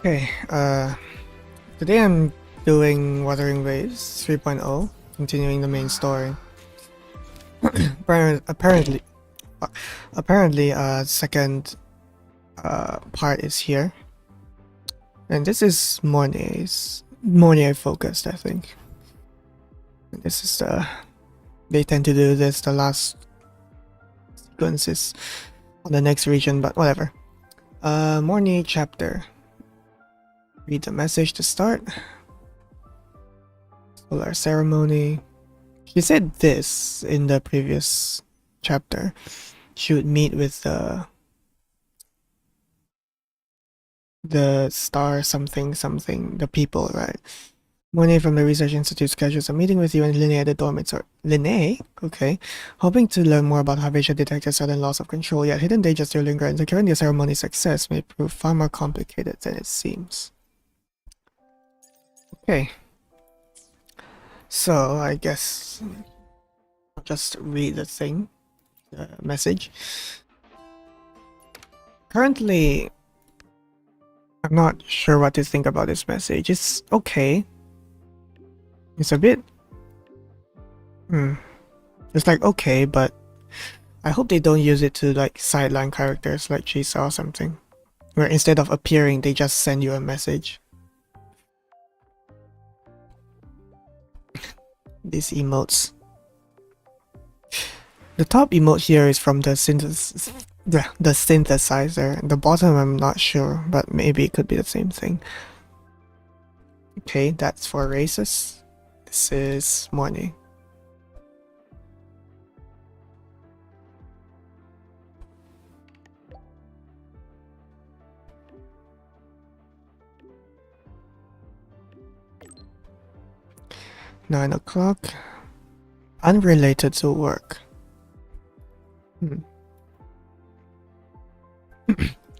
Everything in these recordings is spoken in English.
Okay, today I'm doing Wuthering Waves 3.0, continuing the main story. Apparently, second part is here, and this is Mornay focused, I think. This is they tend to do this the last sequences on the next region, but whatever. Mornay chapter. Read the message to start. Solar ceremony. She said this in the previous chapter. She would meet with the star something, the people, right? Monet from the Research Institute schedules a meeting with you and Linnae at the dormitory. Linnae? Okay. Hoping to learn more about how Visha detected sudden loss of control, yet hidden dangers still linger, and securing the ceremony's success may prove far more complicated than it seems. Okay. So, I guess I'll just read the message. Currently, I'm not sure what to think about this message. It's okay. It's a bit... It's like okay, but I hope they don't use it to like sideline characters like Chisa or something. Where instead of appearing, they just send you a message. These emotes. The top emote here is from the synthesizer. The bottom I'm not sure, but maybe it could be the same thing. Okay, that's for races. This is Morning. Nine o'clock. Unrelated to work.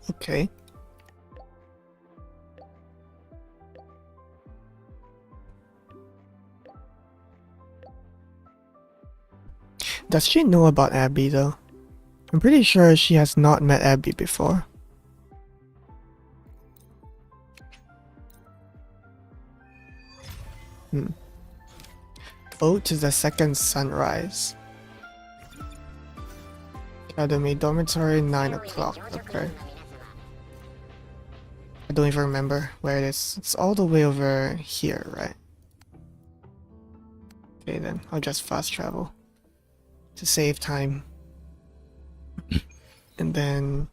Okay. Does she know about Abby though? I'm pretty sure she has not met Abby before. Ode to the second sunrise. Academy dormitory, 9 o'clock. Okay. I don't even remember where it is. It's all the way over here, right? Okay then, I'll just fast travel to save time. And then...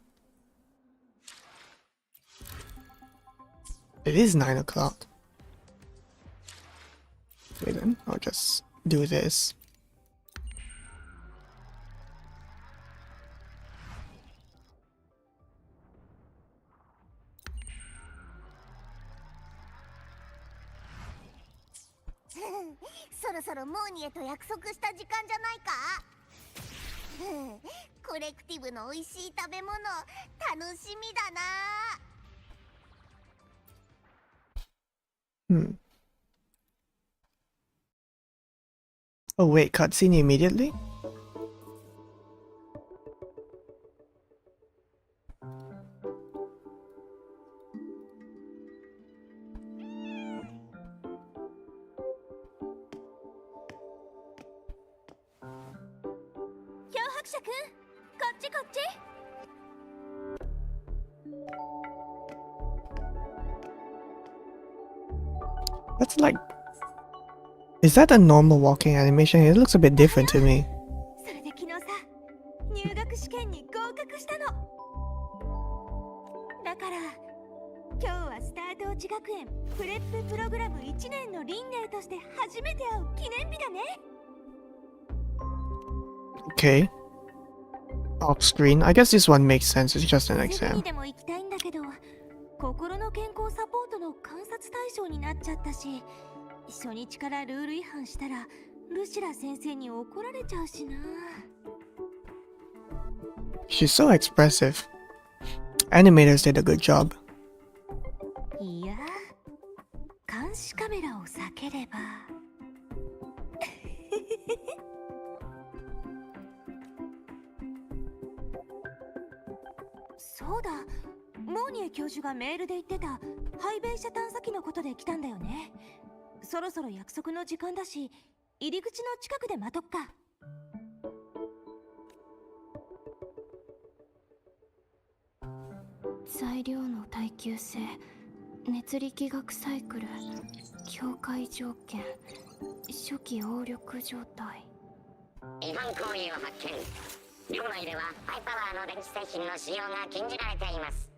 It is 9 o'clock. Okay then, I'll just do this. Oh wait, cutscene immediately? That's like... Is that a normal walking animation? It looks a bit different to me. Okay. Off screen. I guess this one makes sense. It's just an exam. She's so expressive. Animators did a good job. ニエ教授がメールで言ってたハイベイシャ探査機のことで来たんだよね。そろそろ約束の時間だし、入り口の近くで待とっか。材料の耐久性、熱力学サイクル、境界条件、初期応力状態。違反行為を発見。領内ではハイパワーの電気製品の使用が禁じられています。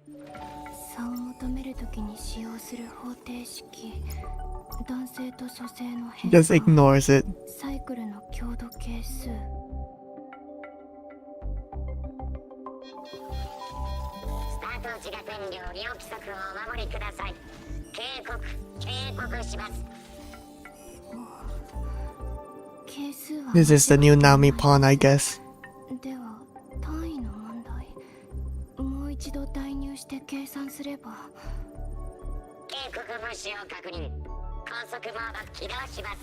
差を求めるときに使用する方程式、男性と女性の変化、 Just ignores it. サイクルの強度係数。スタート地学園寮利用規則をお守りください。警告します。係数は This is the new Nami pawn, I guess. では単位の問題、もう一度代入して計算すれば。警告無視を確認。高速モード起動します。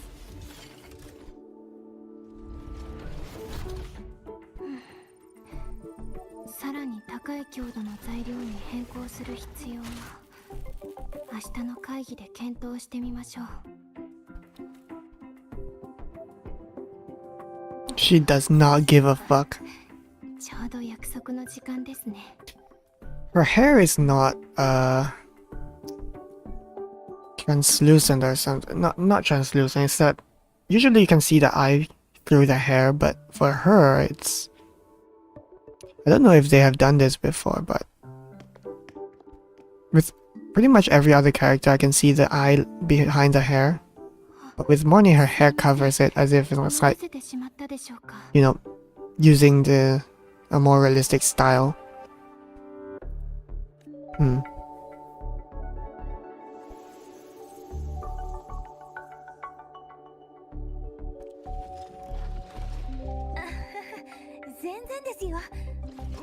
さらに高い強度の材料に変更する必要は明日の会議で検討してみましょう。She does not give a fuck. ちょうど約束の時間ですね。Her hair is not translucent or something. Not translucent. It's that usually you can see the eye through the hair, but for her it's, I don't know if they have done this before, but with pretty much every other character I can see the eye behind the hair. But with Morning, her hair covers it as if it was like, you know, using a more realistic style. Hmm. 全然ですよ。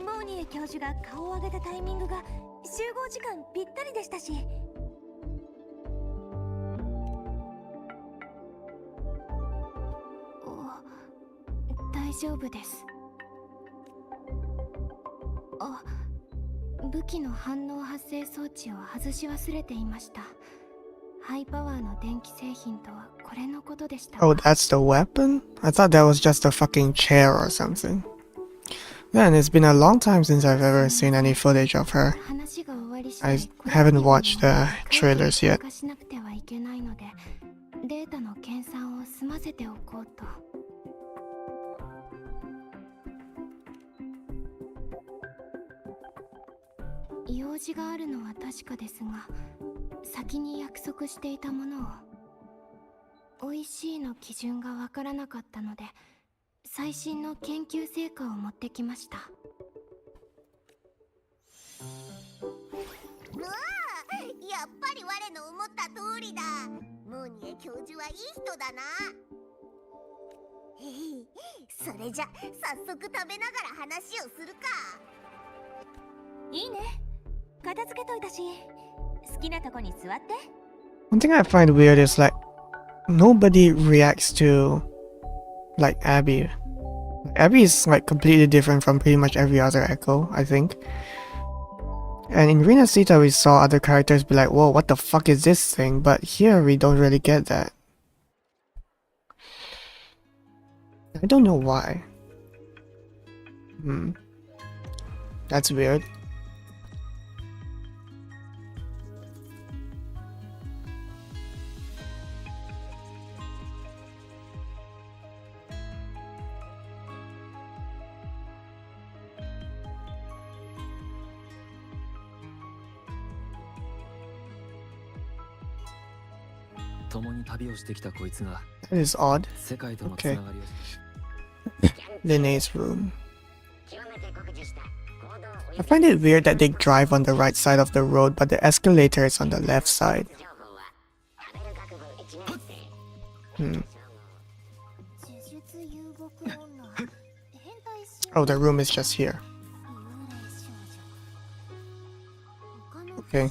モーニエ教授が顔を上げたタイミングが集合時間ぴったりでしたし。大丈夫です。あ、武器の反応発生装置を外し忘れていました。ハイパワーの電気製品とはこれのことでした。Oh, that's the weapon? I thought that was just a fucking chair or something. Man, it's been a long time since I've ever seen any footage of her. I haven't watched the trailers yet. データの計算を済ませておこうと。用事があるのは確かですが、先に約束していたものを、美味しいの基準がわからなかったので、最新の研究成果を持ってきました。うわあ、やっぱり我の思った通りだ。モーニエ教授はいい人だな。それじゃ早速食べながら話をするか。いいね。片付けといたし、好きなとこに座って。One thing I find weird is like nobody reacts to like Abby. Abby is like completely different from pretty much every other Echo, I think. And in Rina Sita we saw other characters be like, whoa, what the fuck is this thing? But here we don't really get that. I don't know why. That's weird. That is odd. Okay. Linnea's room. I find it weird that they drive on the right side of the road, but the escalator is on the left side. Oh, the room is just here. Okay.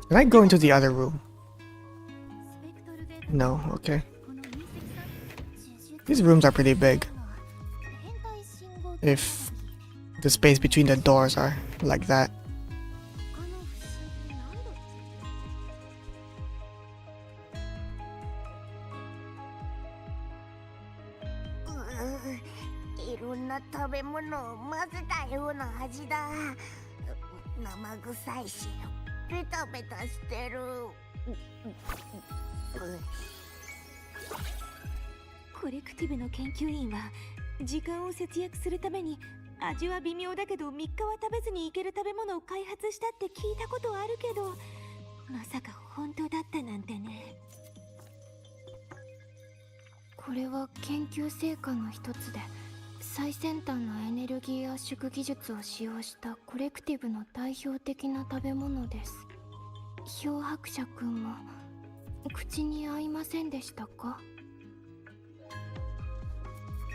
Can I go into the other room? No, okay. These rooms are pretty big. If the space between the doors are like that. 他の不思議なんだっいろんな食べ物を混ぜたような味だ。生臭いしベタベタしてる。コレクティブの研究員は時間を節約するために味は微妙だけど3日は食べずにいける食べ物を開発したって聞いたことあるけど、まさか本当だったなんてね。これは研究成果の一つで、最先端のエネルギー圧縮技術を使用したコレクティブの代表的な食べ物です。漂白者くんも口に合いませんでしたか？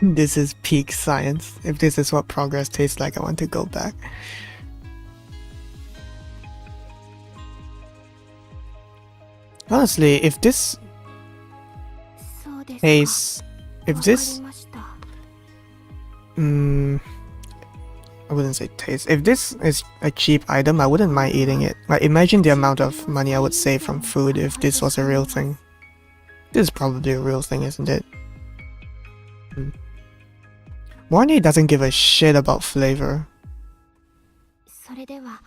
This is peak science. If this is what progress tastes like, I want to go back. Honestly, if this そうですか。 tastes, if わか this りました。 I wouldn't say taste. If this is a cheap item, I wouldn't mind eating it. Like, imagine the amount of money I would save from food if this was a real thing. This is probably a real thing, isn't it? Morny doesn't give a shit about flavor. それでは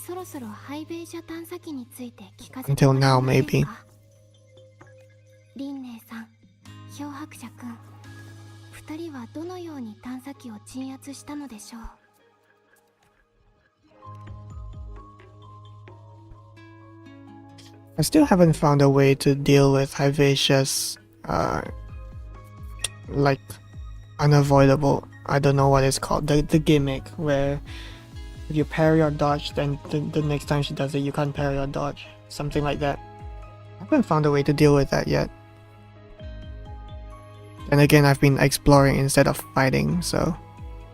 そろそろハイベイシャ探査機について聞かせて Until もら now, えません maybe. か？リンネさん、漂白者くん、二人はどのように探査機を鎮圧したのでしょう？ I still haven't found a way to deal with Hivacia's, like, unavoidable, I don't know what it's called, the gimmick where if you parry or dodge, then the next time she does it, you can't parry or dodge. Something like that. I haven't found a way to deal with that yet. And again, I've been exploring instead of fighting, so...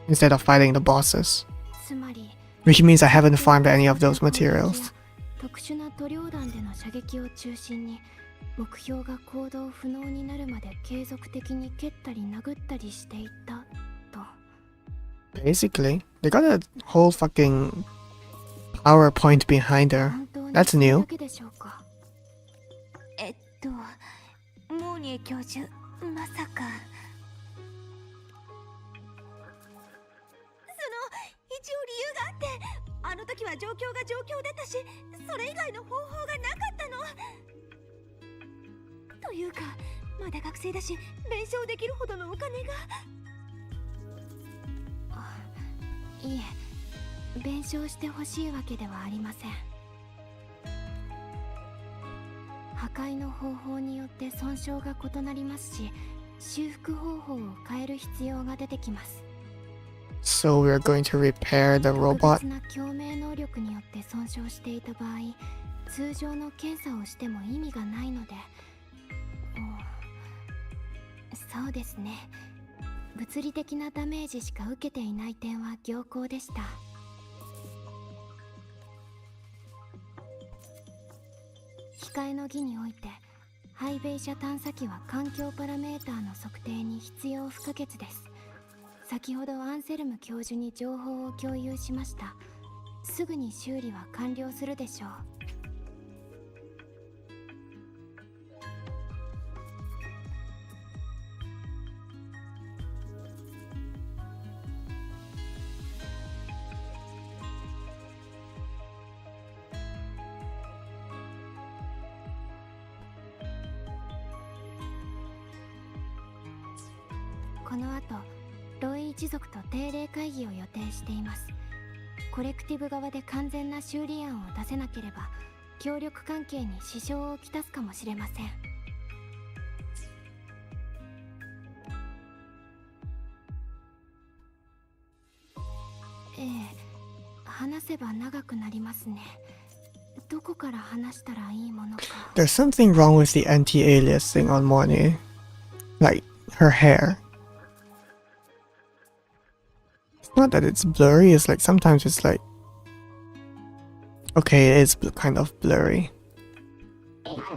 Instead of fighting the bosses. つまり Which means I haven't farmed any of those materials. 特殊な塗料弾での射撃を中心に目標が行動不能になるまで継続的に蹴ったり殴ったりしていったと。 Basically, they got a whole fucking PowerPoint behind her. 本当に That's それ new. だけでしょうか？モーニエ教授、まさか。一応理由があって、あの時は状況が状況だったし、それ以外の方法がなかったの。というか、まだ学生だし、弁償できるほどのお金が。いえ、弁償してほしいわけではありません。破壊の方法によって損傷が異なりますし、修復方法を変える必要が出てきます。 So we're going to repair the 特 robot. 別な共鳴能力によって損傷していた場合、通常の検査をしても意味がないので、そうですね。物理的なダメージしか受けていない点は良好でした。控えの儀において、ハイベイシャ探査機は環境パラメーターの測定に必要不可欠です。先ほどアンセルム教授に情報を共有しました。すぐに修理は完了するでしょう。この後、ロイ一族と定例会議を予定しています。コレクティブ側で完全な修理案を出せなければ、協力関係に支障をきたすかもしれません。ええ、話せば長くなりますね。どこから話したらいいものか。 There's something wrong with the anti-aliasing on Morny. Like, her hair. It's not that it's blurry, it's like sometimes it's like... Okay, it is kind of blurry.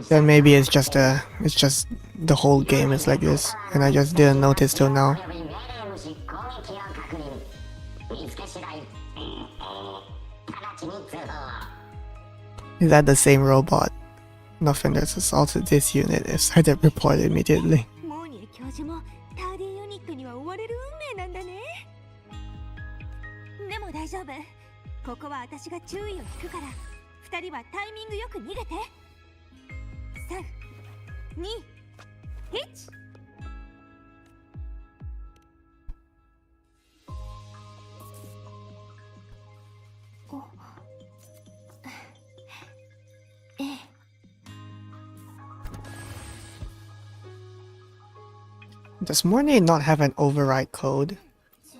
Then maybe it's just the whole game is like this, and I just didn't notice till now. 見つかし Is that the same robot? Nothing that's assaulted this unit is I did report immediately. モーニエ教授もターディユニットには追われる運命なんだね。でも大丈夫。ここは私が注意を引くから、二人はタイミングよく逃げて。3、2、1。Does Mornay not have an override code? 稼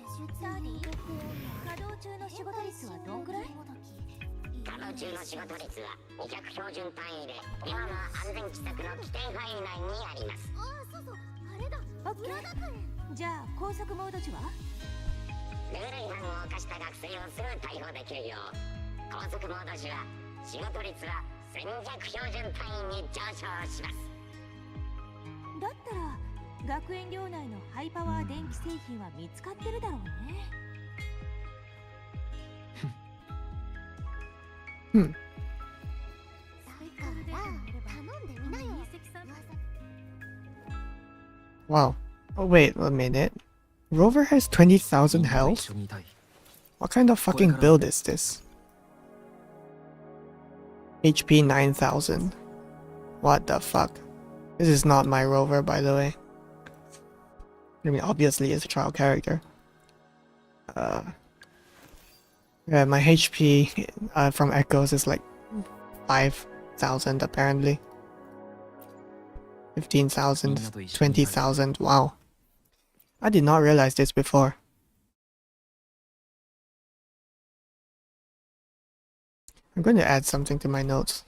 働中の仕事率はどんくらい？稼働中の仕事率は200標準単位で今の安全規則の規定範囲内にあります。オッケー。じゃあ高速モード時は？ルール違反を犯した学生をすぐ逮捕できるよう高速モード時は仕事率は1200標準単位に上昇します。だったら学園寮内のハイパワー電気製品は見つかってるだろうね。Wow. Oh wait a minute. Rover has 20,000 health? What kind of fucking build is this? HP 9,000. What the fuck? This is not my Rover, by the way. I mean, obviously it's a trial character. Yeah, my HP from Echoes is like 5,000 apparently. 15,000, 20,000, wow. I did not realize this before. I'm going to add something to my notes.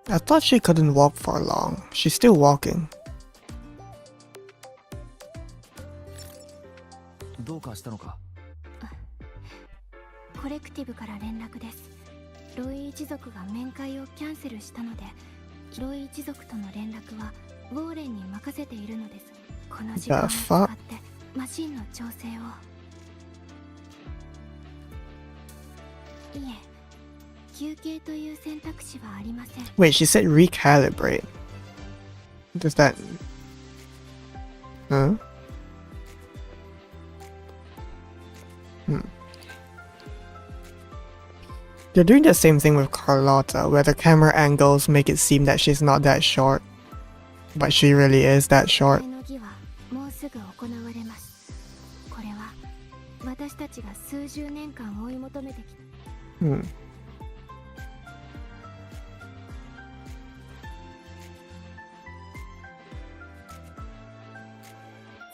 I thought she couldn't walk for long. She's still walking. どうかしたのか？コレクティブから連絡です。ロイ一族が面会をキャンセルしたので、ロイ一族との連絡はウォーレンに任せているのです。この時間を使ってマシンの調整を。いえ、休憩という選択肢はありません。Wait, she said recalibrate. Does that... Huh? They're doing the same thing with Carlotta, where the camera angles make it seem that she's not that short. But she really is that short. もうすぐ行われます。これは私たちが数十年間追い求めてきた。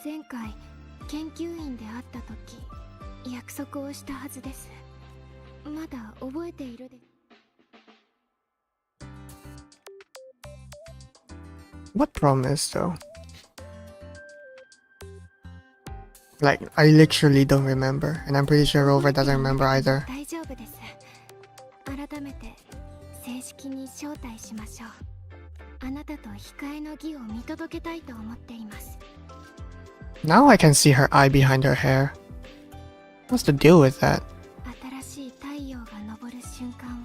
前回研究員で会った時、約束をしたはずです。まだ覚えているで。What promise though? Like, I literally don't remember, and I'm pretty sure Rover doesn't remember either. 大丈夫です。改めて正式に招待しましょう。あなたと控えの儀を見届けたいと思っています。Now I can see her eye behind her hair. What's the deal with that? 新しい太陽が昇る瞬間を、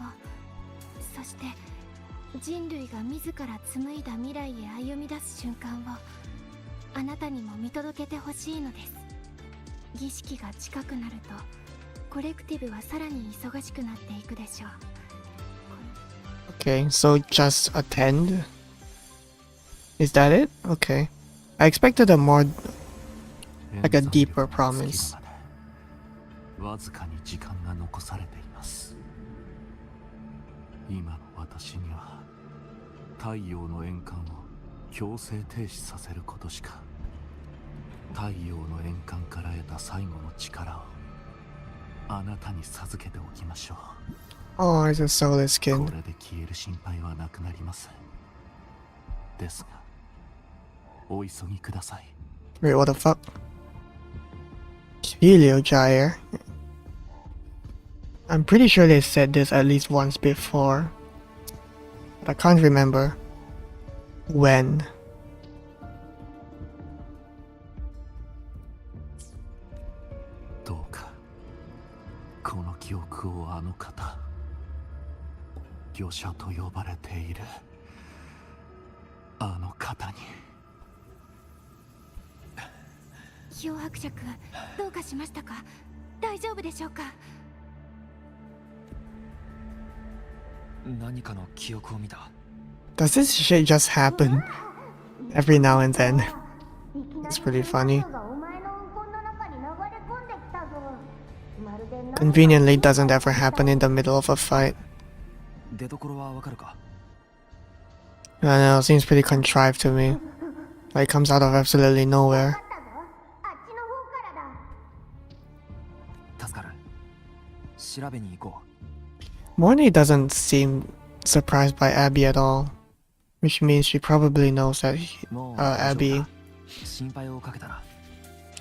そして人類が自ら紡いだ未来へ歩み出す瞬間をあなたにも見届けてほしいのです。儀式が近くなるとコレクティブはさらに忙しくなっていくでしょう。Okay, so just attend? Is that it? Okay. I expected a more... like a deeper promise. わずかに時間が残されています。今の私には太陽の円環を強制停止させることしか、太陽の円環から得た最後の力をあなたに授けておきましょう。Oh, it's a soulless こ kid. れで消える心配はなくなります。ですが、お急ぎください。 Wait, what the fuck? Helio Gyre. I'm pretty sure they said this at least once before, but I can't remember when. どうかこの記憶をあの方、魚者と呼ばれているあの方に。漂白者君、どうかしましたか？大丈夫でしょうか？何かの記憶を見た。 Does this shit just happen every now and then? It's pretty funny. Conveniently doesn't ever happen in the middle of a fight. 出所はわかるか？ I don't know, seems pretty contrived to me. Like comes out of absolutely nowhere. 助かる。調べに行こ Morny doesn't seem surprised by Abby at all, which means she probably knows that う。もう大丈夫 Abby だ。心配をかけたら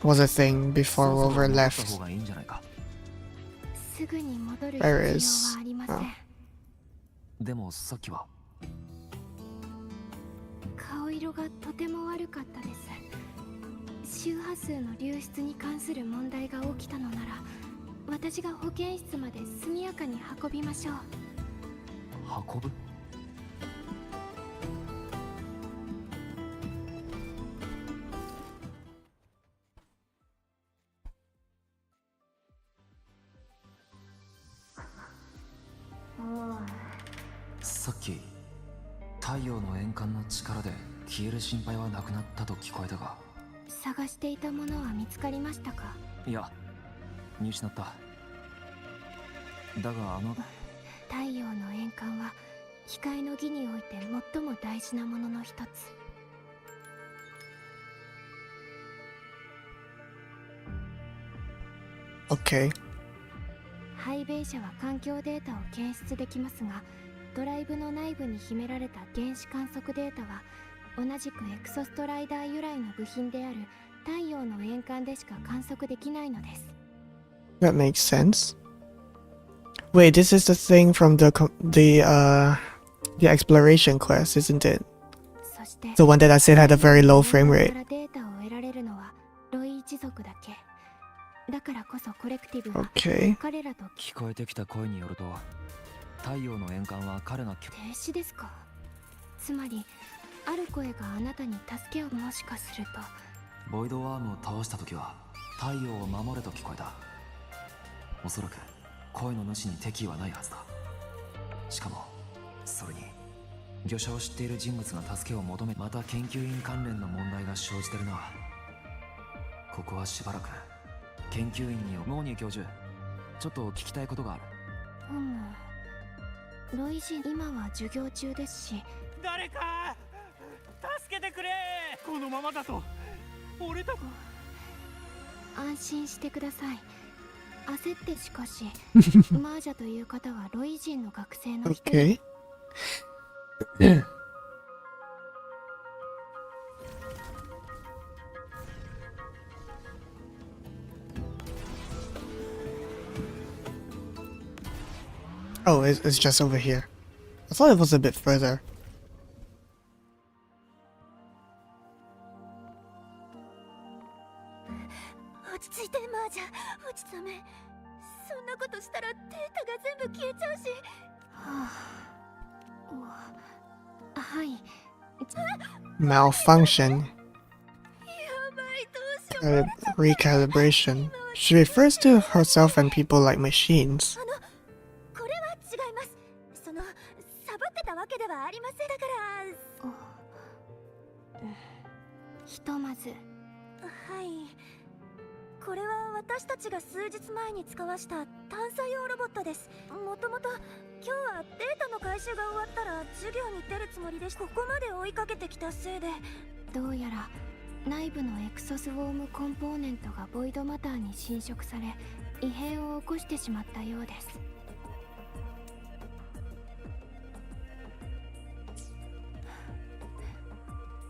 was a thing そ before ろそろ Rover 戻った left. 方がいいんじゃないか。すぐに戻る There 必 is- 要はありません。 oh. でもさっきは顔色がとても悪かったです。周波数の流出に関する問題が起きたのなら、私が保健室まで速やかに運びましょう。運ぶ？さっき太陽の円環の力で消える心配はなくなったと聞こえたが。探していたものは見つかりましたか？いや、見失った。だが太陽の円環は機械の儀において最も大事なものの一つ。Okay. ハイベイ社は環境データを検出できますが、ドライブの内部に秘められた原子観測データは同じくエクソストライダー由来の部品である太陽の円環でしか観測できないのです。 That makes sense. Wait, this is the thing from the exploration quest, isn't it? そして The one that I said had a very low frame 円 rate. 環からデータを得られるのはロイ一族だけ。だからこそコレクティブは Okay. 彼らと聞こえてきた声によると、太陽の円環は彼が停止ですか？つまりある声があなたに助けを、もしかするとボイドワームを倒した時は太陽を守れと聞こえた。おそらく声の主に敵意はないはずだ。しかもそれに魚者を知っている人物が助けを求め、また研究員関連の問題が生じてるな。ここはしばらく研究員にモーニー教授、ちょっと聞きたいことがある。ロイジン今は授業中ですし、誰か助けてくれ。このままだと俺たち。安心してください。焦ってしかしマージャという方はロイ人の学生の一人。 Okay. Oh, it's just over here. I thought it was a bit further. 落ち着いてマージャ、落ちため。そんなことしたらデータが全部消えちゃうし。はい。 Malfunction. やばい、どうしよう。 Recalibration. She refers to herself and people like machines. これは違います。サボってたわけではありません。だから。ひとまず。はい。これは私たちが数日前に使わした探査用ロボットです。もともと今日はデータの回収が終わったら授業に出るつもりでここまで追いかけてきたせいで。どうやら内部のエクソスウォームコンポーネントがボイドマターに侵食され異変を起こしてしまったようです。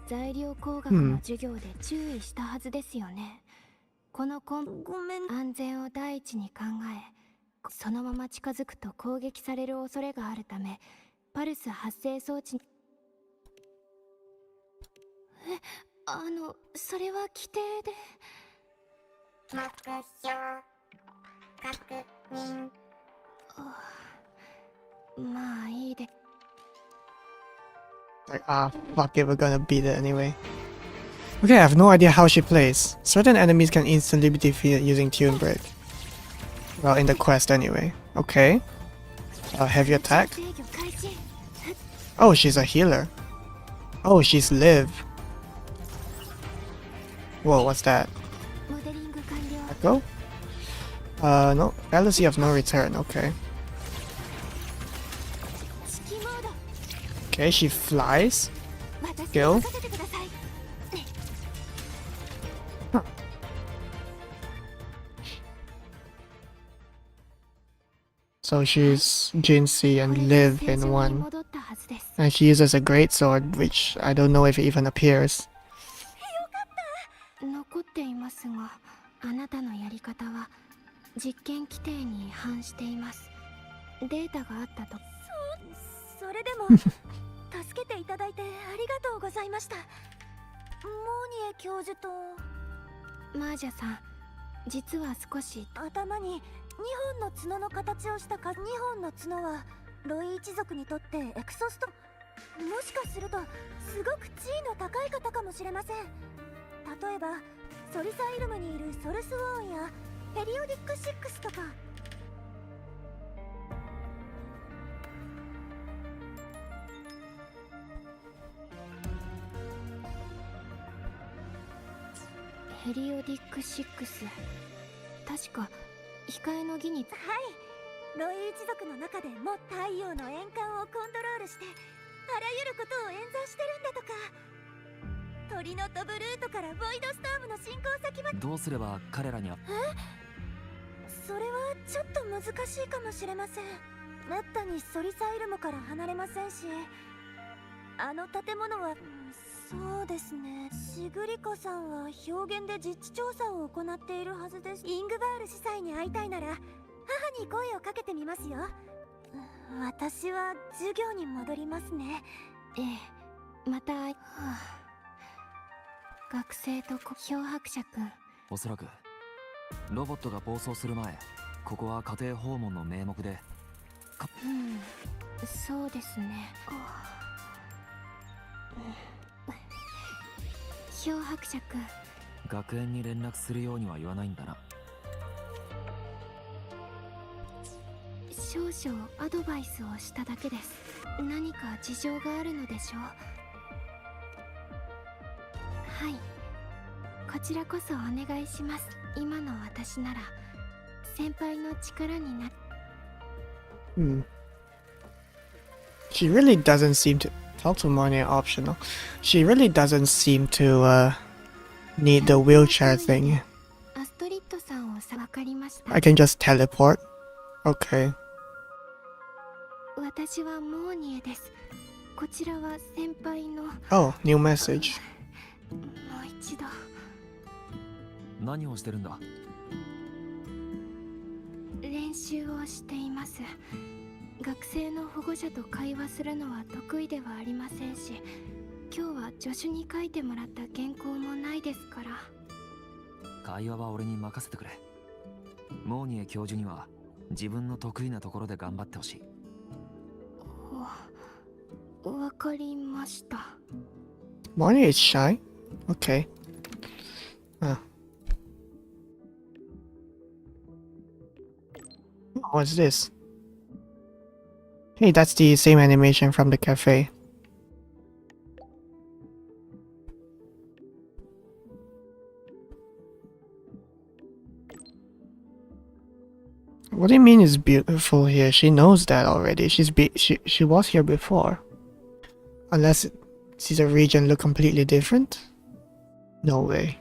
材料工学の授業で注意したはずですよね。このごめん、安全を第一に考え、そのまま近づくと攻撃される恐れがあるため、パルス発生装置。それは規定で。目標確認。まあいいで。Like, fuck it, we're gonna beat it anyway. Okay, I have no idea how she plays. Certain enemies can instantly be defeated using Tune Break. Well, in the quest anyway. Okay. Heavy attack. Oh, she's a healer. Oh, she's live. Whoa, what's that? Echo? No. Fallacy of no return, okay. Okay, she flies. Skill. Huh. So she's Jinhsi and live in one. And she uses a great sword, which I don't know if it even appears. 残っていますが、あなたのやり方は実験規定に違反しています。データがあったと。それでも助けていただいてありがとうございました。モーニエ教授とマージャさん、実は少し頭に2本の角の形をした2本の角はロイ一族にとってエクソスト、もしかするとすごく地位の高い方かもしれません。例えばソリサイルムにいるソルスウォーンやペリオディック6とか。ペリオディック6、確か控えの儀に。はい、ロイ一族の中でも太陽の円環をコントロールしてあらゆることを演算してるんだとか。鳥の飛ぶルートからボイドストームの進行先まで。どうすれば彼らにそれはちょっと難しいかもしれません。めったにソリサイルムから離れませんし、あの建物は、そうですね、シグリコさんは表現で実地調査を行っているはずです。イングバール司祭に会いたいなら母に声をかけてみますよ。私は授業に戻りますね。ええ、また、学生と漂白者くん。おそらくロボットが暴走する前、ここは家庭訪問の名目で。そうですね。漂白者くん、学園に連絡するようには言わないんだな。少々アドバイスをしただけです。何か事情があるのでしょう。はい、こちらこそお願いします。今の私なら先輩の力にな。She really doesn't seem to talk to money optional. She really doesn't seem to need the wheelchair thing. アストリッドさんをわかりました。I can just teleport. Okay. 私はモーニエです。こちらは先輩の。Oh, new message. もう一度。何をしてるんだ？練習をしています。学生の保護者と会話するのは得意ではありませんし、今日は助手に書いてもらった原稿もないですから。会話は俺に任せてくれ。モーニエ教授には自分の得意なところで頑張ってほしい。わかりました。Money is shy? Okay. What's this? Hey, that's the same animation from the cafe. What do you mean is beautiful here? She knows that already. She was here before. Unless does the region look completely different? No way.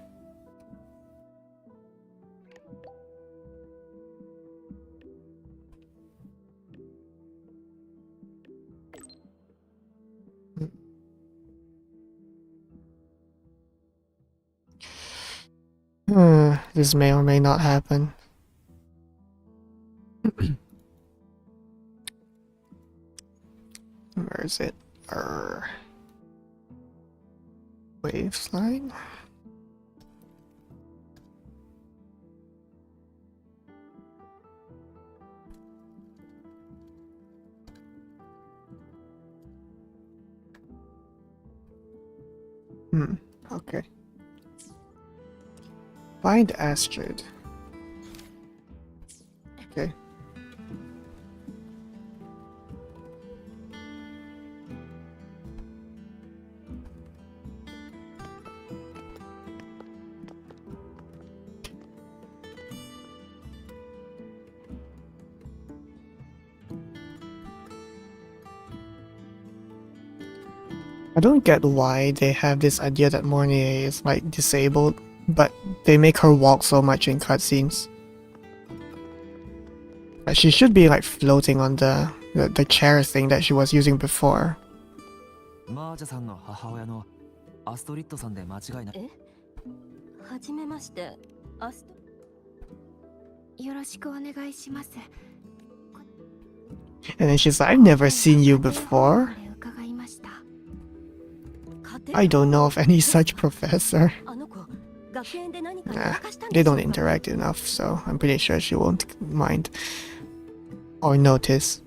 This may or may not happen. Where is it? Wave slide? Okay. Find Astrid. Okay. I don't get why they have this idea that Mornier is like disabled, but they make her walk so much in cutscenes. Like, she should be like floating on the chair thing that she was using before. マージャさんの母親のアストリッドさんで間違いない。はじめまして、アスト。よろしくお願いします。 And then she's like, I've never seen you before. I don't know of any such professor. Nah, they don't interact enough, so I'm pretty sure she won't mind or notice.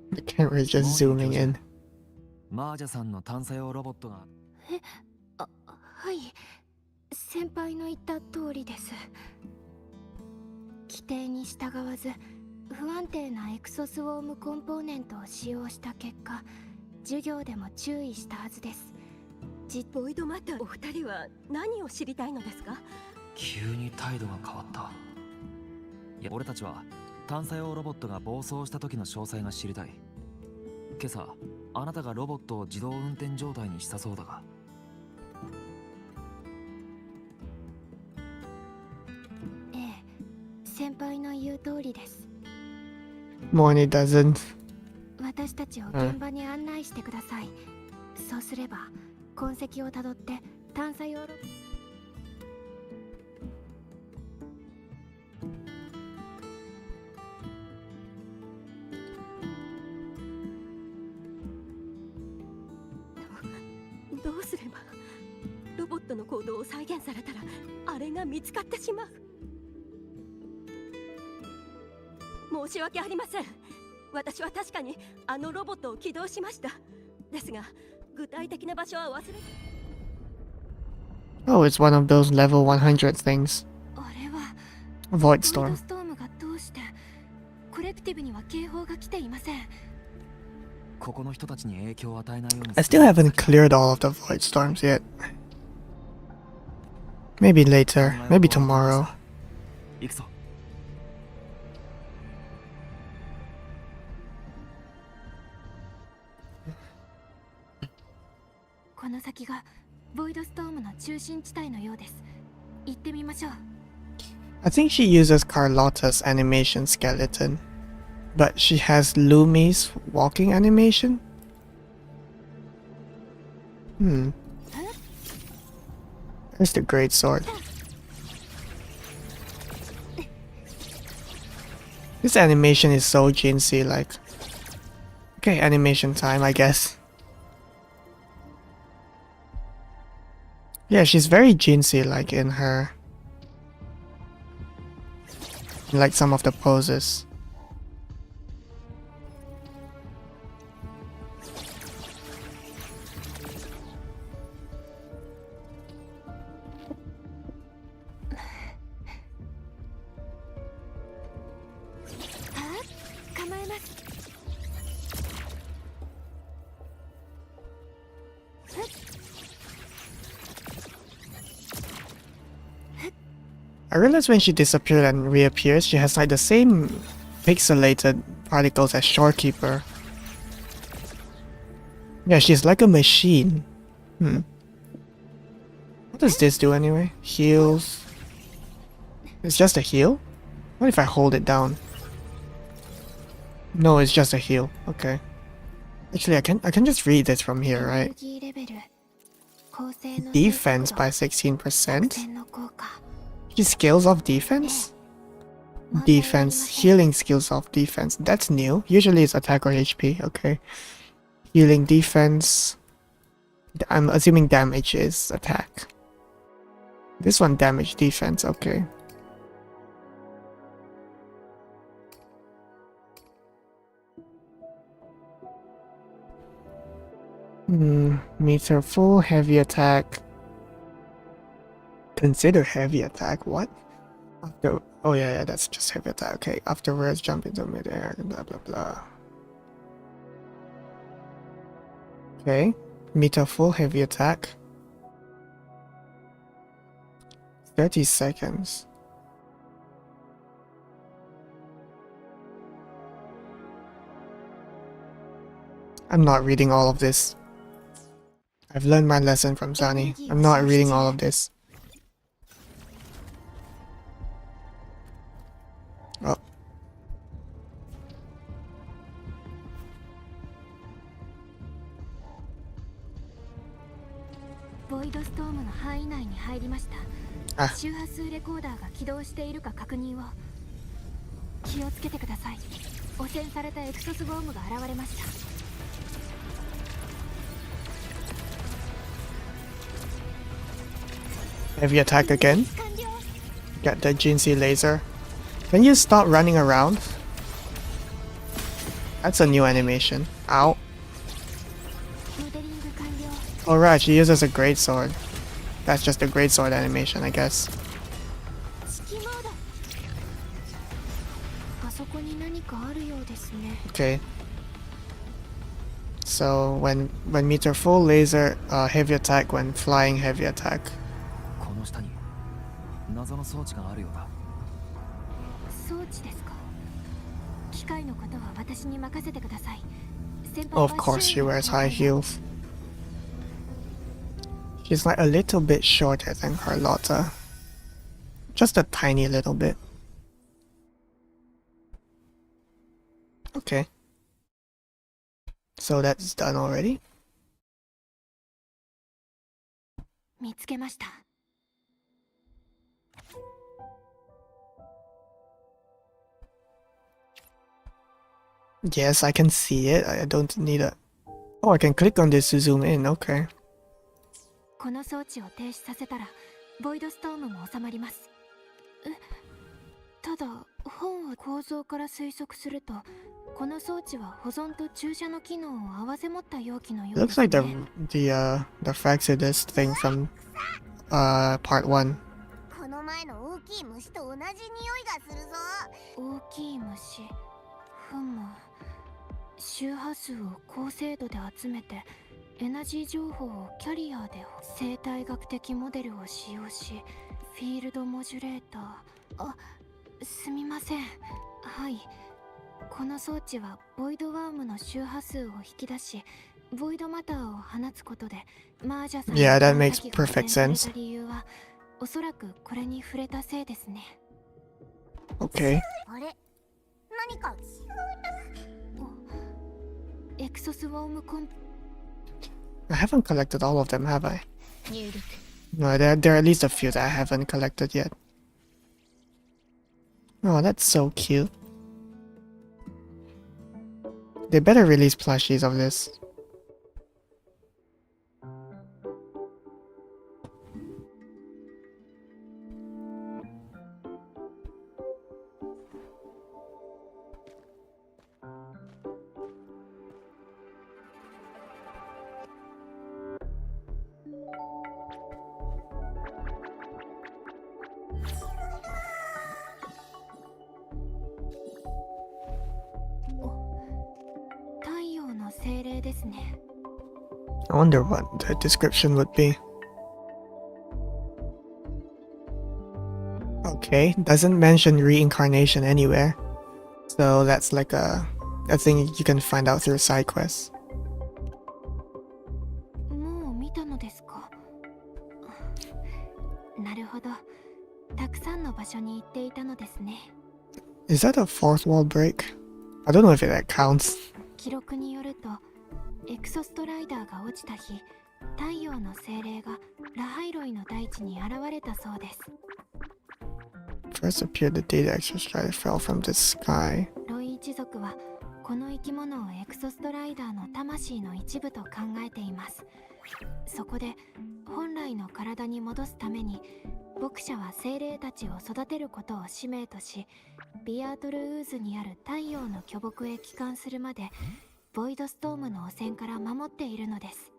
The camera is just zooming in. マージャさんの探査用ロボットが。はい、先輩の言った通りです。規定に従わず不安定なエクソスウォームコンポーネントを使用した結果、授業でも注意したはずです。ボイドマターお二人は何を知りたいのですか？急に態度が変わった。いや、俺たちは探査用ロボットが暴走した時の詳細が知りたい。今朝あなたがロボットを自動運転状態にしたそうだが。ええ、先輩の言う通りです。Morny doesn't. 私たちを現場に案内してください。そうすれば痕跡をたどって探査用ロボット。どうすればロボットの行動を再現されたらあれが見つかってしまう。申し訳ありません。私は確かにあのロボットを起動しました。ですが具体的な場所は忘れて。 Oh, it's one of those level 100 things. あれは Void Storm. ストームがどうしてコレクティブには警報が来ていません。ここの人たちに影響を与えないように。 I still haven't cleared all of the Void Storms yet. Maybe later, maybe tomorrow. 行くぞ。この先がボイドストームの中心地帯のようです。行ってみましょう。 I think she uses Carlotta's animation skeleton, but she has Lumi's walking animation? There's the great sword. This animation is so Jinhsi like. Okay, animation time, I guess. Yeah, she's very Jinhsi like in her. Like some of the poses. I I realized when she disappeared and reappears, she has like the same pixelated particles as Shortkeeper. Yeah, she's like a machine. What does this do anyway? Heals. It's just a heal? What if I hold it down? No, it's just a heal. Okay. Actually, I can just read this from here, right? Defense by 16%? She scales off defense? Defense, healing skills off defense. That's new. Usually it's attack or HP, okay. Healing defense. I'm assuming damage is attack. This one damage defense, okay. Meter full, heavy attack. Consider heavy attack, what? After, oh yeah, that's just heavy attack, okay. Afterwards, jump into midair, blah blah blah. Okay, meter full, heavy attack. 30 seconds. I'm not reading all of this. I've learned my lesson from Zani. I'm not reading all of this. Oh. Void Storm の範囲内に入りました。あ。周波数レコーダーが起動しているか確認を。気をつけてください。汚染されたエクソスボームが現れました。Heavy attack again. Get the Jinhsi laser. Can you stop running around? That's a new animation. Ow. Alright, she uses a great sword. That's just a great sword animation, I guess. Okay. So when meter full laser, heavy attack when flying, heavy attack. Of course she wears high heels. She's like a little bit shorter than Carlotta. Just a tiny little bit. Okay. So that's done already? 見つけました。Yes, I can see it. I don't need a... Oh, I can click on this to zoom in. Okay. この装置を停止させたら、ボイドストームも収まります。ただ、本を構造から推測すると、この装置は保存と注射の機能を併せ持った容器のようですね。Looks like the Fraxidus thing from part 1. この前の大きい虫と同じ匂いがするぞ。大きい虫。ふむ。周波数を高精度で集めて、エナジー情報をキャリアで生態学的モデルを使用し、フィールドモジュレーター。あ、すみません。はい。この装置はボイドワームの周波数を引き出し、ボイドマターを放つことで、マージャさんの Yeah, that makes perfect sense. 理由は、おそらくこれに触れたせいですね。Okay. あれ、何か。エクソスウォームコン。I haven't collected all of them, have I? No, there are at least a few that I haven't collected yet. Oh, that's so cute. They better release plushies of this. I wonder what the description would be. Okay, doesn't mention reincarnation anywhere. So that's like a thing you can find out through side quests. もう見たのですか。なるほど。たくさんの場所に行っていたのですね。Is that a fourth wall break? I don't know if that counts. 記録によると、エクソストライダーが落ちた日、太陽の精霊がラハイロイの大地に現れたそうです。First appeared the day the exostrider fell from the sky. ロイ一族はこの生き物をエクソストライダーの魂の一部と考えています。そこで本来の体に戻すために牧者は精霊たちを育てることを使命とし、ビアートルウーズにある太陽の巨木へ帰還するまでボイドストームの汚染から守っているのです。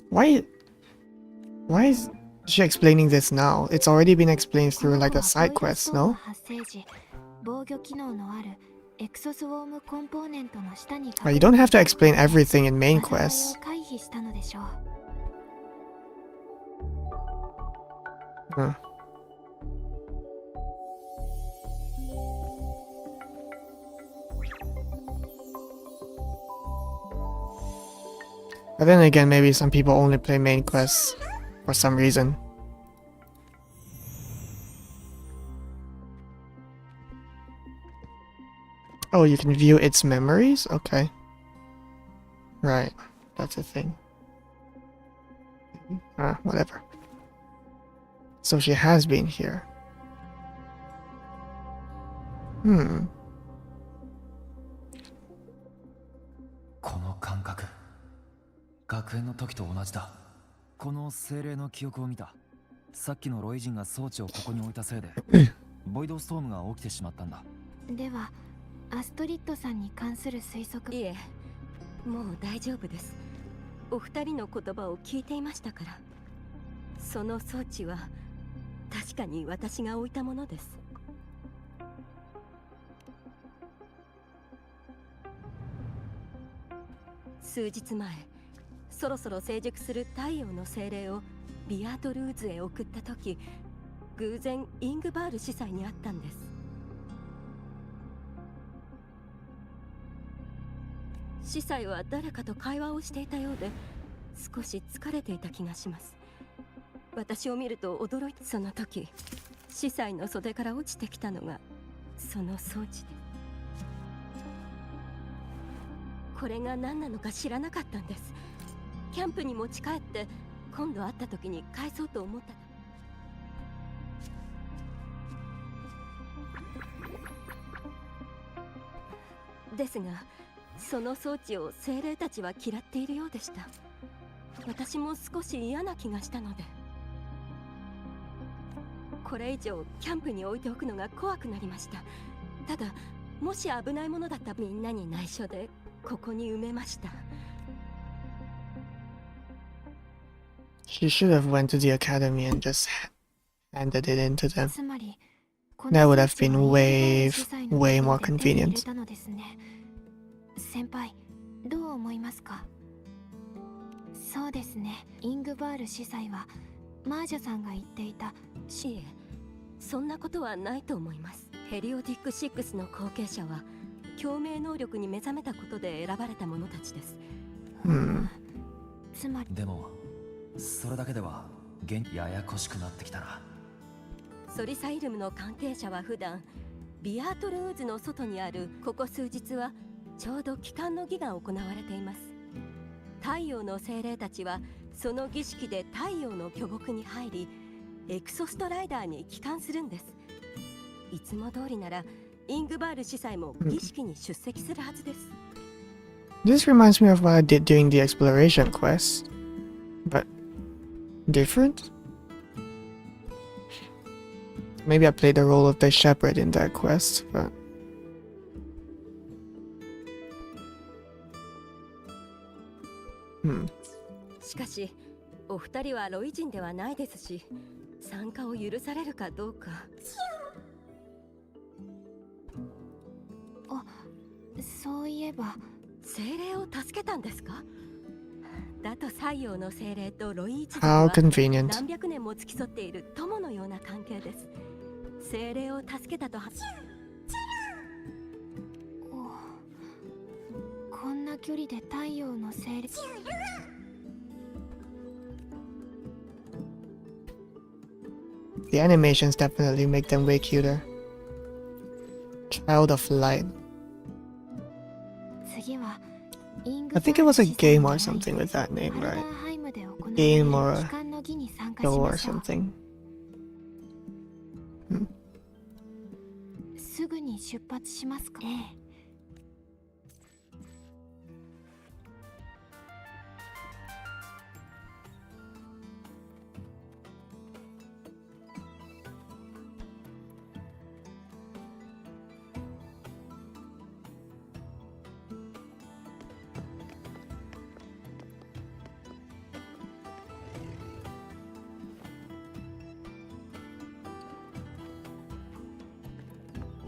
Why is she explaining this now? It's already been explained through like a side quest, no? 発生時、防御機能のあるエクソスウォームコンポーネントの下に You don't have to explain everything in main quests. 回避したのでしょう。Huh. But then again, maybe some people only play main quests for some reason. Oh, you can view its memories? Okay. Right. That's a thing. Whatever. So she has been here. この感覚、学園の時と同じだ。この精霊の記憶を見た。さっきのロイ人が装置をここに置いたせいでボイドストームが起きてしまったんだ。ではアストリッドさんに関する推測。いえ、もう大丈夫です。お二人の言葉を聞いていましたから。その装置は確かに私が置いたものです。数日前、そろそろ成熟する太陽の精霊をビアートルーズへ送った時、偶然イングバール司祭に会ったんです。司祭は誰かと会話をしていたようで、少し疲れていた気がします。私を見ると驚いて、その時司祭の袖から落ちてきたのがその装置で、これが何なのか知らなかったんです。キャンプに持ち帰って今度会った時に返そうと思った。ですがその装置を精霊たちは嫌っているようでした。私も少し嫌な気がしたので、これ以上キャンプに置いておくのが怖くなりました。ただもし危ないものだったらみんなに内緒でここに埋めました。She should have went to the academy and just handed it into them. つまり That would have been way more convenient. 先輩、どう思いますか？そうですね。イングバール司祭はマージャさんが言っていた。いえ、そんなことはないと思います。ヘリオティック6の後継者は共鳴能力に目覚めたことで選ばれた者たちです。つまりでもそれだけではややこしくなってきたな。ソリサイルムの関係者は普段ビアートルーズの外にあるここ数日はちょうど帰還の儀が行われています。太陽の精霊たちはその儀式で太陽の巨木に入り、エクソストライダーに帰還するんです。いつも通りならイングバール司祭も儀式に出席するはずです。This reminds me of what I did during the exploration quest, but different? Maybe I played the role of the shepherd in that quest, but... しかし、お二人はロイ人ではないですし、参加を許されるかどうか。あ、そういえば精霊を助けたんですか？だと太陽の精霊とロイ一族 How は convenient. 何百年も付き添っている友のような関係です。精霊を助けたとこんな距離で太陽の精霊。The animations definitely make them way cuter. Child of Light. 次は I think it was a game or something with that name, right? Game or a show or something. すぐに出発しますか？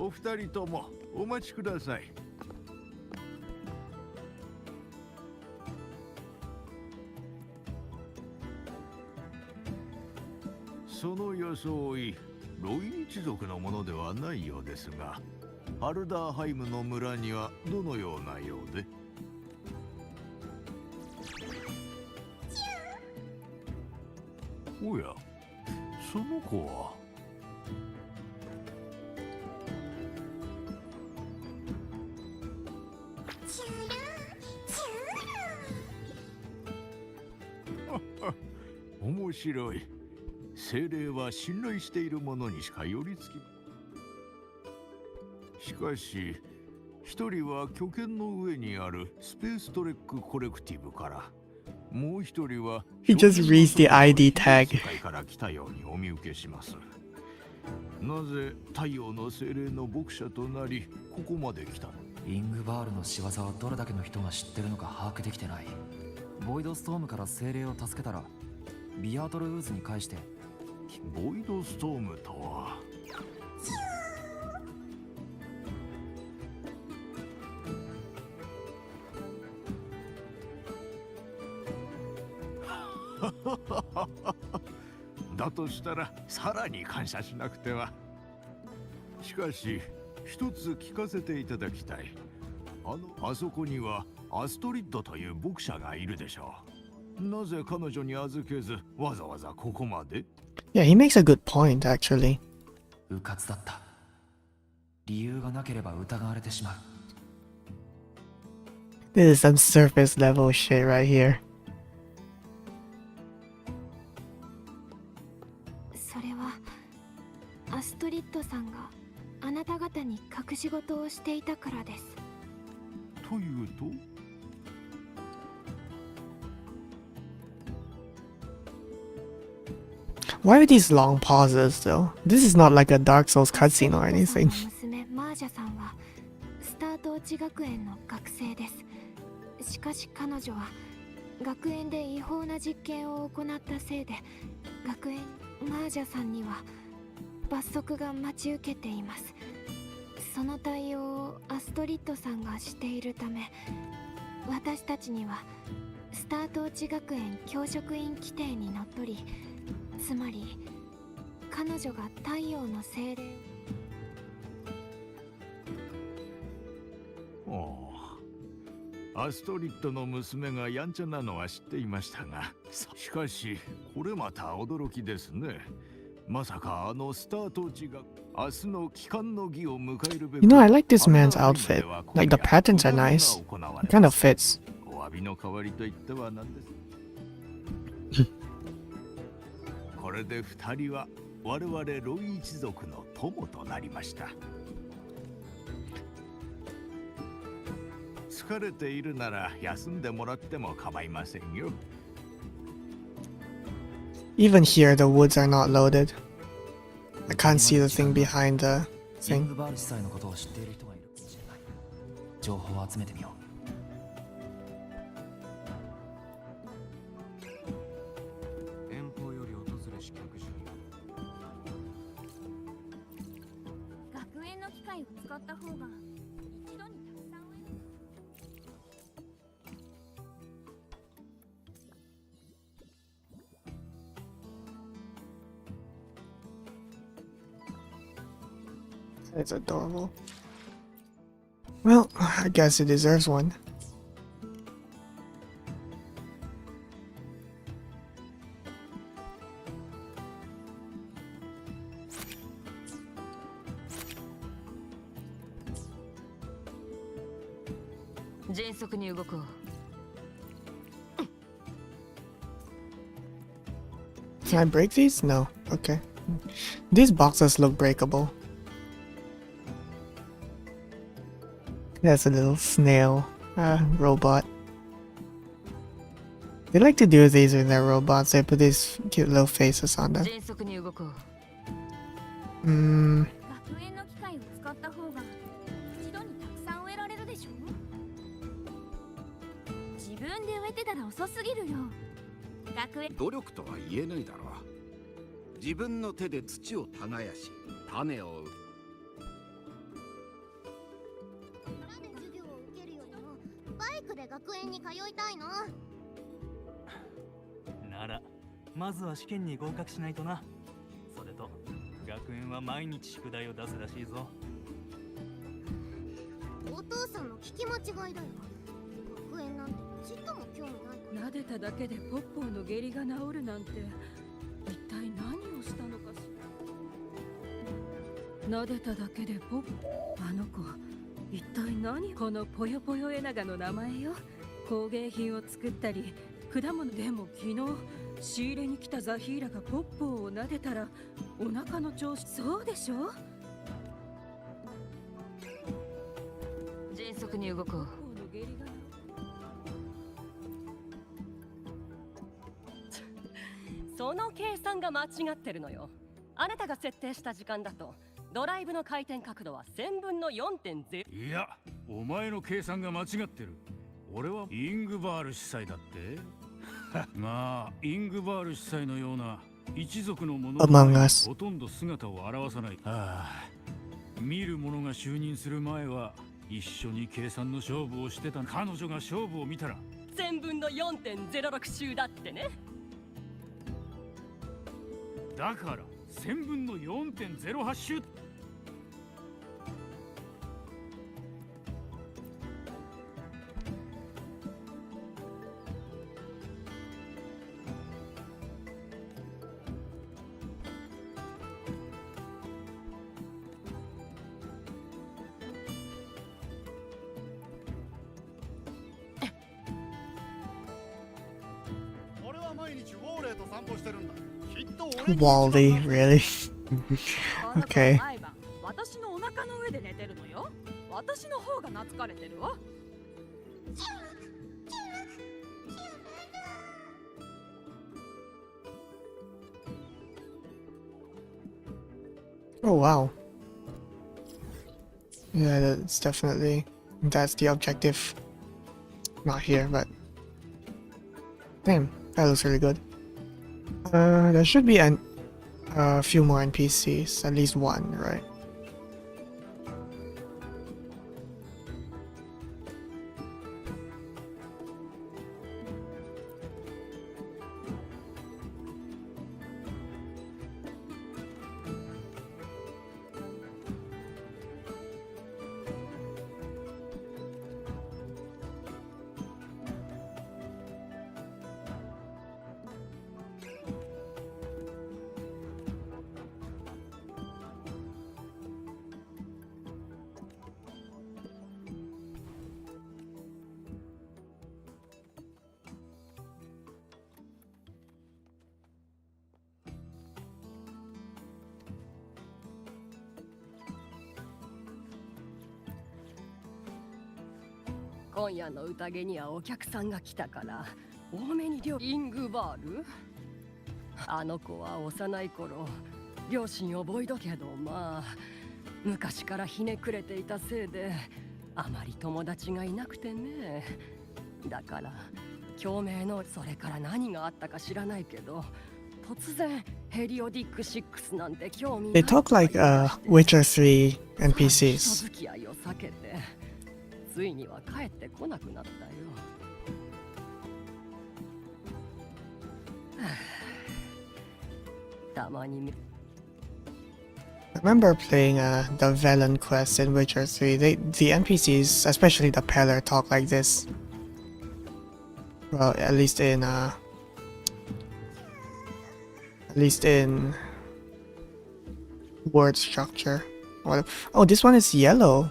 お二人ともお待ちください。その装い、ロイ一族のものではないようですが、アルダーハイムの村にはどのようなようで？おや、その子は。面白い。精霊は信頼しているものにしか寄りつき。しかし、一人は巨剣の上にあるスペーストレックコレクティブから、もう一人は He just reads the ID tag. 世界から来たようにお見受けします。なぜ太陽の精霊の牧者となり、ここまで来たの？イングバールの仕業をどれだけの人が知ってるのか把握できてない。ボイドストームから精霊を助けたらビアートルウーズに返して。ボイドストームとは。だとしたらさらに感謝しなくては。しかし一つ聞かせていただきたい。あそこにはアストリッドという牧者がいるでしょう。なぜ彼女に預けずわざわざここまで？ Yeah, he makes a good point, actually. 迂闊だった。理由がなければ疑われてしまう。This is some surface level shit right here. それはアストリッドさんがあなた方に隠し事をしていたからです。というと？Why are these long pauses though? This is not like a Dark Souls cutscene or anything. 娘マージャさんはスタートーチ学園の学生です。しかし彼女は学園で違法な実験を行ったせいで、学園マージャさんには罰則が待ち受けています。その対応をアストリッドさんがしているため、私たちにはスタートーチ学園教職員規定にのっとり、つまり彼女が太陽の精霊。アストリッドの娘がやんちゃなのは知っていましたが、しかしこれまた驚きですね。まさかあのスタートーチが明日の帰還の儀を迎えるべく。 You know, I like this man's outfit. Like the patterns are nice. It kind of fits. お詫びの代わりと言ってはなんです。これで二人は我々ロイ一族の友となりました。疲れているなら休んでもらっても構いませんよ。Even here, the woods are not loaded. I can't see the thing behind the イン thing. グバール司祭のことを知っている人がいるかもしれない。情報を集めてみよう。遠方より訪れし客人。学園の機械を使った方が一度にたくさん It's adorable. Well, I guess it deserves one. Can I break these? No. Okay. These boxes look breakable. There's a little snail robot. They like to do these with their robots. They put these cute little faces on them. 学園の機械を使った方が一度にたくさん植えられるでしょ。自分で植えてたら遅すぎるよ。学園努力とは言えないだろう。自分の手で土を耕し、種を植う。授業を受けるよりもバイクで学園に通いたいの。ならまずは試験に合格しないとな。それと学園は毎日宿題を出すらしいぞ。お父さんの聞き間違いだよ。学園なんてちっとも興味ない。撫でただけでポッポーの下痢が治るなんて一体何をしたのかしら。撫でただけでポッあの子一体何。このぽよぽよエナガの名前よ。工芸品を作ったり果物でも昨日仕入れに来たザヒーラがポッポーを撫でたらお腹の調子。そうでしょ。迅速に動こう。その計算が間違ってるのよ。あなたが設定した時間だとドライブの回転角度は1000分の 4.0。 いや、お前の計算が間違ってる。俺はイングバール司祭だってまあイングバール司祭のような一族の者はほとんど姿を現さない。見る者が就任する前は一緒に計算の勝負をしてた。彼女が勝負を見たら1000分の 4.06 周だってね。だから1000分の 4.08 周。Wally, really? Okay. 私のお腹の上で寝てるのよ。私の方が懐かれてるわ。Oh wow. Yeah, that's that's the objective. Not here, but damn, that looks really good. There should be a few more NPCs, at least one, right?今夜の宴にはお客さんが来たから多めにイングバール。あの子は幼い頃両親覚えだけど、まあ昔からひねくれていたせいであまり友達がいなくてね。だから共鳴のそれから何があったか知らないけど突然ヘリオディック6なんて興味ない。 They talk like Witcher 3 NPCs. 人付き合いを避けてついには帰ってこなくなったよ。たまに I remember playing the Velen quest in Witcher 3. The NPCs, especially the Peller, talk like this. Well, at least in word structure. Oh, this one is yellow.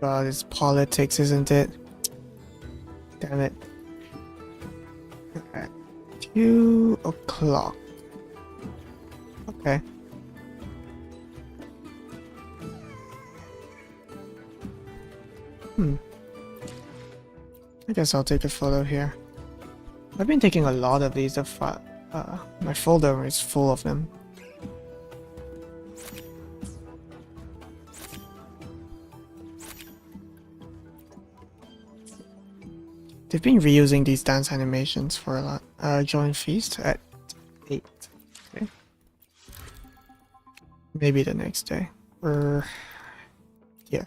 God, it's politics, isn't it? Damn it. At 2 o'clock. Okay. I guess I'll take a photo here. I've been taking a lot of these. My folder is full of them. They've been reusing these dance animations for a lot. Join feast at 8. Okay. Maybe the next day. Or here.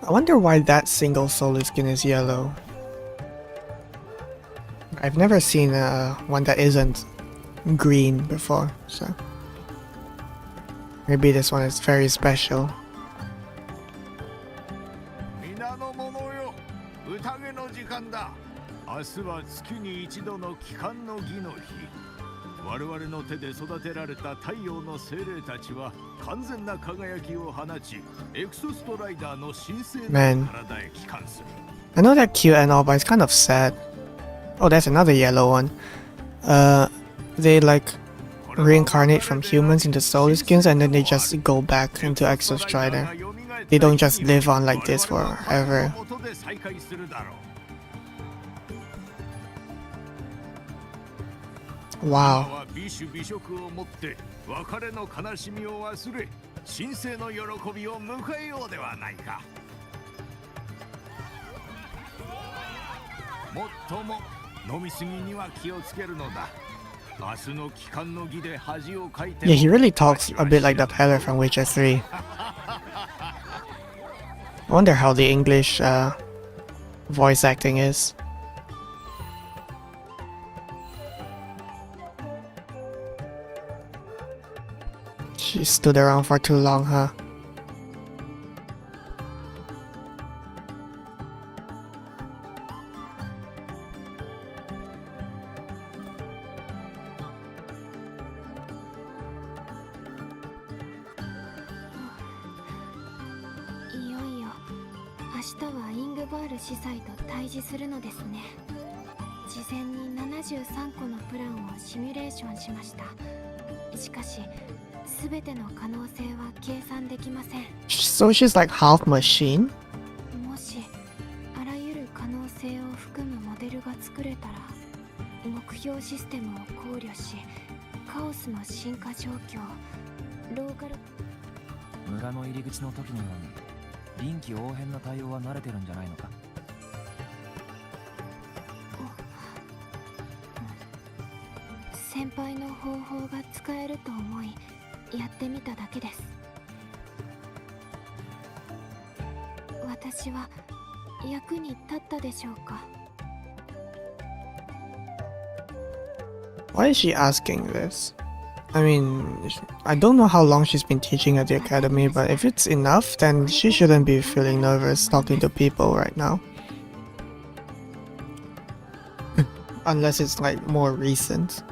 I wonder why that single solar skin is yellow. I've never seen one that isn't green before, so maybe this one is very special. 皆の者よ、宴の時間だ。明日は月に一度の帰還の儀の日。我々の手で育てられた太陽の精霊たちは完全な輝きを放ち、エクソストライダーの神聖な体へ帰還する。I know they're cute and all, but it's kind of sad. Oh, there's another yellow one. They like reincarnate from humans into solar skins and then they just go back into Exostrider. They don't just live on like this forever. Wow. 美食をもって別れの悲しみを忘れ、神聖の喜びを迎えようではないか。もっとも飲みすぎには気をつけるのだ。明日の帰還の儀で恥をかいて。 Yeah, he really talks a bit like the Peller from Witcher 3. I wonder how the English voice acting is. She stood around for too long, huh? So she's like half machine? Why is she asking this? I mean, I don't know how long she's been teaching at the academy, but if it's enough, then she shouldn't be feeling nervous talking to people right now. Unless it's like more recent.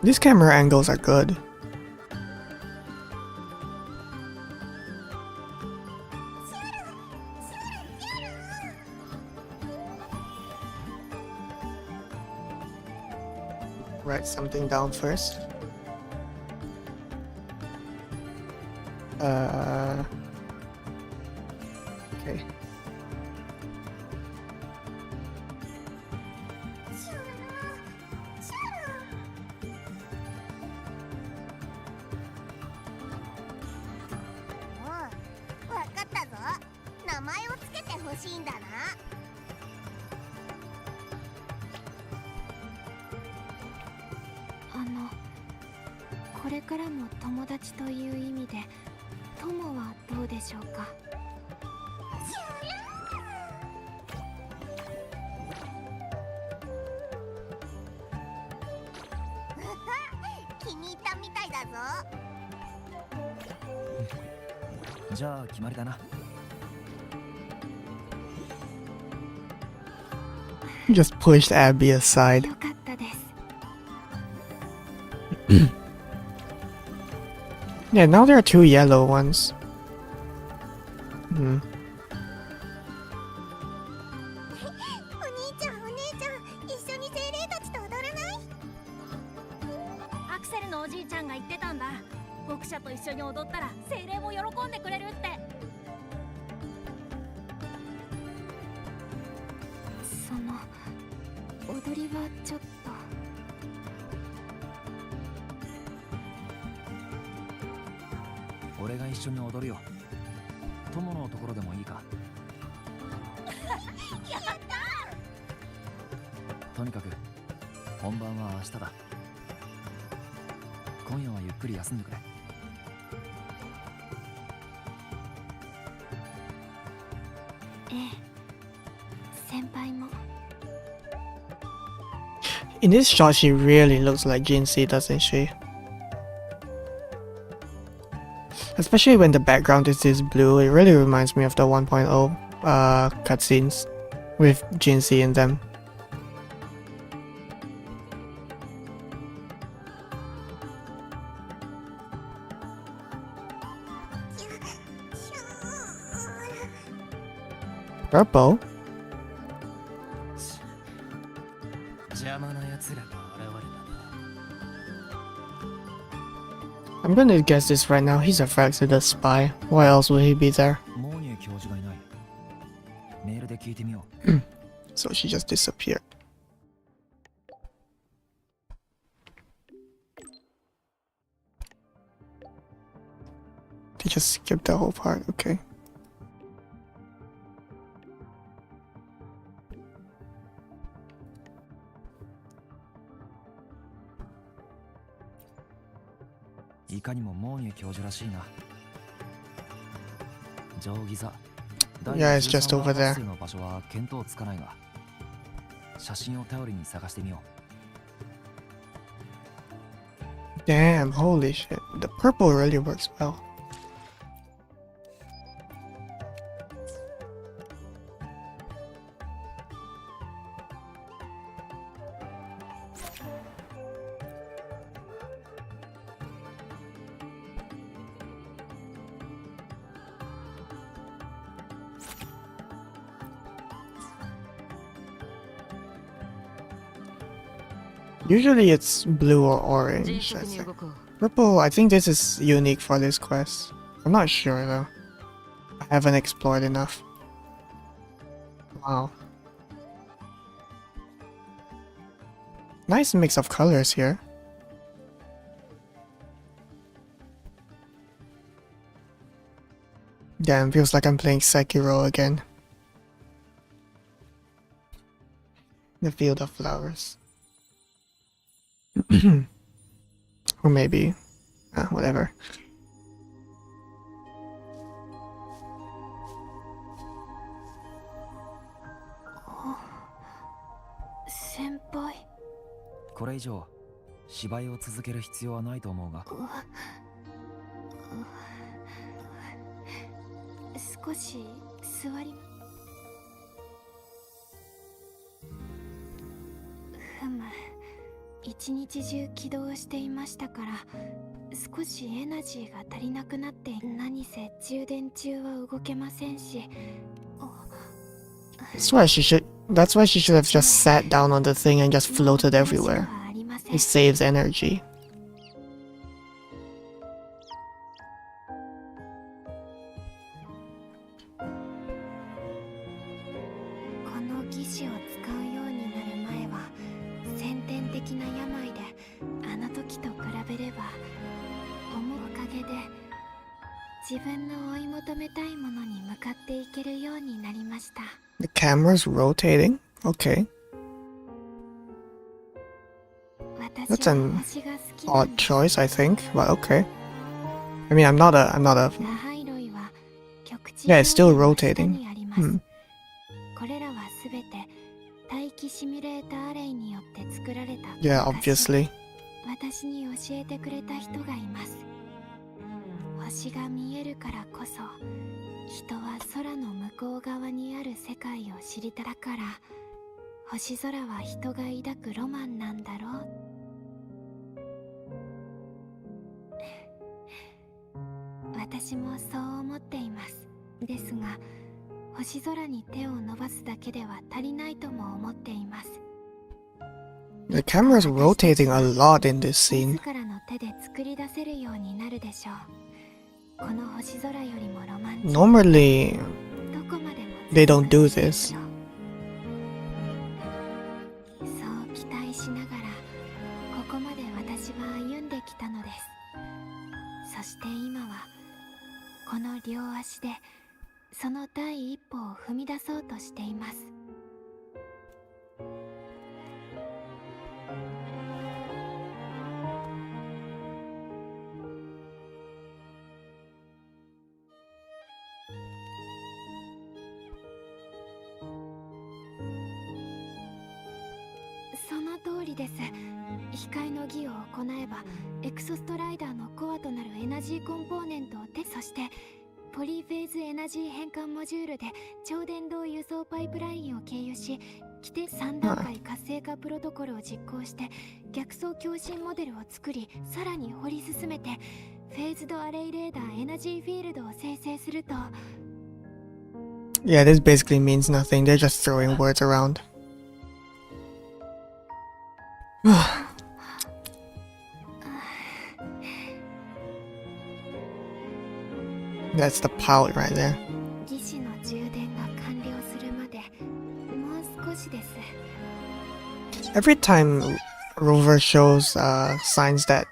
These camera angles are good. Write something down first. Okay. うん、わかったぞ。名前をつけてほしいんだな。これからも友達という意味で友はどうでしょうか。気に入ったみたいだぞ。じゃあ決まりだな。 Just pushed Abby aside. よかったです。 Yeah, now there are 2 yellow ones. お兄ちゃんお姉ちゃん、一緒に精霊たちと踊らない？アクセルのおじいちゃんが言ってたんだ。牧者と一緒に踊ったら精霊も喜んでくれるって。その踊りはちょっと。俺が一緒に踊るよ。友のところでもいいか。やった！とにかく本番は明日だ。今夜はゆっくり休んでくれ。ええ、先輩も。 In this shot, she really looks like Jinhsi, doesn't she? Especially when the background is this blue, it really reminds me of the 1.0 cutscenes with Jinhsi in them. Purple? 邪魔な奴らが現れたな。 I'm gonna guess this right now. He's a Fraxida spy. Why else would he be there? モーニュ教授がいない。メールで聞いてみよう。So she just disappeared. They just skipped the whole part, okay. Yeah, いかにもモーニュ教授らしいな。定規座。 Yeah, it's just over there. の場所は見当つかないが、写真を頼りに探してみよう。 Damn, holy shit. The purple really works well. Usually it's blue or orange, I think. Purple, I think this is unique for this quest. I'm not sure though. I haven't explored enough. Wow. Nice mix of colors here. Damn, feels like I'm playing Sekiro again. The Field of Flowers. Or maybe, whatever. Senpai. これ以上芝居を続ける必要はないと思うが。少し座り。ふむ。一日中起動していましたから少しエナジーが足りなくなって何せ充電中は動けませんし。That's why she should have just sat down on the thing and just floated everywhere. It saves energy. 義手を使うようになる前は先天的な病で、あの時と比べれば思うおかげで自分の追い求めたいものに向かっていけるようになりました。 The camera's rotating? Okay. That's 私は an 星が好きな odd んです。 choice, I think, but okay. I mean, I'm not a ラハイロイは極地 yeah, it's still 表現の下 rotating. にあります。 Hmm. これらはすべて大気シミュレーターアレイによって作られた Yeah, obviously. 私に教えてくれた人がいます。星が見えるからこそ人は空の向こう側にある世界を知りたい。だから星空は人が抱くロマンなんだろう。私もそう思っています。ですが星空に手を伸ばすだけでは足りないとも思っています。 The camera's rotating a lot in this scene. 自らの手で作り出せるようになるでしょう。この星空よりもロマンチック。 Normally, どこまでも they don't do this. そう期待しながらここまで私は歩んできたのです。そして今はこの両足でその第一歩を踏み出そうとしています。その通りです。控えの儀を行えばエクソストライダーのコアとなるエナジーコンポーネントをそしてポリフェーズエナジー変換モジュールで超電導輸送パイプラインを経由し、規定3段階活性化プロトコルを実行して逆走共振モデルを作り、さらに掘り進めてフェーズドアレイレーダーエナジーフィールドを生成すると。 Yeah, this basically means nothing. They're just throwing words around. That's the pout right there. 義手の充電が完了するまでもう少しです。 Every time Rover shows signs that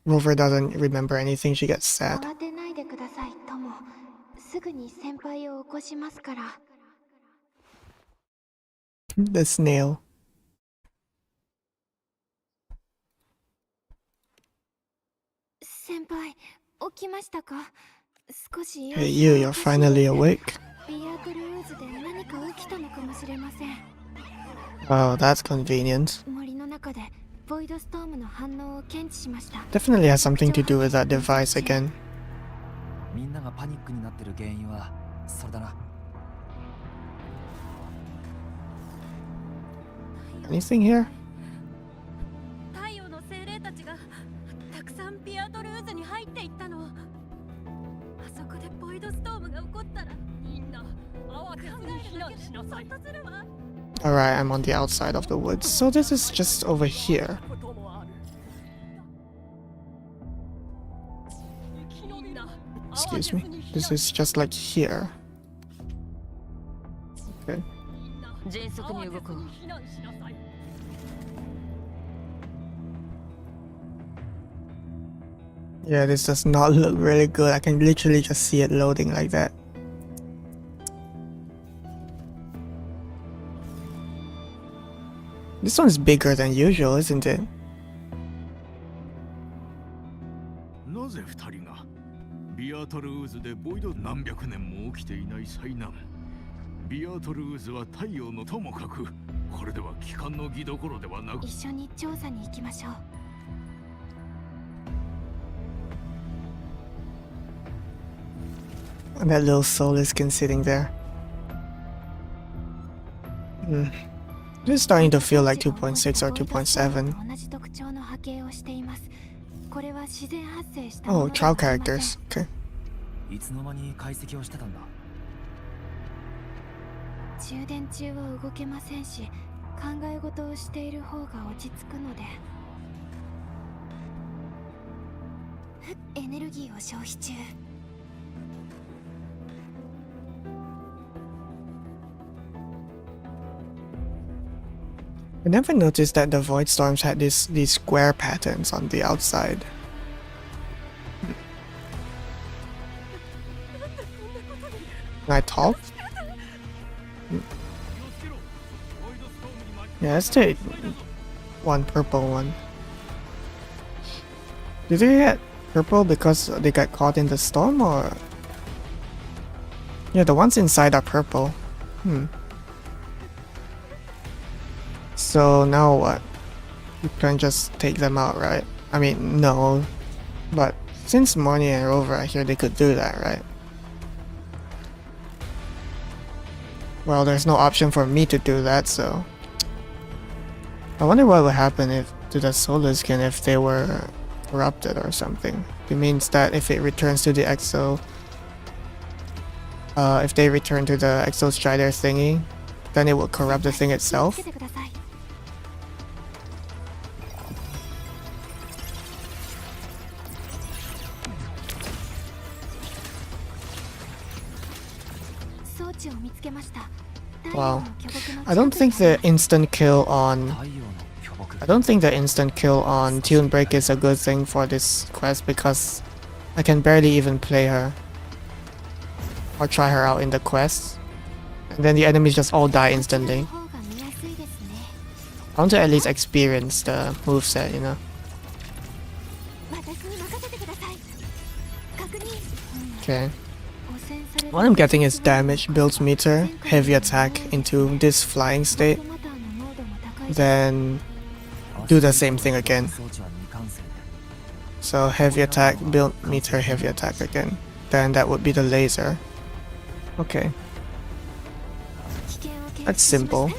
Rover doesn't remember anything, she gets sad. 慌てないでください、友。すぐに先輩を起こしますから。 The snail. 先輩、起きましたか？少し。 Hey you, you're finally awake. ビアトルーズで何か起きたのかもしれません。 Oh, that's convenient. 森の中でボイドストームの反応を検知しました。 Definitely has something to do with that device again. みんながパニックになってる原因はそれだな。 Anything here? 太陽の精霊たちがたくさんビアトルーズに入っていったの。あそこでボイドストームが起こったらみんな慌てずに避難しなさい。 Alright, I'm on the outside of the woods. So this is just over here. Excuse me. This is just like here. Okay. 迅速に動こう。 Yeah, this does not look really good. I can literally just see it loading like that. This one's bigger than usual, isn't it? なぜ二人がビアトルーズでボイド何百年も起きていない災難。ビアトルーズは太陽のともかく、これでは帰還の儀どころではなく、一緒に調査に行きましょう。 And that little solar skin sitting there. This is starting to feel like 2.6 or 2.7. 同じ特徴の波形をしています。これは自然発生した Oh, trial characters. Okay. いつの間に解析をしてたんだ。充電中は動けませんし、考え事をしている方が落ち着くので。エネルギーを消費中。 What I never noticed that the Void Storms had these square patterns on the outside. Can I talk? Yeah, let's take one purple one. Did they get purple because they got caught in the storm, or? Yeah, the ones inside are purple. So now what? You can just take them out, right? I mean, no. But since Morny and Rover are here, they could do that, right? Well, there's no option for me to do that, so... I wonder what would happen to the solar skin if they were corrupted or something. It means that if it returns to the Exo... if they return to the Exo Strider thingy, then it will corrupt the thing itself. Wow. I don't think the instant kill on Tune Break is a good thing for this quest because I can barely even play her or try her out in the quest, and then the enemies just all die instantly. I want to at least experience the moveset, you know. Okay. What I'm getting is damage builds meter, heavy attack into this flying state, then do the same thing again. So heavy attack, build meter, heavy attack again. Then that would be the laser. Okay. That's simple.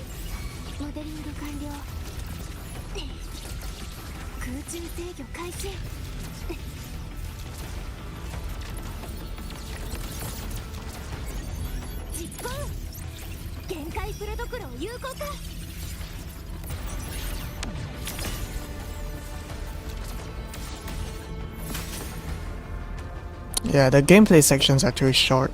Yeah, the gameplay sections are too short.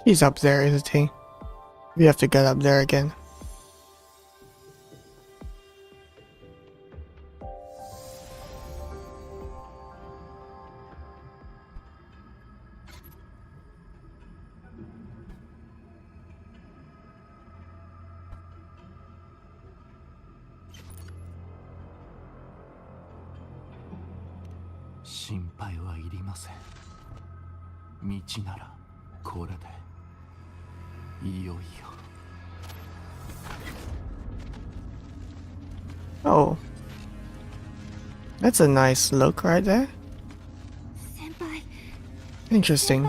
He's up there, isn't he? We have to get up there again. Oh. That's a nice look right there. Interesting.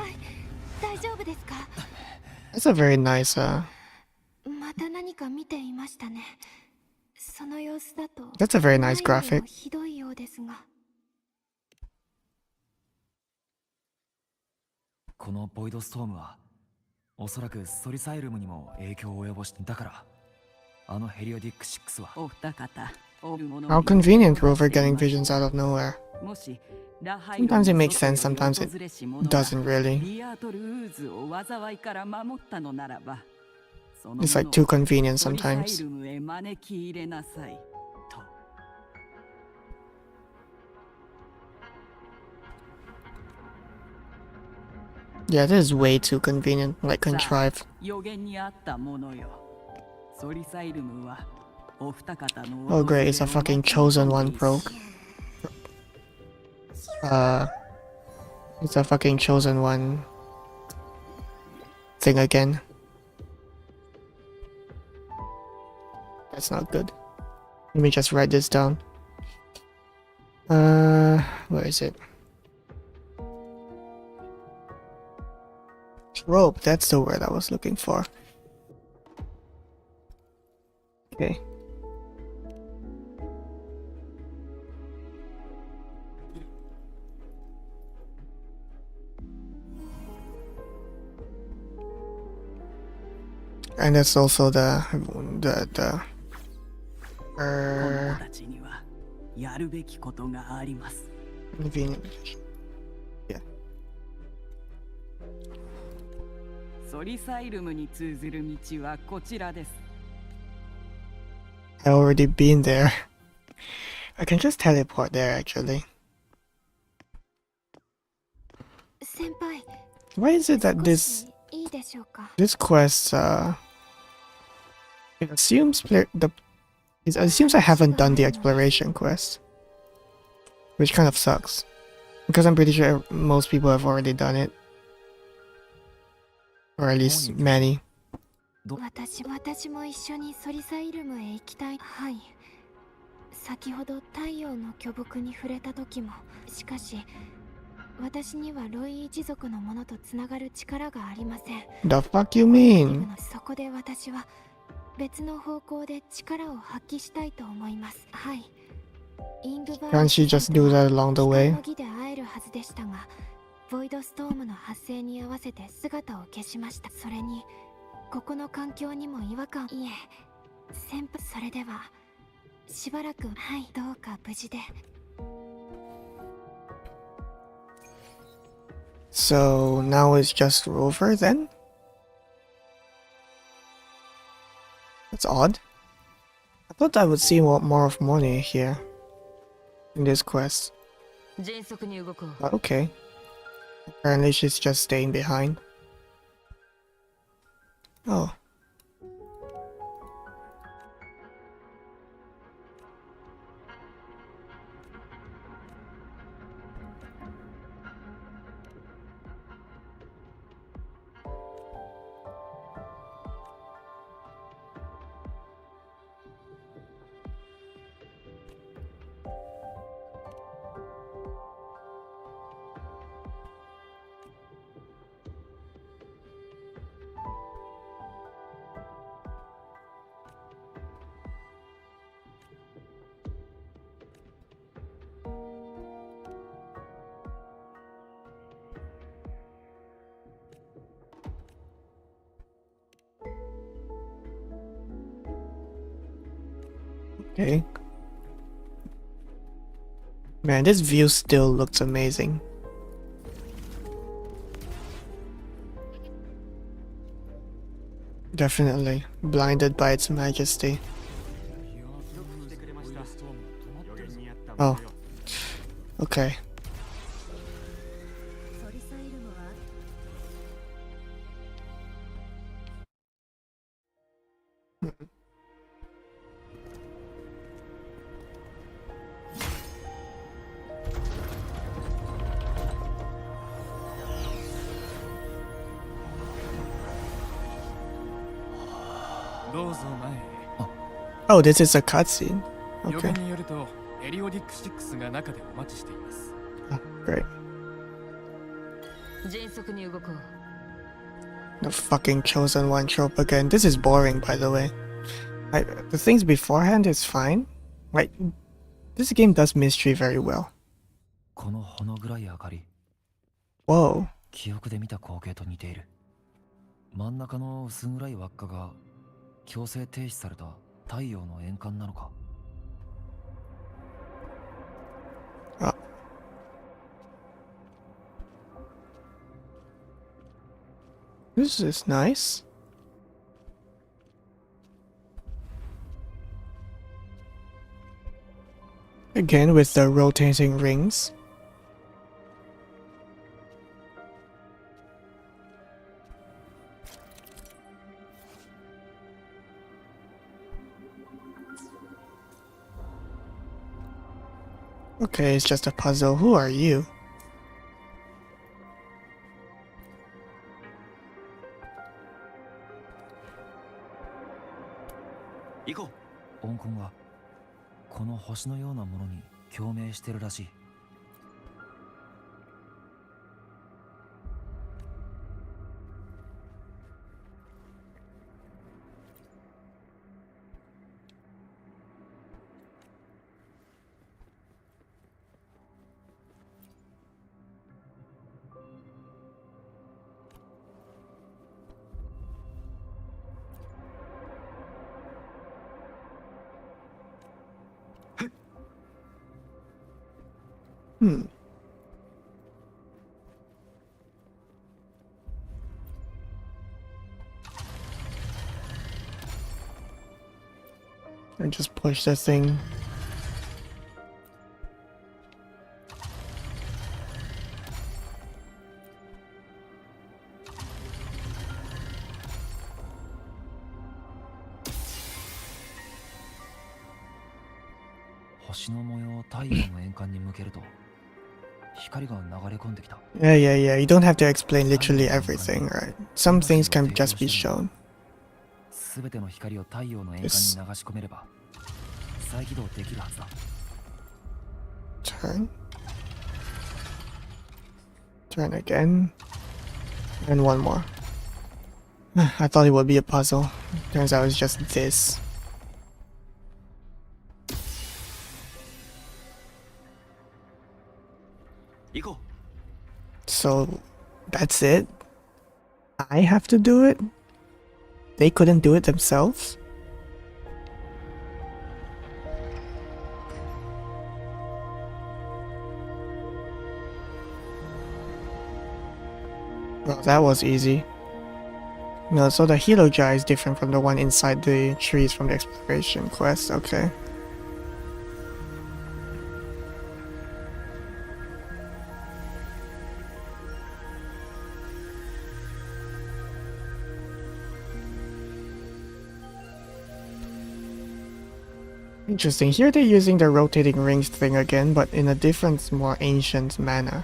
That's a very nice, That's a very nice graphic. このボイドストームはおそらくソリサイルムにも影響を及ぼして、だからあのヘリオディック6はお二方 How convenient, Rover getting visions out of nowhere. Sometimes it makes sense, sometimes it doesn't really. It's like too convenient sometimes. Yeah, this is way too convenient, like contrived. Oh great, it's a fucking chosen one broke. It's a fucking chosen one thing again. That's not good. Let me just write this down. Where is it? Trope, that's the word I was looking for. Okay. And that's also the 子供たちにはやるべきことがあります。 convenient. Yeah. ソリサイルムに通ずる道はこちらです。 I already been there. I can just teleport there actually. 先輩、 Why is it that 少 this しいいでしょうか。 this quest it assumes it assumes I haven't done the exploration quest, which kind of sucks because I'm pretty sure most people have already done it, or at least many. 私も一緒にソリサイルムへ行きたい。はい。先ほど太陽の巨木に触れた時も、しかし私にはロイ一族のものとつながる力がありません。 The fuck you mean? そこで私は別の方向で力を発揮したいと思います。はい。イングバー Can't she just do that along the way? の儀で会えるはずでしたが、ボイドストームの発生に合わせて姿を消しました。それにここの環境にも違和感。いえ、先輩、それではしばらく、はい、どうか無事で。 So now it's just Rover then? That's odd. I thought I would see more of Morny here in this quest. 迅速に動こう。 But okay. Apparently she's just staying behind. Oh. Okay. Man, this view still looks amazing. Definitely blinded by its majesty. Oh. Okay. Oh, this is a cutscene. Okay. Oh, great. 迅速に動こう。 The fucking chosen one trope again. This is boring, by the way. The things beforehand is fine. Like, this game does mystery very well. このほの暗い明かり。 Whoa. 記憶で見た光景と似ている。真ん中の薄暗い輪っかが強制停止された太陽の円環なのか。 This is nice. Again with the rotating rings. Okay, it's just a puzzle. Who are you? 行こう。温魂がこの星のようなものに共鳴してるらしい。And just push the thing. 星の模様を太陽の円環に向けると光が流れ込んできた。Yeah, yeah, yeah. You don't have to explain literally everything, right? Some things can just be shown. すべての光を太陽の円環に流し込めれば再起動できるはずだ。Turn. Turn again. And one more. I thought it would be a puzzle. Turns out it's just this. So that's it? I have to do it? They couldn't do it themselves? Well, that was easy. No, so the helo jar is different from the one inside the trees from the exploration quest, okay. Interesting, here they're using the rotating rings thing again, but in a different, more ancient manner.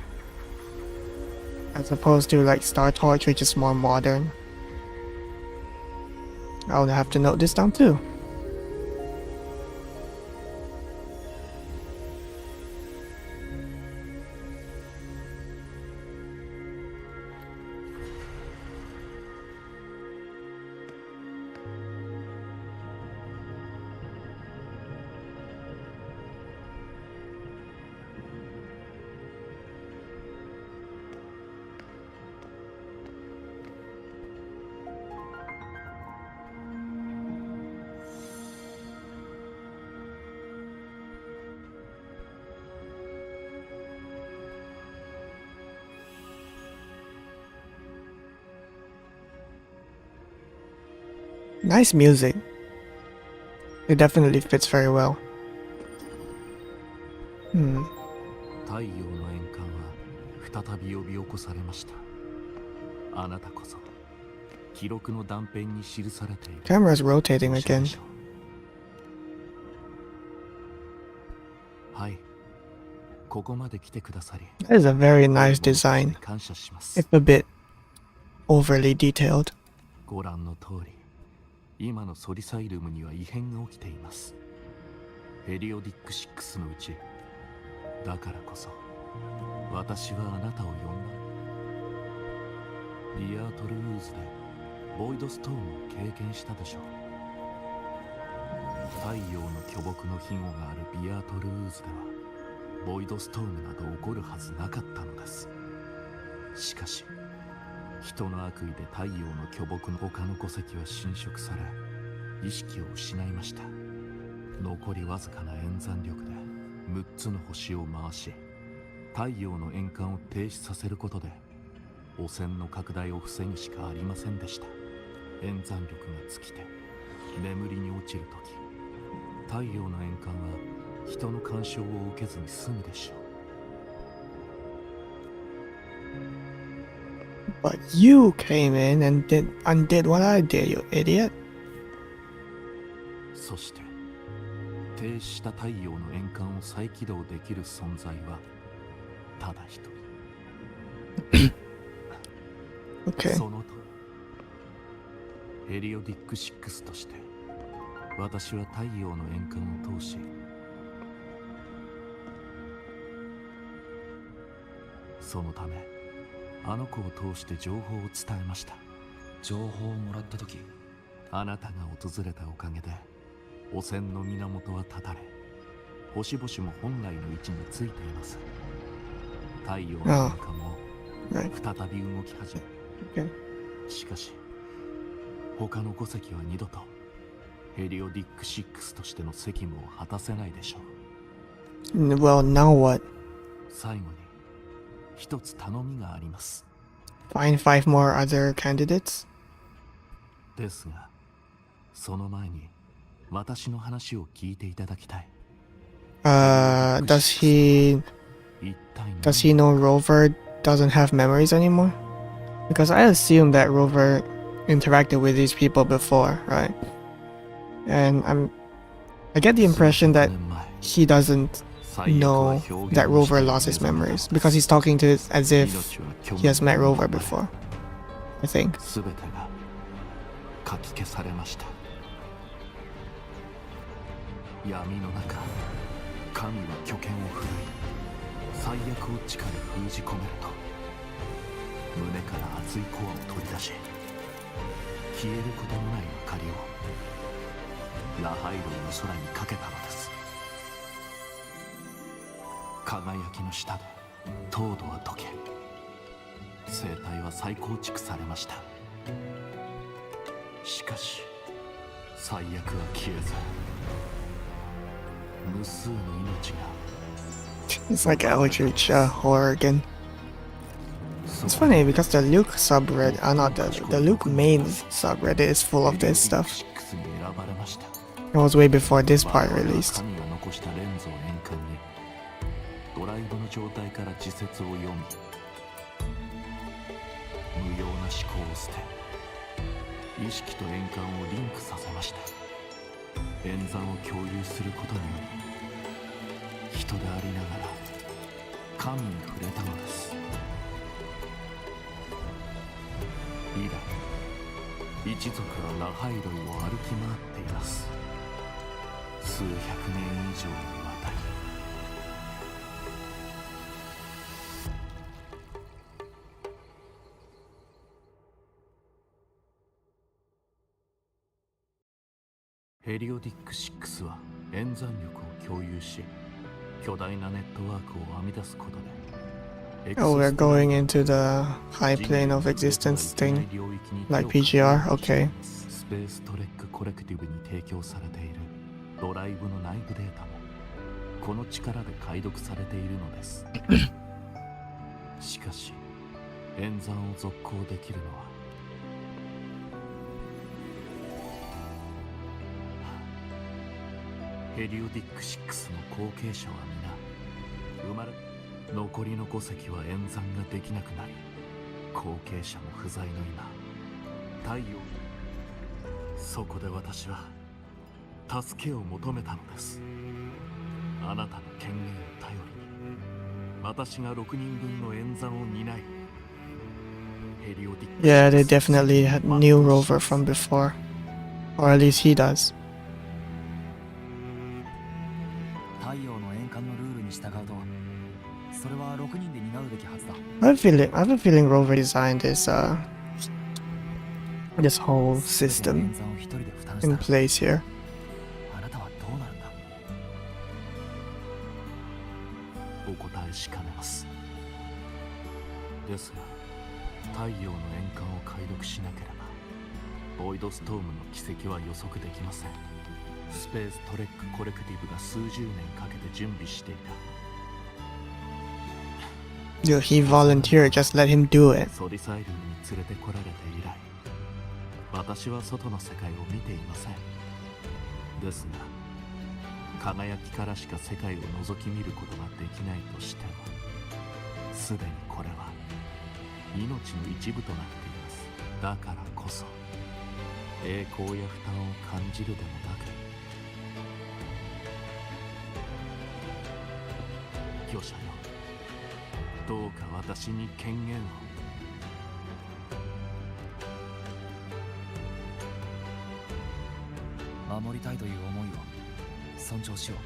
As opposed to like Star Torch, which is more modern. I'll have to note this down too. Nice music. It definitely fits very well. 太陽の円環は再び呼び起こされました。あなたこそ記録の断片に記されている。Camera's rotating again. はい。ここまで来てくださり。That is a very nice design. 感謝します。It's a bit overly detailed. ご覧の通り。今のソリサイルムには異変が起きています。ペリオディック6のうち、だからこそ私はあなたを呼んだ。ビアートルーズでボイドストームを経験したでしょう。太陽の巨木の庇護があるビアートルーズではボイドストームなど起こるはずなかったのです。しかし人の悪意で太陽の巨木の他の5隻は侵食され意識を失いました。残りわずかな演算力で6つの星を回し太陽の円環を停止させることで汚染の拡大を防ぐしかありませんでした。演算力が尽きて眠りに落ちるとき太陽の円環は人の干渉を受けずに済むでしょう。But you came in and undid what I did, you idiot. そして停止した太陽の円環を再起動できる存在はただ一人。Okay. そのとペリオディック6として私は太陽の円環を通し、そのためあの子を通して情報を伝えました。情報をもらった時、あなたが訪れたおかげで汚染の源は断たれ、星々も本来の位置についています。太陽の円環も再び動き始め、しかし他の5隻は二度とヘリオディック6としての責務を果たせないでしょう。Well, now what? 最後に一つ頼みがあります。Find 5 more other candidates? ですが、その前に私の話を聞いていただきたい。Does he know Rover doesn't have memories anymore? Because I assume that Rover interacted with these people before, right? And I get the impression that he doesn't know that Rover lost his memories because he's talking to it as if he has met Rover before, I think. 全てがかき消されました。闇の中、神は巨剣を振るい、最悪を地下に封じ込めると、胸から熱いコアを取り出し、消えることのない明かりをラハイロイの空にかけたのです。輝きの下で凍土は溶け、生態は再構築されました。しかし最悪は消えず、無数の命が It's like Eldritch horror again. It's funny because the Luke subreddit, not the Luke main subreddit is full of this stuff. It was way before this part released. 神が残したレンズを円環にドライブの状態から自説を読み、無用な思考を捨て、意識と円環をリンクさせました。演算を共有することにより、人でありながら神に触れたのです。以来、一族はラハイロイを歩き回っています。数百年以上にわたり。ヘリオディック6は演算力を共有し、巨大なネットワークを編み出すことで、Oh, we're going into the high plane of existence thing, like PGR, okay. スペーストレックコレクティブに提供されているドライブの内部データもこの力で解読されているのです。しかし演算を続行できるのはヘリオディック6の後継者は皆生まれ、残りの5隻は演算ができなくなり、後継者も不在の今、太陽、そこで私は助けを求めたのです。あなたの権限を頼りに、私が6人分の演算を担い、ヘリオディック Yeah, they definitely knew Rover from before, or at least he does. 太陽の円環のルールに従うと、それは6人で担うべきはずだ。I have a feeling Rover designed this whole system in place here. あなたはどうなるんだ？お答えしかねます。ですが、太陽の円環を解読しなければ、ボイドストームの軌跡は予測できません。スペーストレックコレクティブが数十年かけて準備していた。Dude, he volunteered, just let him do it. ソリサイルに連れてこられて以来、私は外の世界を見ていません。ですが、輝きからしか世界を覗き見ることができないとしても、すでにこれは命の一部となっています。だからこそ、栄光や負担を感じるでもなく、御者よ、どうか私に権限を。守りたいという思いを尊重しよう。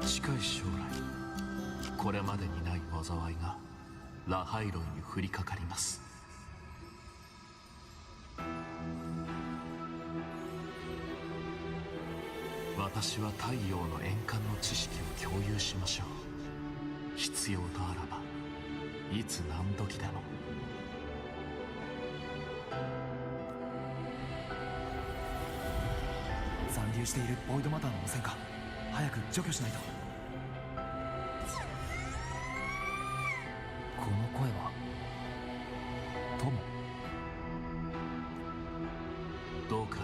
近い将来、これまでにない災いがラハイロイに降りかかります。私は太陽の円環の知識を共有しましょう。必要とあらばいつ何時でも。残留しているボイドマターの汚染か、早く除去しないと。この声は友。どうか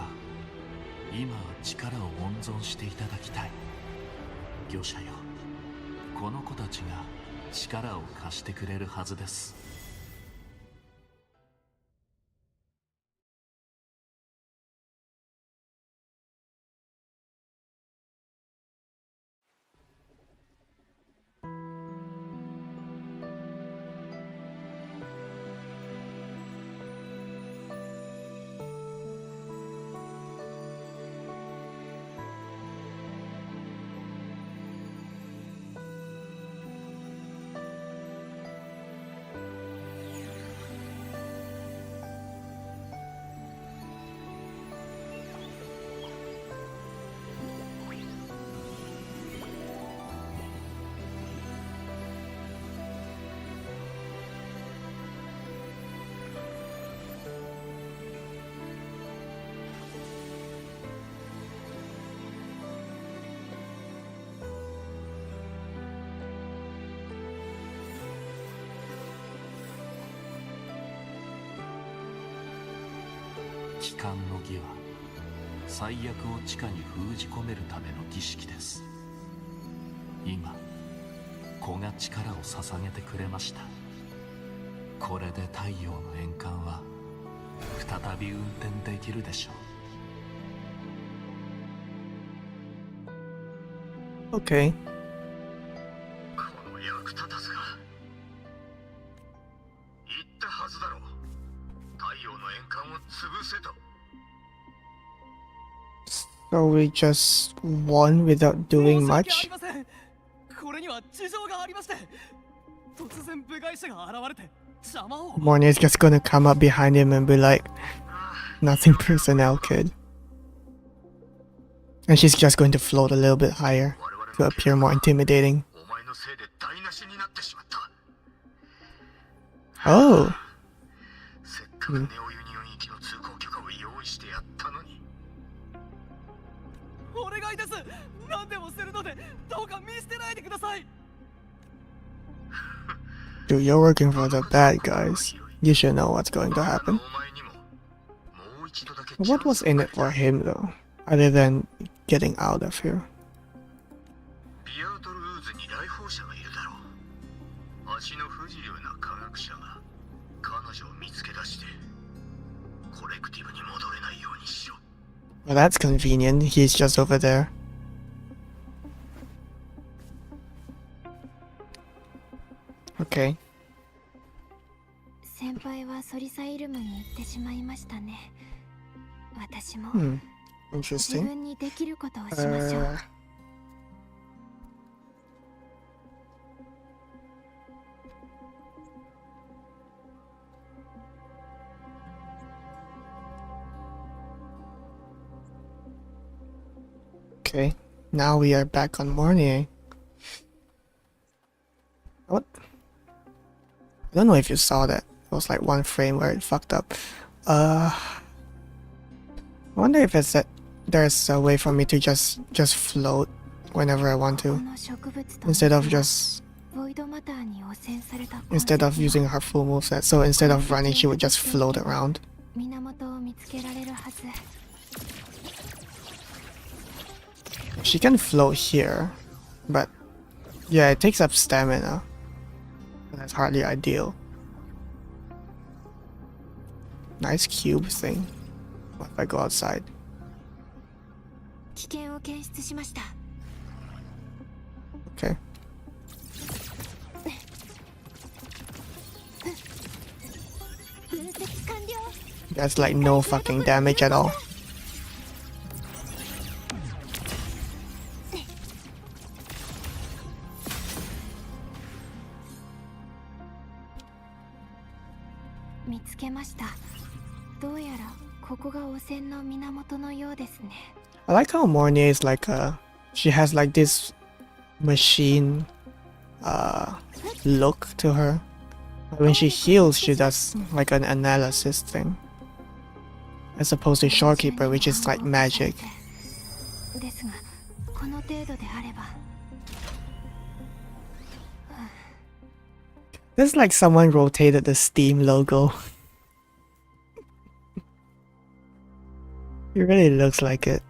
今は力を温存していただきたい。御者よ、この子たちが力を貸してくれるはずです。帰還の儀は最悪を地下に封じ込めるための儀式です。今子が力を捧げてくれました。これで太陽の円環は再び運転できるでしょう。Okay. この役立たずが言ったはずだろう。太陽の円環を潰せと。 So we just won without doing much? これには事情がありまして、突然部外者が現れて邪魔を。Morning is just gonna come up behind him and be like, nothing personnel kid. And she's just going to float a little bit higher to appear more intimidating. Oh. Hmm. お願いです。何でもするのでどうか見捨てないでください。 Dude, you're working for the bad guys. You should know what's going to happen. What was in it for him though, other than getting out of here? Well, that's convenient. He's just over there. Okay. 先輩はソリサイルムに行ってしまいましたね。私も Interesting. 自分にできることをしましょう。Okay, now we are back on morning. What? I don't know if you saw that. It was like one frame where it fucked up. I wonder if it's that there's a way for me to just float whenever I want to, instead of using her full moveset. So instead of running, she would just float around. She can float here, but yeah, it takes up stamina. That's hardly ideal. Nice cube thing. What if I go outside? Okay. That's like no fucking damage at all. I like how Mornier is like she has like this machine look to her. When she heals, she does like an analysis thing, as opposed to Shortkeeper, which is like magic. There's like someone rotated the Steam logo. It really looks like it.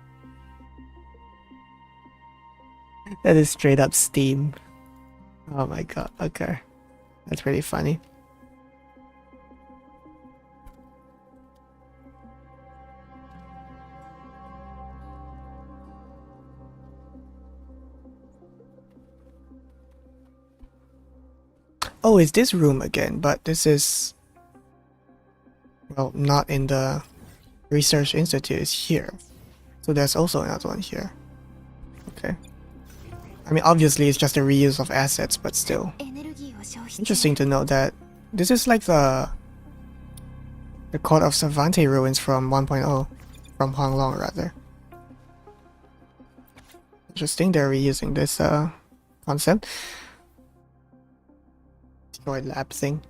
That is straight up Steam. Oh my god, okay. That's pretty funny. Oh, it's this room again, but this is... well, not in the Research Institute, it's here. So there's also another one here. Okay. I mean, obviously it's just a reuse of assets, but still. Interesting to note that this is like the Court of Cervantes ruins from 1.0. From Honglong, rather. Interesting, they're reusing this concept. Destroyed lab thing.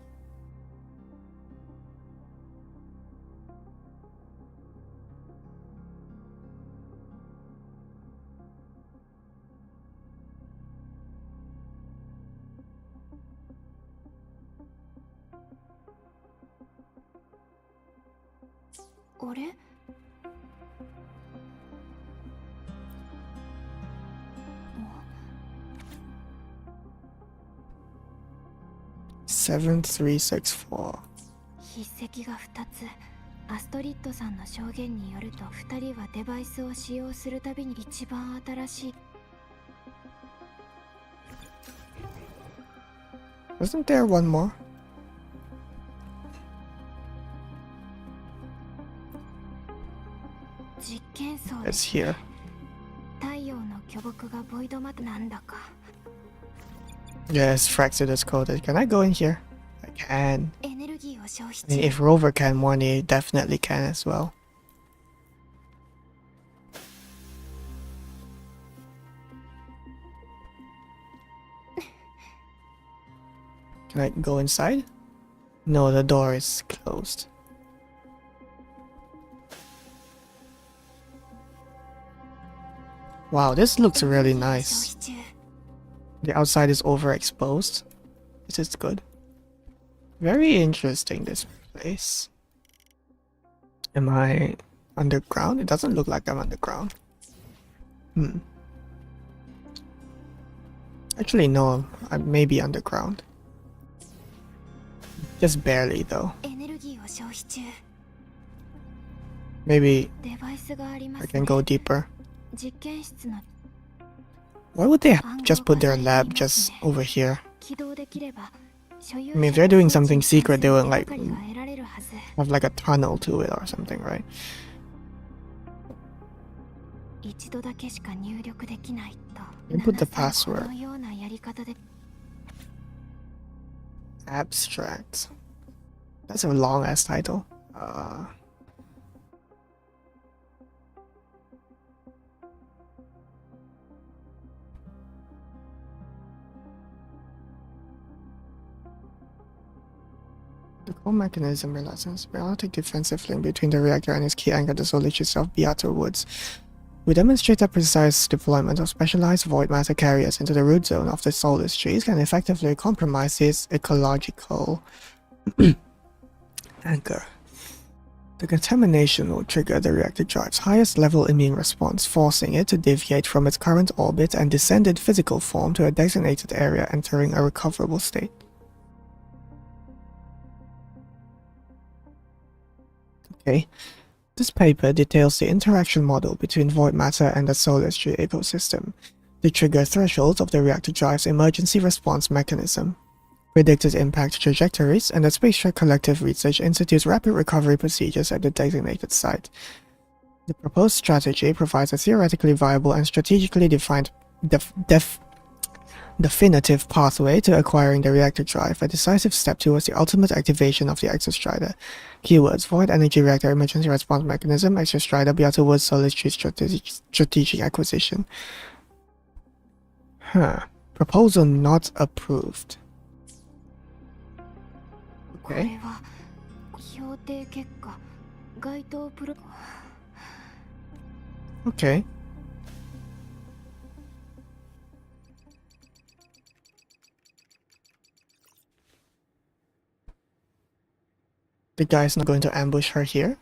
Ore? 7364. 筆跡が2つ。アストリッドさんの証言によると2人はデバイスを使用するたびに一番新しい。Wasn't there one more? It's here. 太陽の巨木がボイドマトなんだか。Yes, Fractured is coded. Can I go in here? I can. エネルギーを消費 I mean, if Rover can, Morny definitely can as well. Can I go inside? No, the door is closed. Wow, this looks really nice. The outside is overexposed. This is good. Very interesting, this place. Am I underground? It doesn't look like I'm underground. Actually, no, I may be underground. Just barely, though. Maybe I can go deeper. Why would they just put their lab just over here? I mean, if they're doing something secret, they would like have like a tunnel to it or something, right? Input the password. Abstract. That's a long ass title. The core mechanism relies on a symbiotic defensive link between the reactor and its key anchor, the solar itself, Beato Woods. We demonstrate that precise deployment of specialized void matter carriers into the root zone of the solar trees can effectively compromise its ecological anchor. The contamination will trigger the reactor drive's highest level immune response, forcing it to deviate from its current orbit and descend in physical form to a designated area, entering a recoverable state. Okay. This paper details the interaction model between void matter and the solar tree ecosystem, the trigger thresholds of the reactor drive's emergency response mechanism, predicted impact trajectories, and the Space Trek Collective Research Institute's rapid recovery procedures at the designated site. The proposed strategy provides a theoretically viable and strategically defined definitive pathway to acquiring the reactor drive, a decisive step towards the ultimate activation of the Exostrider. Keywords: Void Energy Reactor Emergency Response Mechanism, Exostrider, Beato Woods, Solar Tree Strategic Acquisition. Proposal not approved. Okay. Okay. The guy's not going to ambush her here?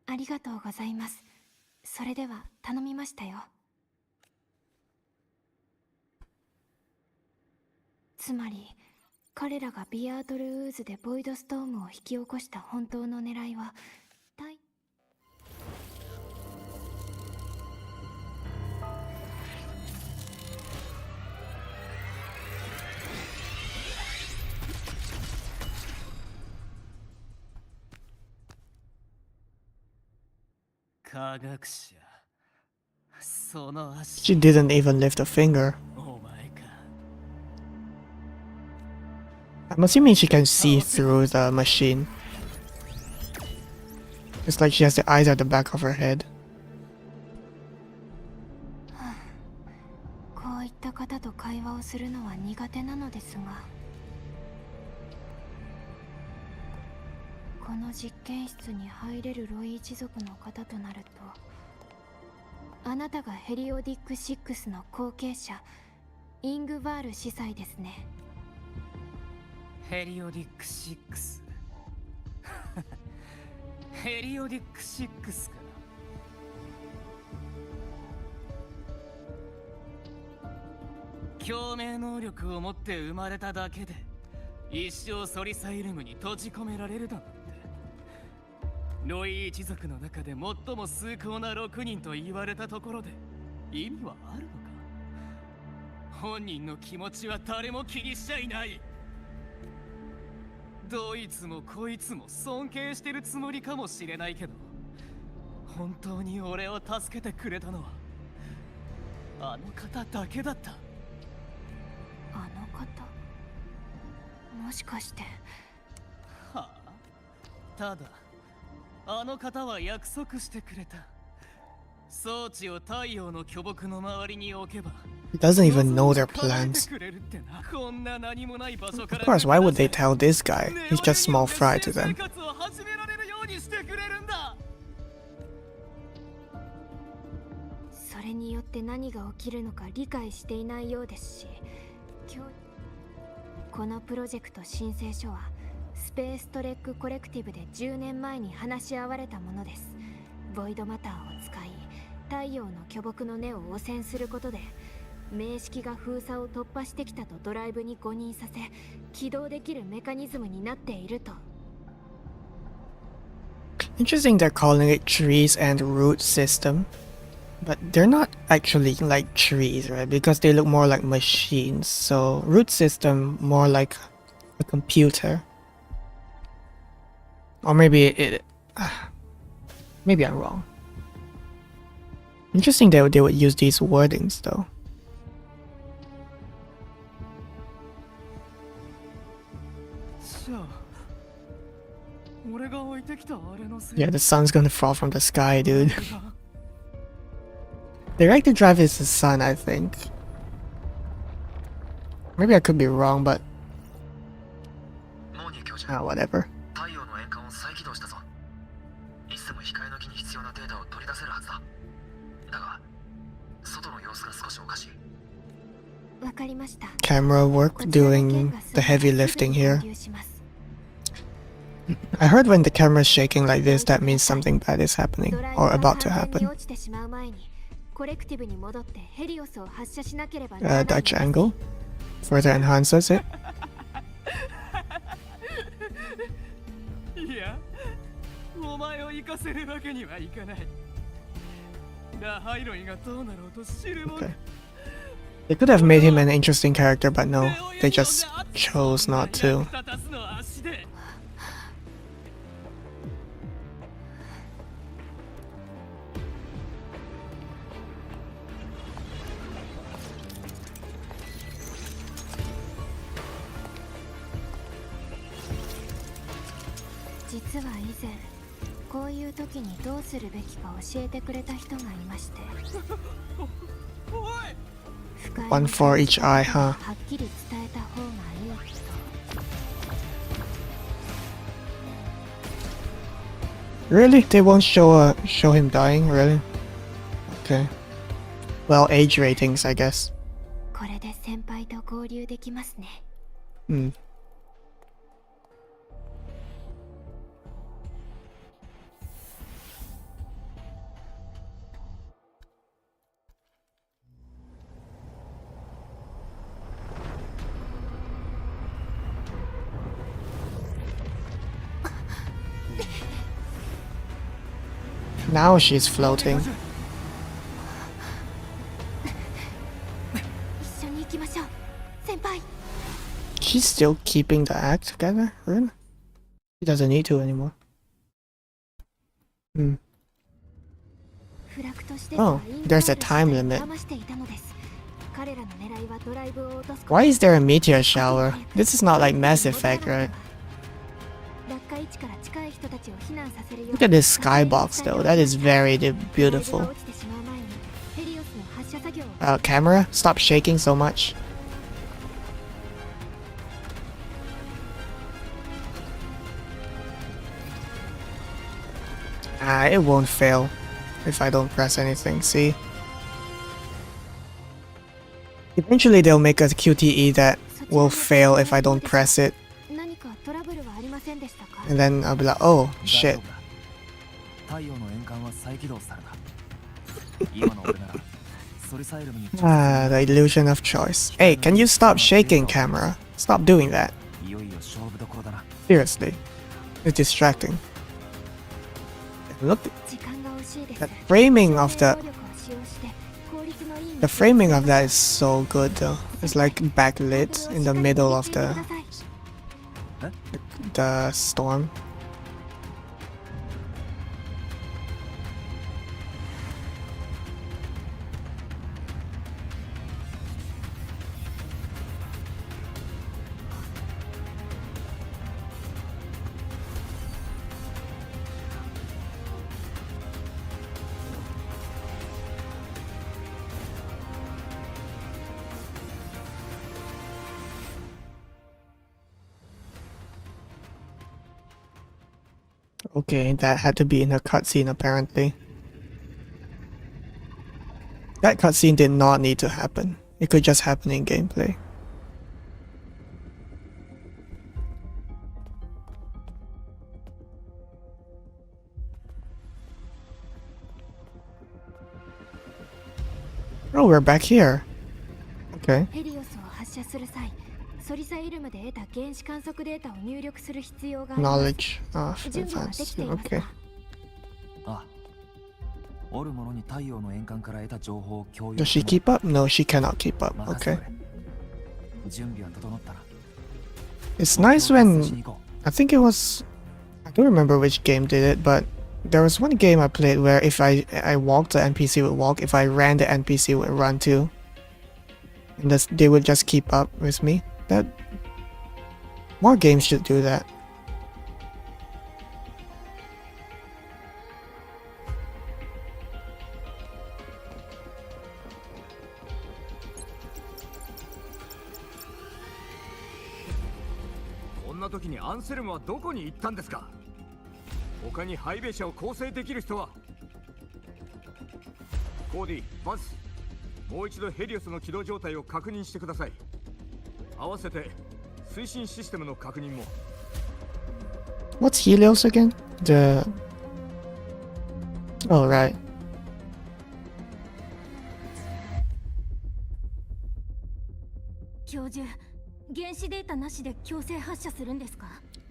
ありがとうございます。それでは頼みましたよ。つまり、彼らがビアートルウーズでボイドストームを引き起こした本当の狙いは、She didn't even lift a finger. I'm assuming she can see through the machine. It's like she has the eyes at the back of her head. こういった方と会話をするのは苦手なのですが、この実験室に入れるロイ一族の方となると、あなたがヘリオディック6の後継者イングバール司祭ですね。ヘリオディック6ヘリオディック6か。共鳴能力を持って生まれただけで一生ソリサイルムに閉じ込められるだなんて。ロイ一族の中で最も崇高な6人と言われたところで意味はあるのか。本人の気持ちは誰も気にしちゃいない。どいつもこいつも尊敬してるつもりかもしれないけど、本当に俺を助けてくれたのはあの方だけだった。あの方、もしかして。はあ、ただあの方は約束してくれた。装置を太陽の巨木の周りに置けば。He doesn't even know their plans. Of course, why would they tell this guy? He's just small fry to them. それによって何が起きるのか理解していないようですし、このプロジェクト申請書はスペーストレックコレクティブで10年前に話し合われたものです。ボイドマターを使い、太陽の巨木の根を汚染することで名式が封鎖を突破してきたとドライブに誤認させ、起動できるメカニズムになっていると。Interesting they're calling it trees and root system. But they're not actually like trees, right? Because they look more like machines. So root system more like a computer. Or maybe maybe I'm wrong. Interesting that they would use these wordings though. Yeah, the sun's gonna fall from the sky, dude. The reactor drive is the sun, I think. Maybe I could be wrong, but Ah, whatever. 太陽の円環を再起動したぞ。いつでも控えの木に必要なデータを取り出せるはずだ。だが、外の様子が少しおかしい。わかりました。 Camera work doing the heavy lifting here. I heard when the camera's shaking like this, that means something bad is happening or about to happen. Dutch angle further enhances it. いや、お前を行かせるわけにはいかない。ラハイロイがどうなろうと知るもん。 Okay. They could have made him an interesting character, but no, they just chose not to. One for each eye, huh? Really? They won't show him dying, really? Okay. Well, age ratings, I guess. Hmm. Now she's floating. She's still keeping the act together? Really? She doesn't need to anymore. Hmm. Oh, there's a time limit. Why is there a meteor shower? This is not like Mass Effect, right? Look at this skybox though, that is very beautiful. Camera, stop shaking so much. It won't fail if I don't press anything, see? Eventually they'll make a QTE that will fail if I don't press it. And then I'll be like, oh, shit. The illusion of choice. Hey, can you stop shaking, camera? Stop doing that. Seriously. It's distracting. Look, the framing of the framing of that is so good though. It's like backlit in the middle of the storm. Okay, that had to be in a cutscene apparently. That cutscene did not need to happen. It could just happen in gameplay. Oh, we're back here. Okay. Knowledge of advanced. Okay. Does she keep up? No, she cannot keep up. Okay. It's nice when... I think it was... I don't remember which game did it, but there was one game I played where if I walked, the NPC would walk. If I ran, the NPC would run too. And they would just keep up with me. That... More games should do that. アンセルムはどこに行ったんですか？他に配備者を構成できる人は？コーディ、バズ、もう一度ヘリオスの起動状態を確認してください。合わせて推進システムの確認も。What's Helios again? The... Oh, right.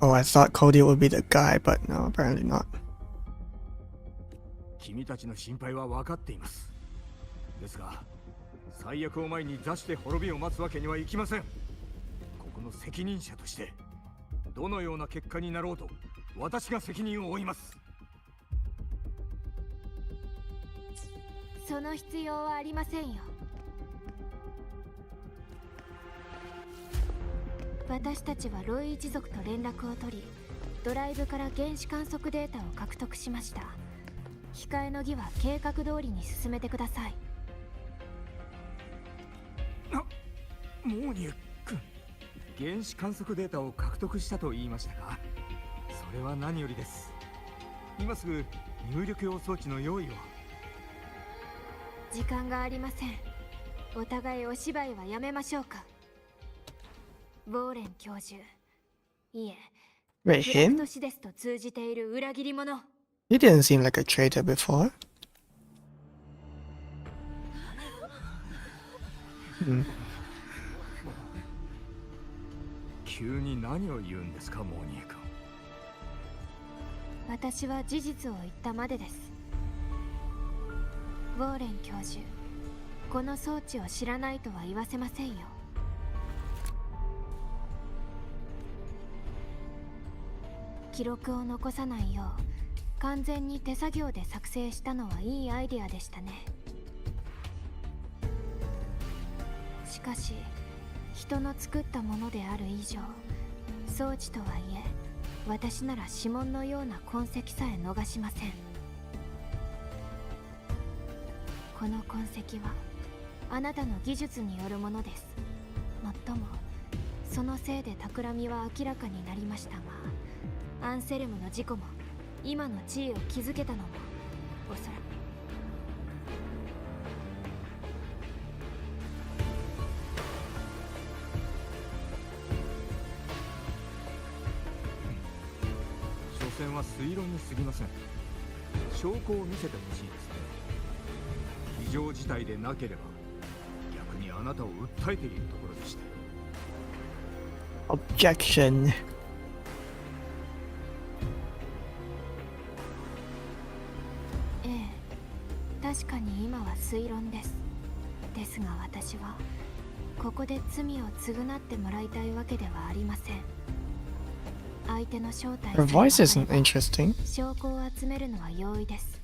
Oh, I thought Cody would be the guy, but no, apparently not. 君たちの心配は分かっています。ですが、最悪を前に座して滅びを待つわけにはいきません。ここの責任者として、どのような結果になろうと、私が責任を負います。その必要はありませんよ。私たちはロイ一族と連絡を取り、ドライブから原子観測データを獲得しました。控えの儀は計画通りに進めてください。モーニュ君、原子観測データを獲得したと言いましたか？それは何よりです。今すぐ入力用装置の用意を。時間がありません。お互いお芝居はやめましょうか。ウォーレン教授、いえ、 Wait, him? 都市ですと通じている裏切り者。 He didn't seem like a traitor before. Hmm. 急に何を言うんですか、モーニエ君。私は事実を言ったまでです。ウォーレン教授、この装置を知らないとは言わせませんよ。記録を残さないよう完全に手作業で作成したのはいいアイデアでしたね。しかし人の作ったものである以上、装置とはいえ私なら指紋のような痕跡さえ逃しません。この痕跡はあなたの技術によるものです。もっともそのせいで企みは明らかになりましたが、アンセルムの事故も今の地位を築けたのもおそらく。所詮は推論に過ぎません。証拠を見せてほしいですね。非常事態でなければ逆にあなたを訴えているところでした。Objection. ええ、確かに今は推論です。ですが私はここで罪を償ってもらいたいわけではありません。相手の正体 Her voice isn't interesting. 証拠を集めるのは容易です。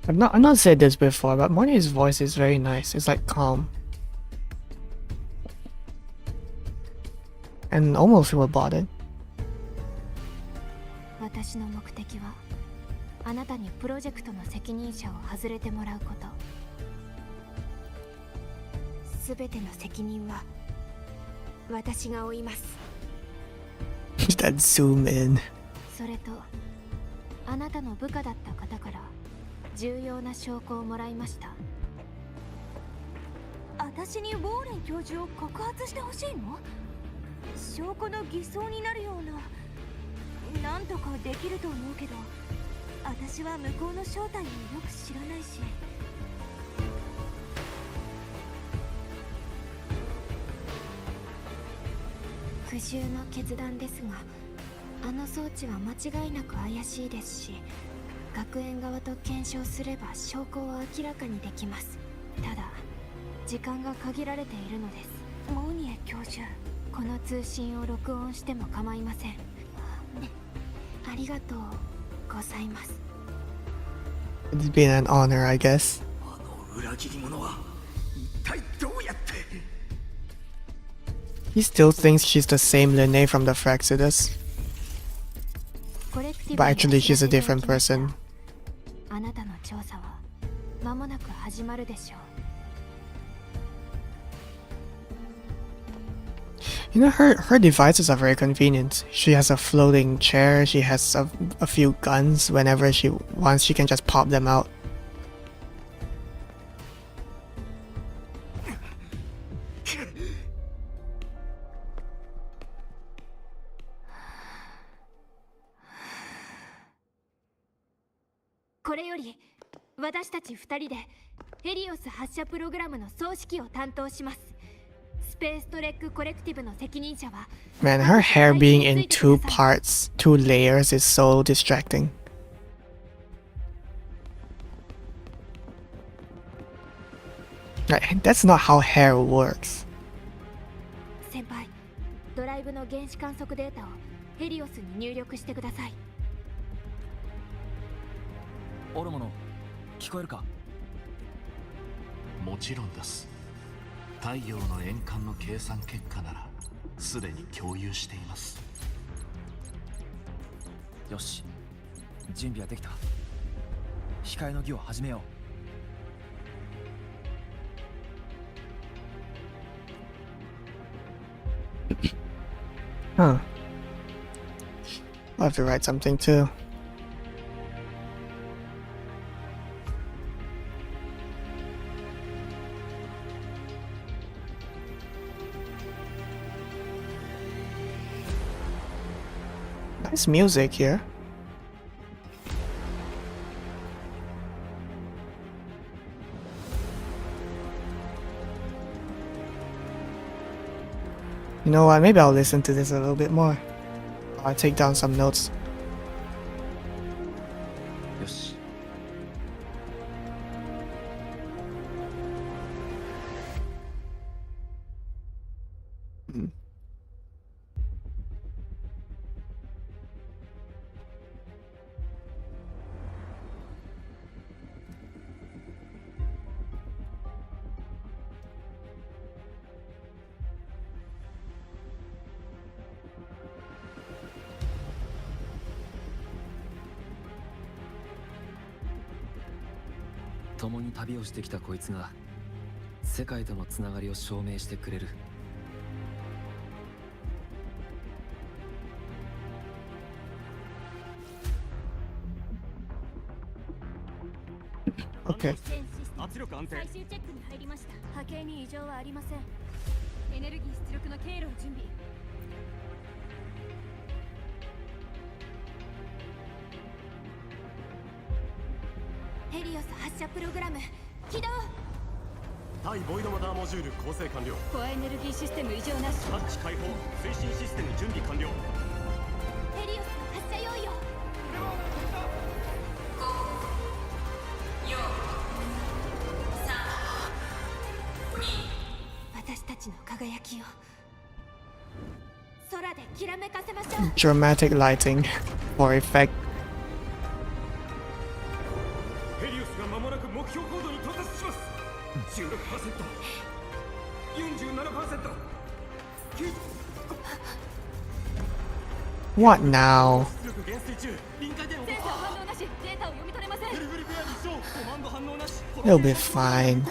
I've not said this before, but Moni's voice is very nice. It's like calm. And almost robotic. 私の目的はあなたにプロジェクトの責任者を外れてもらうこと。すべての責任は私が負います。That zoom in. それとあなたの部下だった方から重要な証拠をもらいました。私にウォーレン教授を告発してほしいの？証拠の偽装になるような。なんとかできると思うけど、私は向こうの正体をよく知らないし。苦渋の決断ですが、あの装置は間違いなく怪しいですし、学園側と検証すれば証拠を明らかにできます。ただ時間が限られているのです。モーニエ教授、この通信を録音しても構いません。ありがとうございます。 It's been an honor, I guess. あの裏切り者は一体どうやって。 He still thinks she's the same Lene from the Fraxidus. But actually she's a different person. あなたの調査は間もなく始まるでしょう。You know, her devices are very convenient. She has a floating chair, she has a few guns. Whenever she wants, she can just pop them out.これより私たち2人でヘリオス発射プログラムの総指揮を担当します。スペーストレックコレクティブの責任者は Man, her hair being in two parts, two layers is so distracting. Right, that's not how hair works. 先輩、ドライブの原子観測データをヘリオスに入力してください。オルモノ、聞こえるか？もちろんです。太陽の円環の計算結果ならすでに共有しています。よし、準備はできた。控えの儀を始めよう。Huh. I'll have to write something too. Nice music here. You know what, maybe I'll listen to this a little bit more. I'll take down some notes. よし。共に旅をしてきたこいつが世界とのつながりを証明してくれる。Okay. 圧力安定。最終チェックに入りました。波形に異常はありません。エネルギー出力の経路を準備。ヘリオス発射プログラム起動。対ボイドマターモジュール構成完了。コアエネルギーシステム異常なし。ハッチ開放。推進システム準備完了。ヘリオス発射用意を。私たちの輝きを空できらめかせましょう。Dramatic lighting for effect. ヘリオスが間もなく目標高度に到達します。16%、47%、What now? 出力減衰中。臨界点を。センサー反応なし。データを読み取れません。フルフルペア実証。コマンド反応なし。 It'll be fine.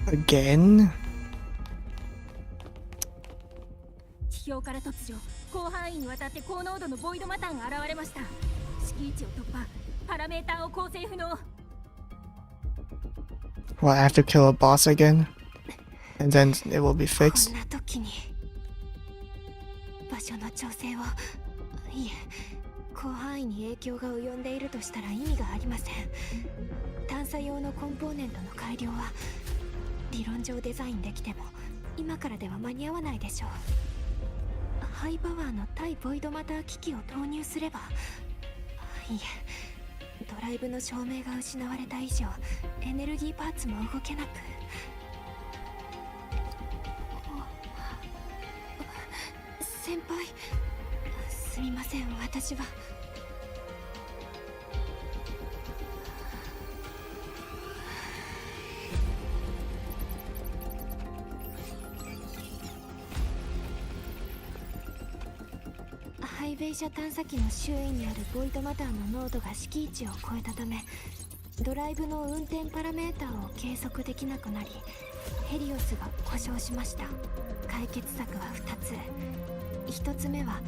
Again? 地表から突如広範囲にわたって高濃度のボイドマターが現れました。敷地を突破。パラメーターを構成不能。 Well, I have to kill a boss again? And then it will be fixed? こんな時に場所の調整を、いえ、広範囲に影響が及んでいるとしたら意味がありません。探査用のコンポーネントの改良は理論上デザインできても今からでは間に合わないでしょう。ハイパワーの対ボイドマター機器を投入すれば、いえ、ドライブの照明が失われた以上エネルギーパーツも動けなく。先輩、すみません、私は。ベイ社探査機の周囲にあるボイドマターの濃度が敷地を超えたため、ドライブの運転パラメーターを計測できなくなり、ヘリオスが故障しました。解決策は2つ。1つ目は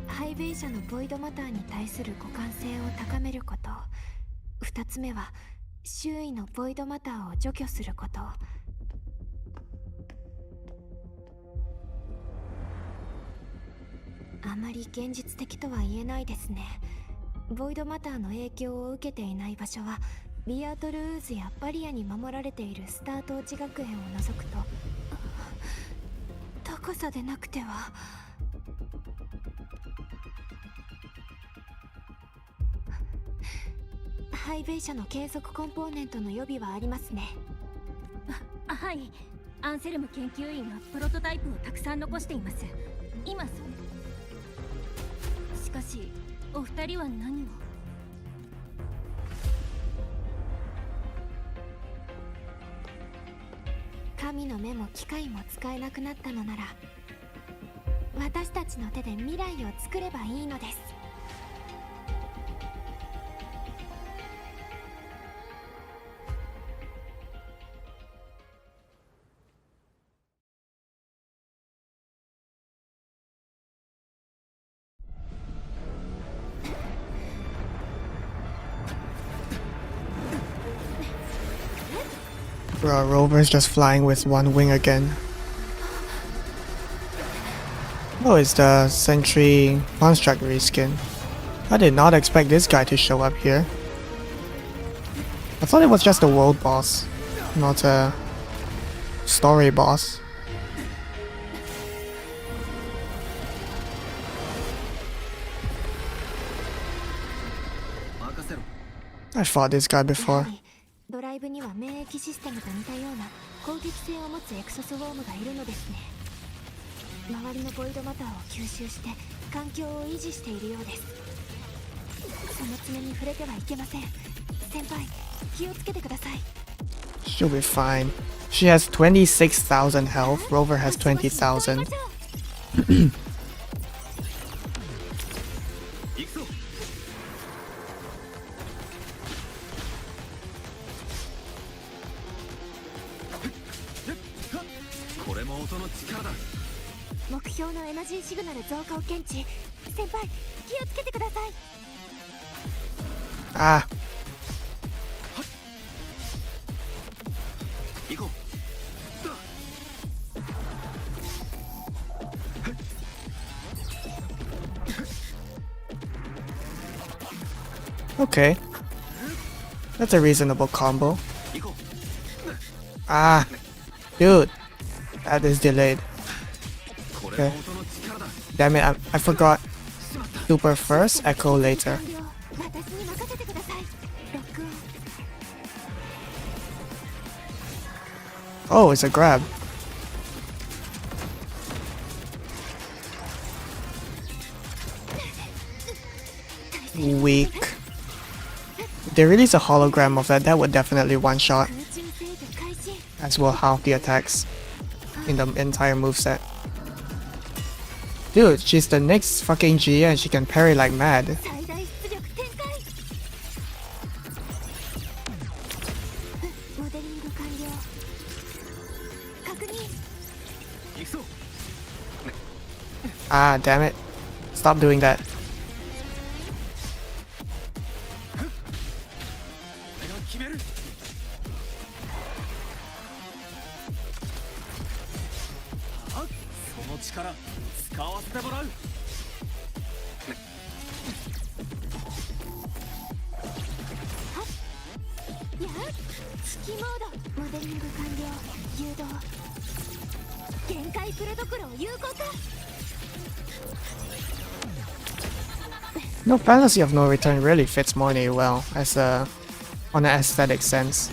ハイベイ社のボイドマターに対する互換性を高めること。2つ目は周囲のボイドマターを除去すること。あまり現実的とは言えないですね。ボイドマターの影響を受けていない場所はビアトルーズやバリアに守られているスター統治学園を除くと、高さでなくては。ハイベイ社の計測コンポーネントの予備はありますね。はい、アンセルム研究員がプロトタイプをたくさん残しています。今しかしお二人は何を？神の目も機械も使えなくなったのなら、私たちの手で未来を作ればいいのです。Bro, Rover's just flying with one wing again. Oh, it's the Sentry Construct reskin. I did not expect this guy to show up here. I thought it was just a world boss, not a story boss. I fought this guy before. ドライブには免疫システムと似たような攻撃性を持つエクソスウォームがいるのですね。周りのボイドマターを吸収して環境を維持しているようです。その爪に触れてはいけません。先輩、気をつけてください。 She'll be fine. She has 26,000 health. Rover has 20,000.目標のエナジーシグナル増加を検知。先輩、気をつけてください。Ah. Okay. That's a reasonable combo. Ah. Dude. That is delayed. Okay. Damn it, I forgot. Super first, echo later. Oh, it's a grab. Weak. If they release a hologram of that would definitely one-shot. As will half the attacks in the entire moveset. Dude, she's the next fucking G and she can parry like mad. Ah, damn it. Stop doing that. No, Fantasy of No Return really fits Morny well as on an aesthetic sense.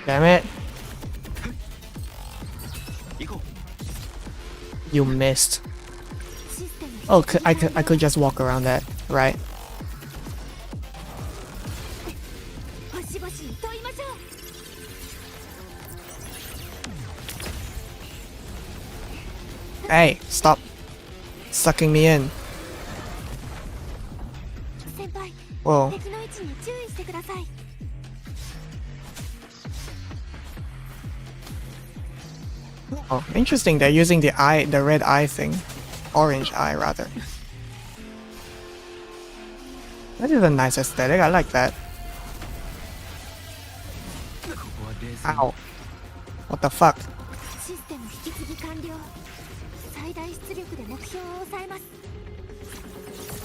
Damn it. You missed. Oh, I could just walk around that, right? Hey, stop sucking me in. Whoa. Oh, interesting. They're using the red eye thing. Orange eye, rather. That is a nice aesthetic. I like that. Ow. What the fuck?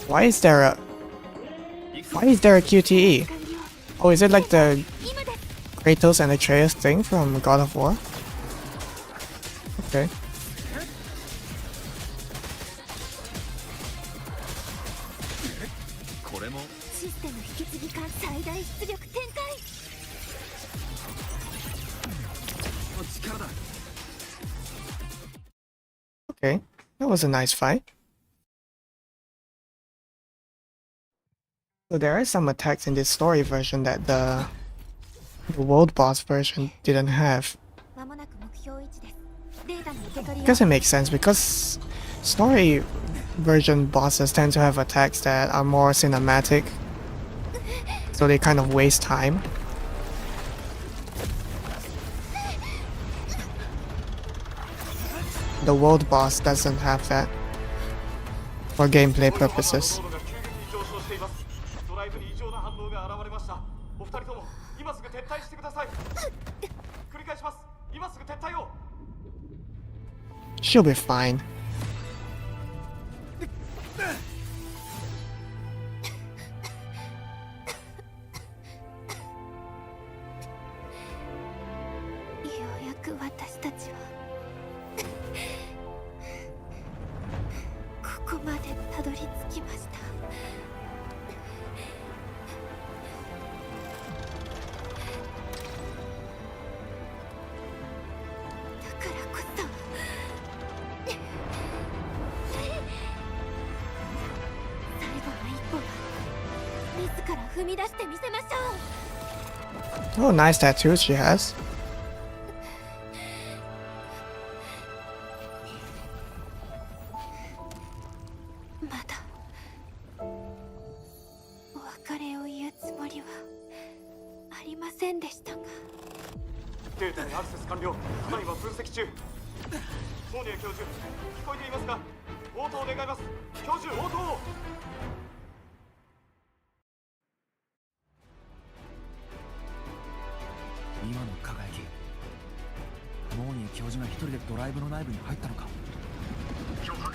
Why is there a QTE? Oh, is it like the Kratos and Atreus thing from God of War? Okay. Okay, that was a nice fight. So there are some attacks in this story version that the world boss version didn't have. I guess it makes sense because story version bosses tend to have attacks that are more cinematic, so they kind of waste time. The world boss doesn't have that for gameplay purposes. She'll be fine. Oh, nice tattoos she has.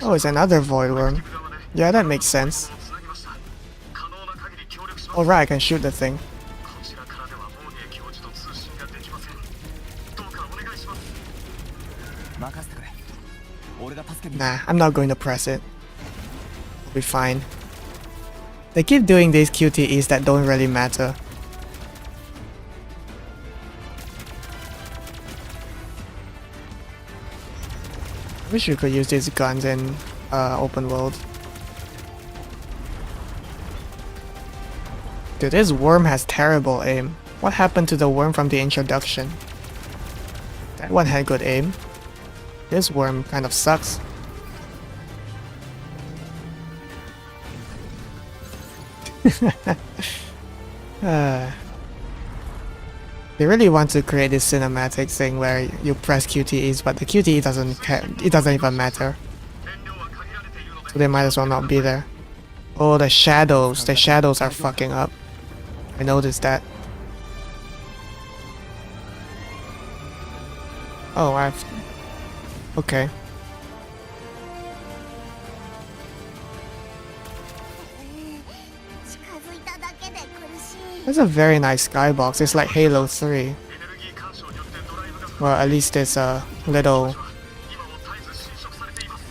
Oh, it's another void worm. Yeah, that makes sense. Alright, I can shoot the thing. Nah, I'm not going to press it. We'll be fine. They keep doing these QTEs that don't really matter. Wish you could use these guns in open world. Dude, this worm has terrible aim. What happened to the worm from the introduction? That one had good aim. This worm kind of sucks. They really want to create this cinematic thing where you press QTEs, but the QTE doesn't care. It doesn't even matter. So they might as well not be there. Oh, the shadows. The shadows are fucking up. I noticed that. Oh, I've... Okay. That's a very nice skybox. It's like Halo 3. Well, at least this little...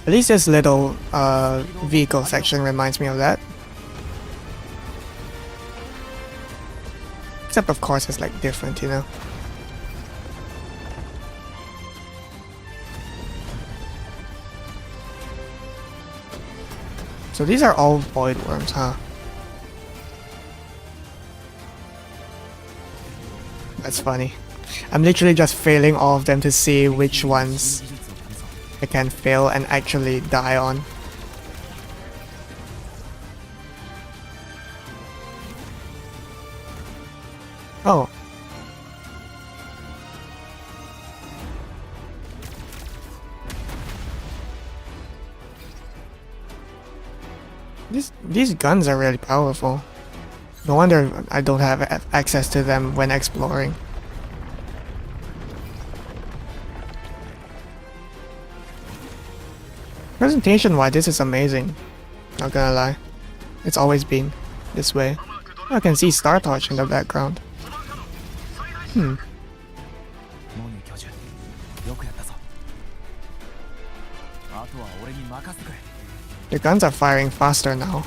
At least this little vehicle section reminds me of that. Except of course it's like different, you know? So these are all void worms, huh? That's funny. I'm literally just failing all of them to see which ones I can fail and actually die on. Oh. These guns are really powerful. No wonder I don't have access to them when exploring. Presentation-wise, this is amazing. Not gonna lie. It's always been this way. I can see Star Torch in the background. The guns are firing faster now.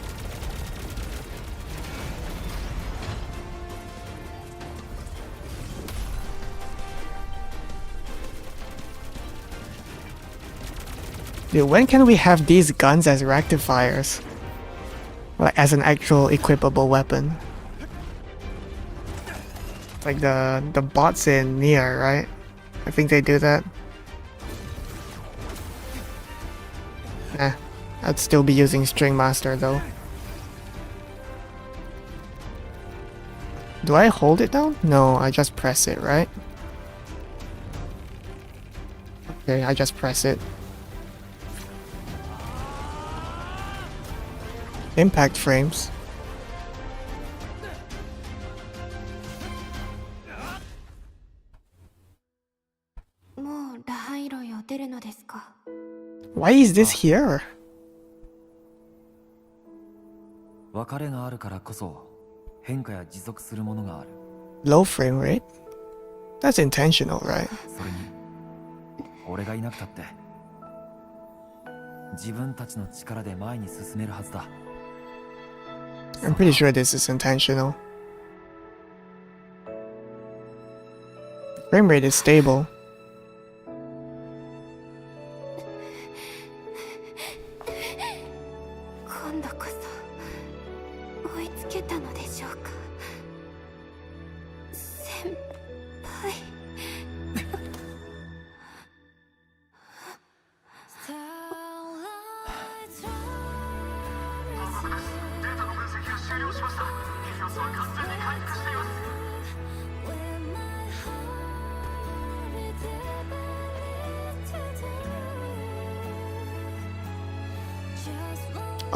Dude, when can we have these guns as rectifiers? Like as an actual equipable weapon? Like the bots in Nier, right? I think they do that. I'd still be using String Master though. Do I hold it down? No, I just press it, right? Okay, I just press it. Impact frames. Why is this here? 別れがあるからこそ変化や持続するものがある。 Low frame rate? That's intentional, right? それに俺がいなくたって自分たちの力で前に進めるはずだ。 I'm pretty sure this is intentional. Frame rate is stable.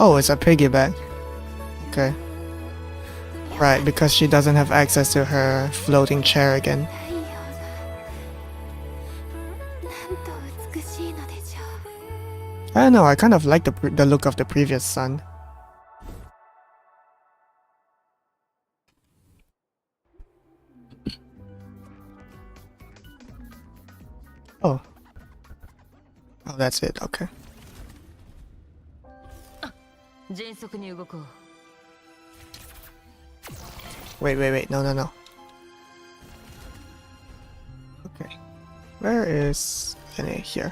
Oh, it's a piggyback. Okay. Right, because she doesn't have access to her floating chair again. I don't know, I kind of like the look of the previous sun. Oh. Oh, that's it, okay. Wait, no. Okay. Where is Ene? Here.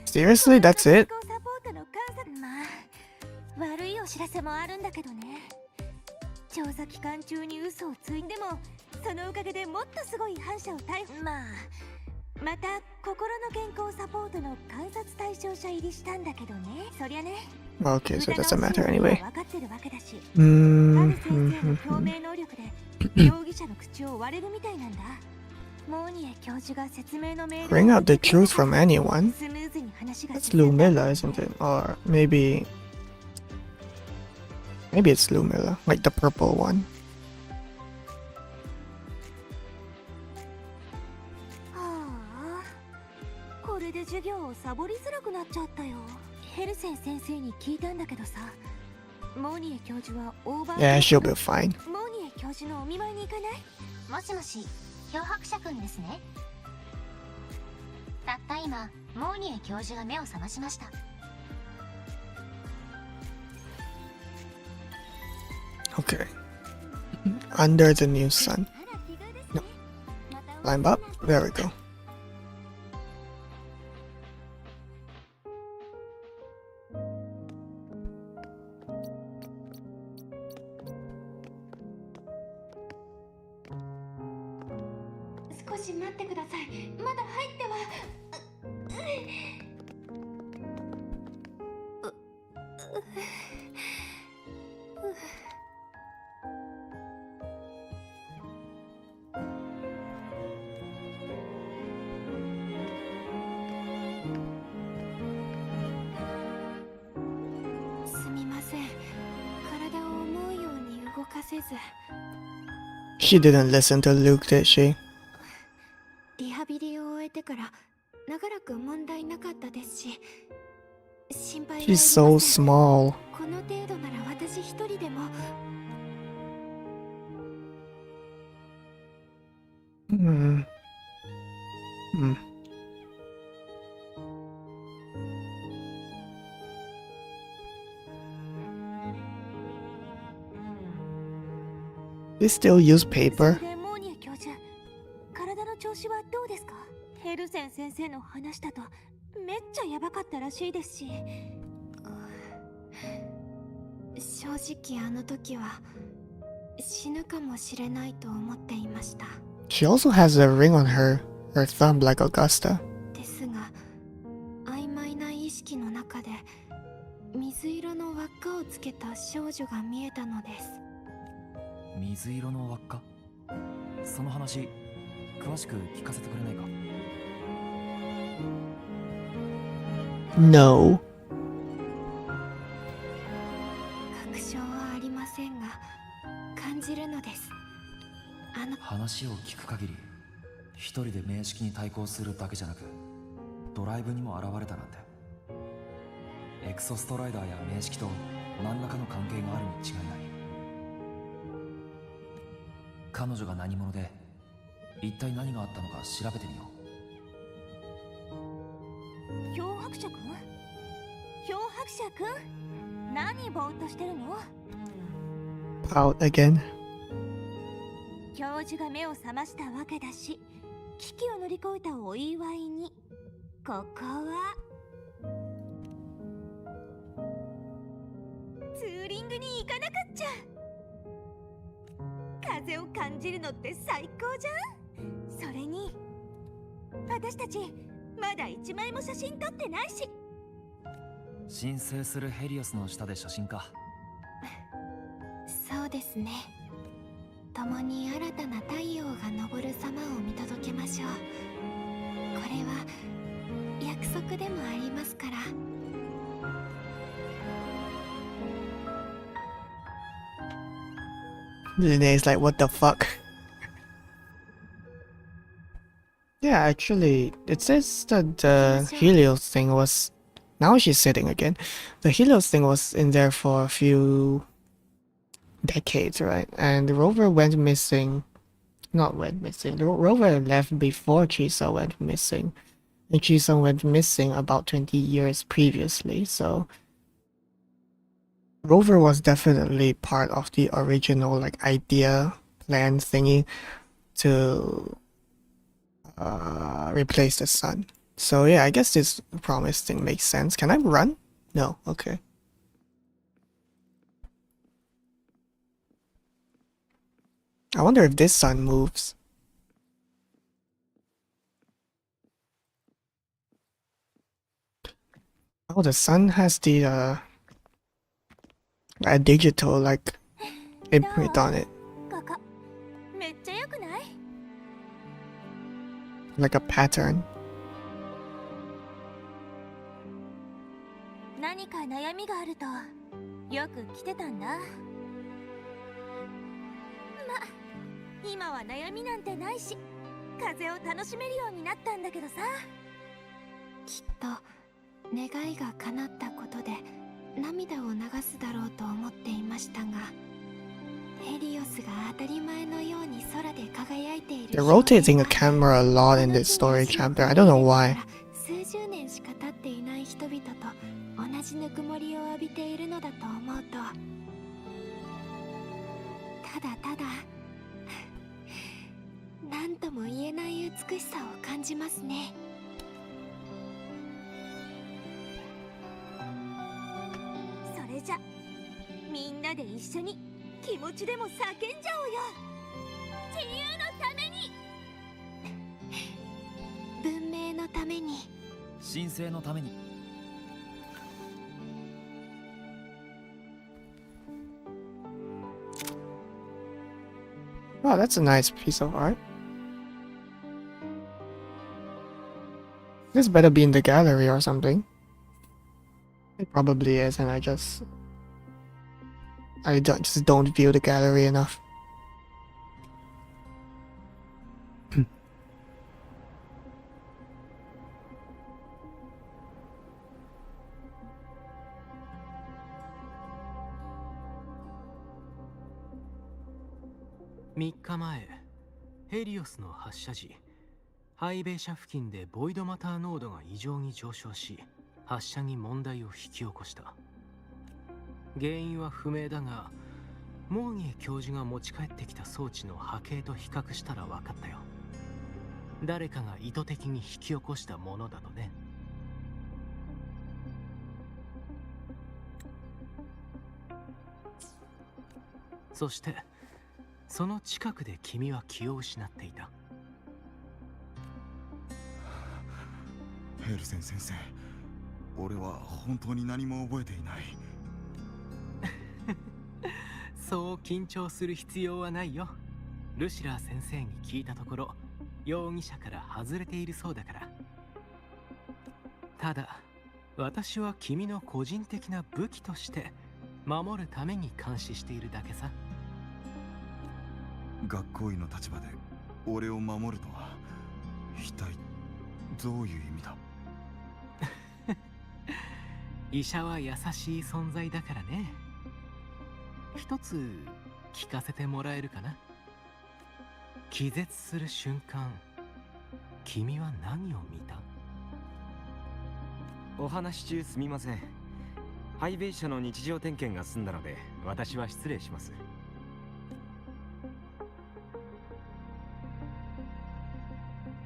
Seriously, that's it? 悪いお知らせもあるんだけどね。調査期間中に嘘をついてもそのおかげでもっとすごい反社を逮捕。また心の健康サポートの観察対象者入りしたんだけどね。そりゃね。Okay, so it doesn't matter anyway. 分かってるわけだし。ある先生の表明能力で容疑者の口を割れるみたいなんだ。モーニエ教授が説明のメール。 Bring out the truth from anyone? That's Lumilla, isn't it? Or maybe it's Lumilla, like the purple one. これで授業をサボりづらくなっちゃったよ。ヘルセン先生に聞いたんだけどさ、モーニエ教授はオーバー。 Yeah, she'll be fine. モーニエ教授のお見舞いに行かない？もしもし、漂白者くんですね。たった今、モーニエ教授が目を覚ましました。Okay. Under the new sun. No. Climb up. There we go. She didn't listen to Luke, did she? リハビリを終えてから長らく問題なかったですし、心配はありま She's せん。 so small. この程度なら私一人でも。Hmm. Hmm. They still use paper? でモーニエ教授、体の調子はどうですか？ヘルセン先生の話だとめっちゃやばかったらしいですし。正直あの時は死ぬかもしれないと思っていました。 She also has a ring on her thumb like Augusta. ですが、曖昧な意識の中で水色の輪っかをつけた少女が見えたのです。水色の輪っか？その話詳しく聞かせてくれないか？ No. 確証はありませんが感じるのです。話を聞く限り一人で面識に対抗するだけじゃなくドライブにも現れたなんて。エクソストライダーや面識と何らかの関係があるに違いない。彼女が何者で一体何があったのか調べてみよう。漂白者くん？漂白者くん？何ぼーっとしてるの？ Out again. 教授が目を覚ましたわけだし、危機を乗り越えたお祝いに、ここはツーリングに行かなかっちゃ。風を感じるのって最高じゃん。それに私たちまだ1枚も写真撮ってないし。申請するヘリオスの下で写真か。そうですね。共に新たな太陽が昇る様を見届けましょう。これは約束でもありますから。Linnea is like, what the fuck? Yeah, actually, it says that the Helios thing was... Now she's sitting again. The Helios thing was in there for a few decades, right? And the rover went missing. Not went missing. The rover left before Chisa went missing. And Chisa went missing about 20 years previously, so... Rover was definitely part of the original like idea plan thingy to replace the sun. So yeah, I guess this promise thing makes sense. Can I run? No, okay. I wonder if this sun moves. Oh, the sun has the a digital like imprint on it. ここめっちゃ良くない？ Like a pattern. 何か悩みがあるとよく来てたんだ。ま、今は悩みなんてないし、風を楽しめるようになったんだけどさ。きっと願いが叶ったことで涙を流すだろうと思っていましたが、ヘリオスが当たり前のように空で輝いている。 They're rotating a camera a lot in this story chapter. I don't know why. 数十年しか経っていない人々と同じぬくもりを浴びているのだと思うと、ただただ何とも言えない美しさを感じますね。それじゃみんなで一緒に気持ちでも叫んじゃおうよ。自由のために、文明のために、神聖のために。Wow, that's a nice piece of art. This better be in the gallery or something. It probably is, and I just don't view the gallery enough. 3日前、ヘリオスの発射時、ハイベイ社付近でボイドマター濃度が異常に上昇し、発射に問題を引き起こした。原因は不明だが、モーゲー教授が持ち帰ってきた装置の波形と比較したら分かったよ。誰かが意図的に引き起こしたものだとね。そしてその近くで君は気を失っていた。ヘルセン先生、俺は本当に何も覚えていない。そう緊張する必要はないよ。ルシラー先生に聞いたところ、容疑者から外れているそうだから。ただ私は君の個人的な武器として守るために監視しているだけさ。学校医の立場で俺を守るとは一体どういう意味だ？医者は優しい存在だからね。一つ聞かせてもらえるかな。気絶する瞬間、君は何を見た？お話中すみません。ハイベイ社の日常点検が済んだので私は失礼します。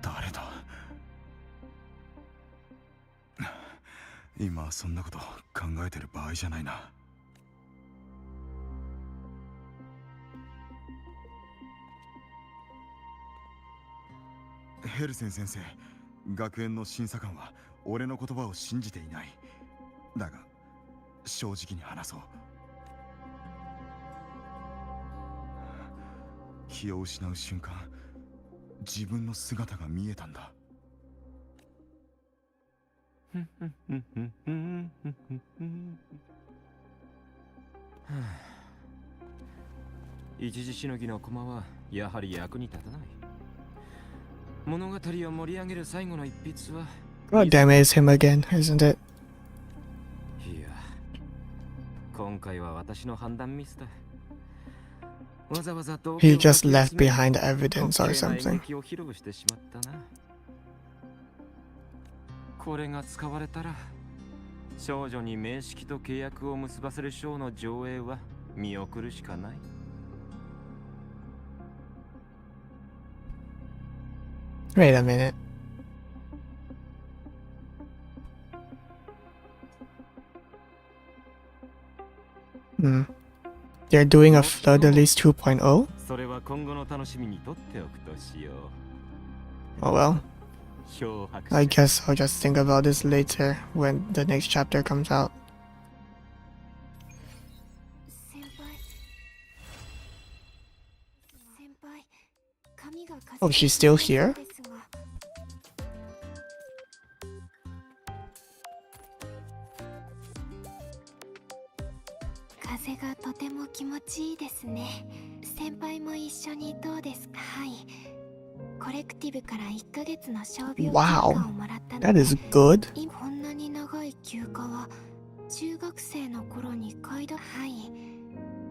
誰だ？今はそんなこと考えてる場合じゃないな。ヘルセン先生、学園の審査官は俺の言葉を信じていない。だが正直に話そう。気を失う瞬間、自分の姿が見えたんだ。一時しのぎの駒はやはり役に立たない。物語を盛り上げる最後の一筆は God damn it, it's him again, isn't it? いや、今回は私の判断ミスだ。わざわざ He just left behind evidence or something. を披露してしまったな。これが使われたら少女に面識と契約を結ばせるショーの上映は見送るしかない。Wait a minute. They're doing a Fleur de Lis 2.0? それは今後の楽しみにとっておくとしよう。 Oh well. I guess I'll just think about this later when the next chapter comes out. Oh, she's still here? 風がとても気持ちいいですね。先輩も一緒にどうですか？はい。コレクティブから1ヶ月の傷病休暇をもらったので、That is good. こんなに長い休暇は中学生の頃にはい。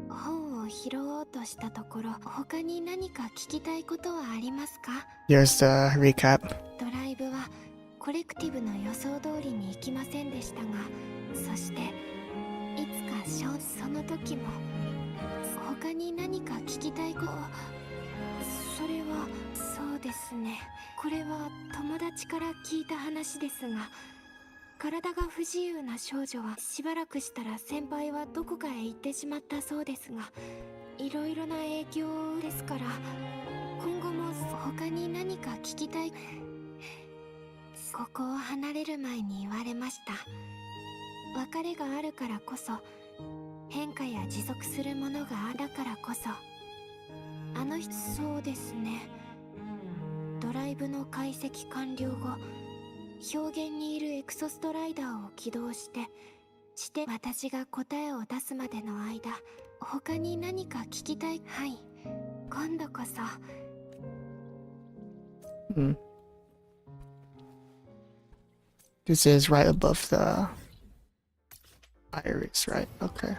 本を拾おうとしたところ、他に何か聞きたいことはありますか？ Here's the recap. ドライブはコレクティブの予想通りに行きませんでしたが、そしていつかその時も他に何か聞きたいこと。それはそうですね。これは友達から聞いた話ですが、体が不自由な少女はしばらくしたら先輩はどこかへ行ってしまったそうですが、いろいろな影響ですから、今後も他に何か聞きたい。ここを離れる前に言われました。別れがあるからこそ変化や持続するものがあだからこそ、あの人、そうですね。ドライブの解析完了後、表現にいるエクソストライダーを起動して私が答えを出すまでの間、他に何か聞きたい。はい、今度こそ。This is right above the iris, right? Okay.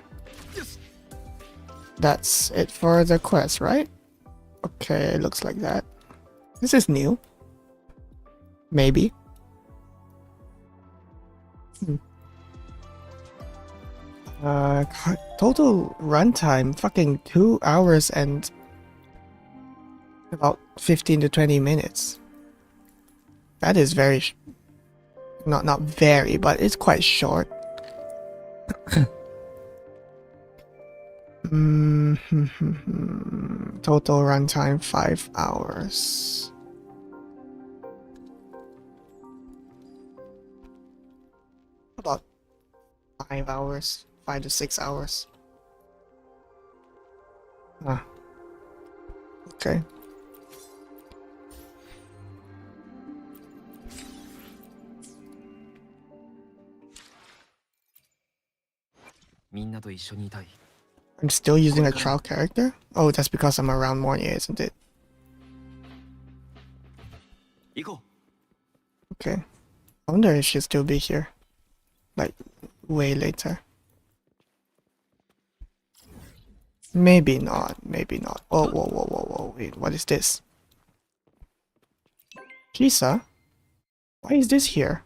That's it for the quest, right? Okay, it looks like that. This is new. Maybe. Total runtime, fucking 2 hours and about 15 to 20 minutes. That is very, not very, but it's quite short. Total runtime 5 hours. About 5 hours, 5 to 6 hours. Ah. Okay. I'm still using a trial character? Oh, that's because I'm around Mornier, isn't it? Okay. I wonder if she'll still be here. Like, way later. Maybe not, maybe not. Oh, whoa, wait, what is this? Kisa? Why is this here?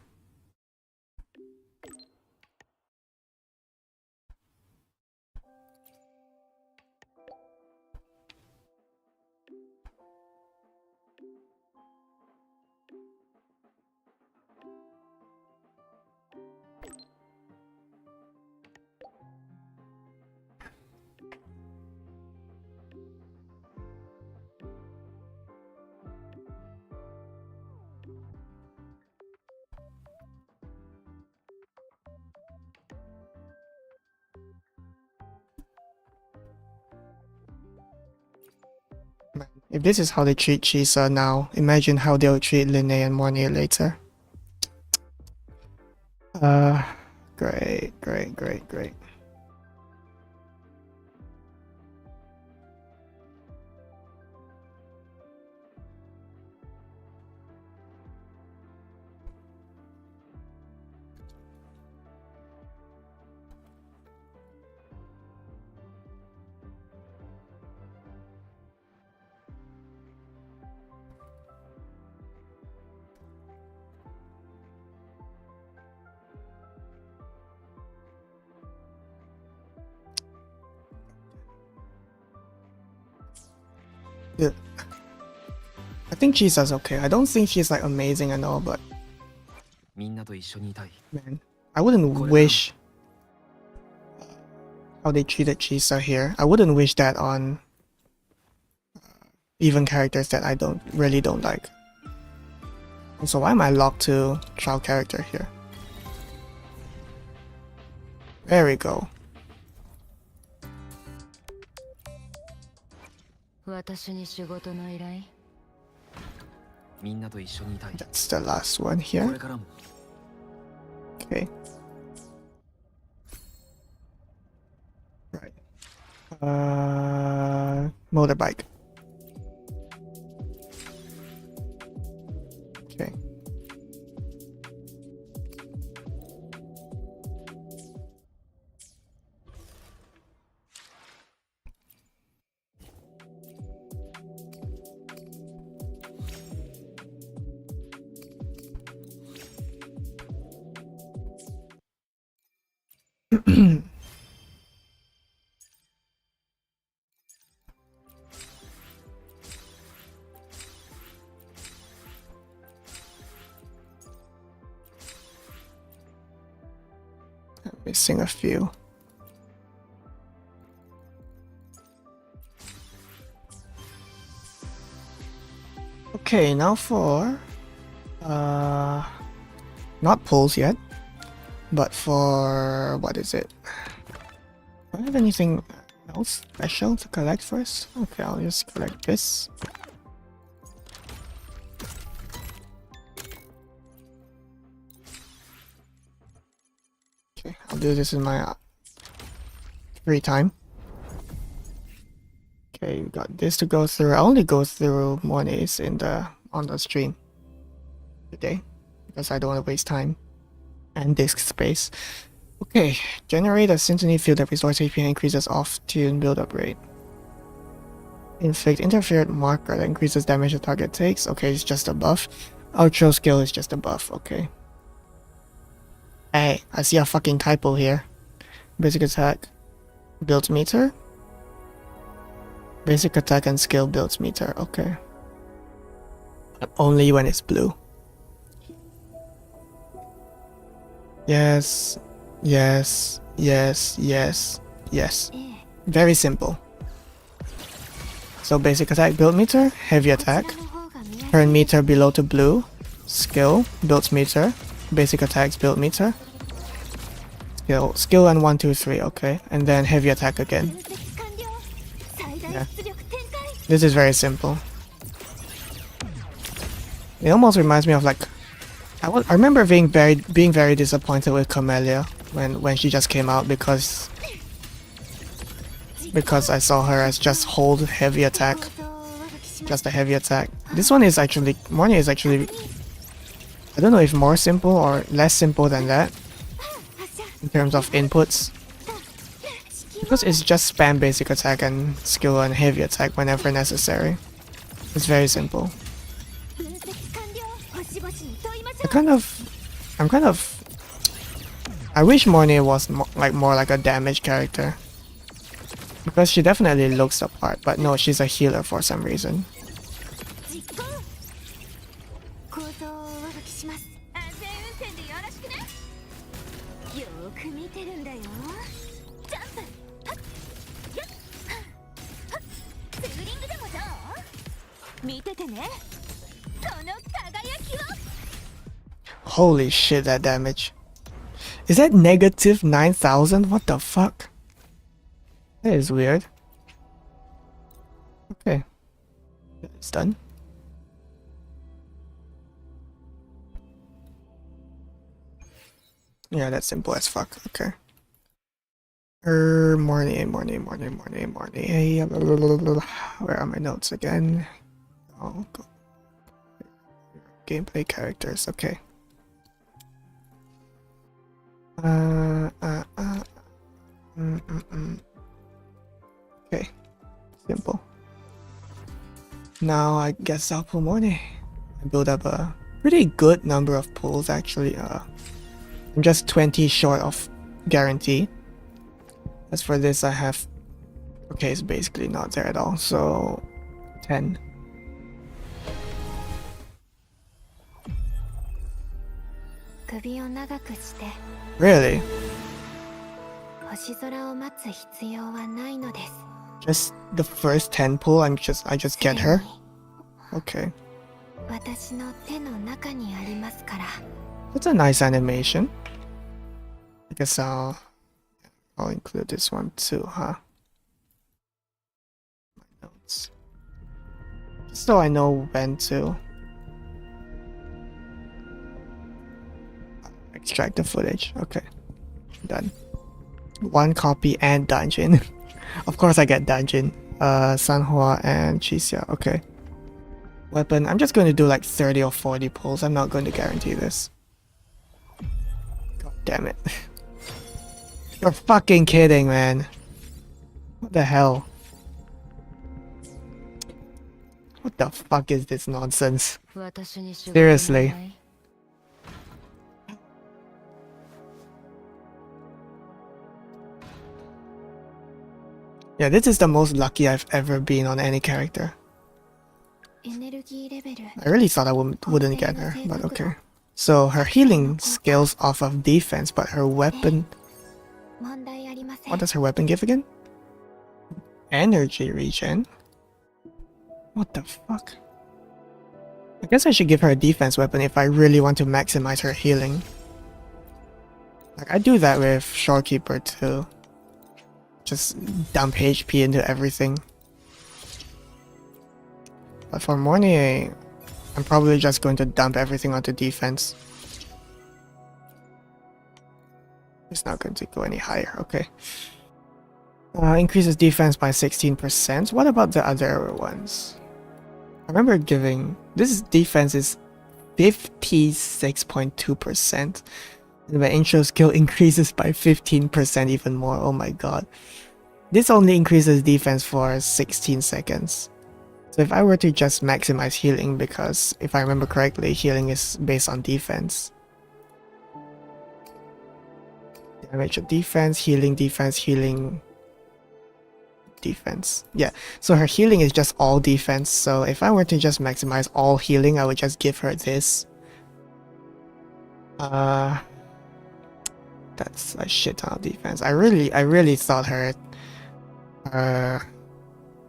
If this is how they treat Chisa now, imagine how they'll treat Linne and Mornier later. Great. Yeah. I think Chisa's okay. I don't think she's like amazing and all, but man, I wouldn't wish how they treated Chisa here. I wouldn't wish that on even characters that I really don't like. So why am I locked to trial character here? There we go. That's the last one here. Okay. Right. Motorbike. Okay. Missing a few. Okay, now for not pulls yet, but for what is it? Do I have anything else special to collect first? Okay, I'll just collect this. Okay, I'll do this in my free time. Okay, we got this to go through. I only go through Mornay's on the stream today because I don't want to waste time and disk space. Okay, generate a symphony field that restores HP and increases off-tune build-up rate. Inflict interfered marker that increases damage the target takes. Okay, it's just a buff. Outro skill is just a buff. Okay. Hey, I see a fucking typo here. Basic attack builds meter. Basic attack and skill builds meter. Okay. Only when it's blue. Yes. Yes. Yes. Yes. Yes. Very simple. So basic attack build meter, heavy attack, turn meter below to blue, skill builds meter, basic attacks build meter, skill and 1, 2, 3, okay, and then heavy attack again. Yeah. This is very simple. It almost reminds me of like I remember being very disappointed with Camellia when she just came out because I saw her as just hold heavy attack. Just a heavy attack. This one is actually Morning is actually I don't know if more simple or less simple than that in terms of inputs. Because it's just spam basic attack and skill and heavy attack whenever necessary. It's very simple. I wish Morning was more like a damage character. Because she definitely looks the part, but no, she's a healer for some reason. Holy shit, that damage. Is that negative 9,000? What the fuck? That is weird. Okay. It's done. Yeah, that's simple as fuck. Okay. Morning. Where are my notes again? Oh, go. Gameplay characters. Okay. Okay. Simple. Now I guess I'll pull Morning. I build up a pretty good number of pulls actually. I'm just 20 short of guarantee. As for this I have okay, it's basically not there at all, so 10. Really? Just the first 10 pull, I just get her? Okay. That's a nice animation. I guess I'll include this one too, huh? My notes. Just so I know when to extract the footage. Okay. Done. One copy and dungeon. Of course I get dungeon. Sanhua and Chisia. Okay. Weapon. I'm just going to do like 30 or 40 pulls. I'm not going to guarantee this. God damn it. You're fucking kidding, man. What the hell? What the fuck is this nonsense? Seriously. Yeah, this is the most lucky I've ever been on any character. I really thought I wouldn't get her, but okay. So her healing scales off of defense, but her weapon 問題ありません。 What does her weapon give again? Energy regen? What the fuck? I guess I should give her a defense weapon if I really want to maximize her healing. Like, I do that with Shortkeeper too. Just dump HP into everything. But for Morning, I'm probably just going to dump everything onto defense. It's not going to go any higher, okay. Increases defense by 16%. What about the other ones? I remember giving... This defense is 56.2%. And my intro skill increases by 15% even more. Oh my god. This only increases defense for 16 seconds. So if I were to just maximize healing, because if I remember correctly, healing is based on defense. Damage of defense, healing, defense. Yeah, so her healing is just all defense. So if I were to just maximize all healing, I would just give her this. That's a shit ton of defense. I really thought her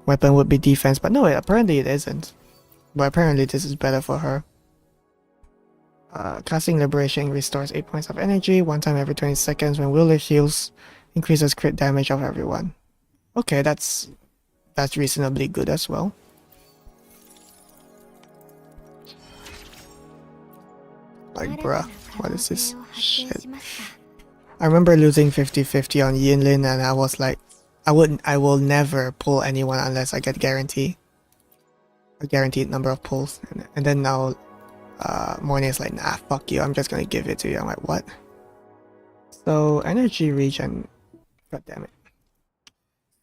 weapon would be defense, but no, apparently it isn't. But apparently this is better for her. Casting Liberation restores 8 points of energy, one time every 20 seconds. When Wheeler heals, increases crit damage of everyone. Okay, that's reasonably good as well. Like, bruh, what is this shit? I remember losing 50-50 on Yinlin, and I was like, I will never pull anyone unless I get a guaranteed number of pulls. And then now, Morning is like, nah, fuck you, I'm just gonna give it to you. I'm like, what? So energy regen, god damn it.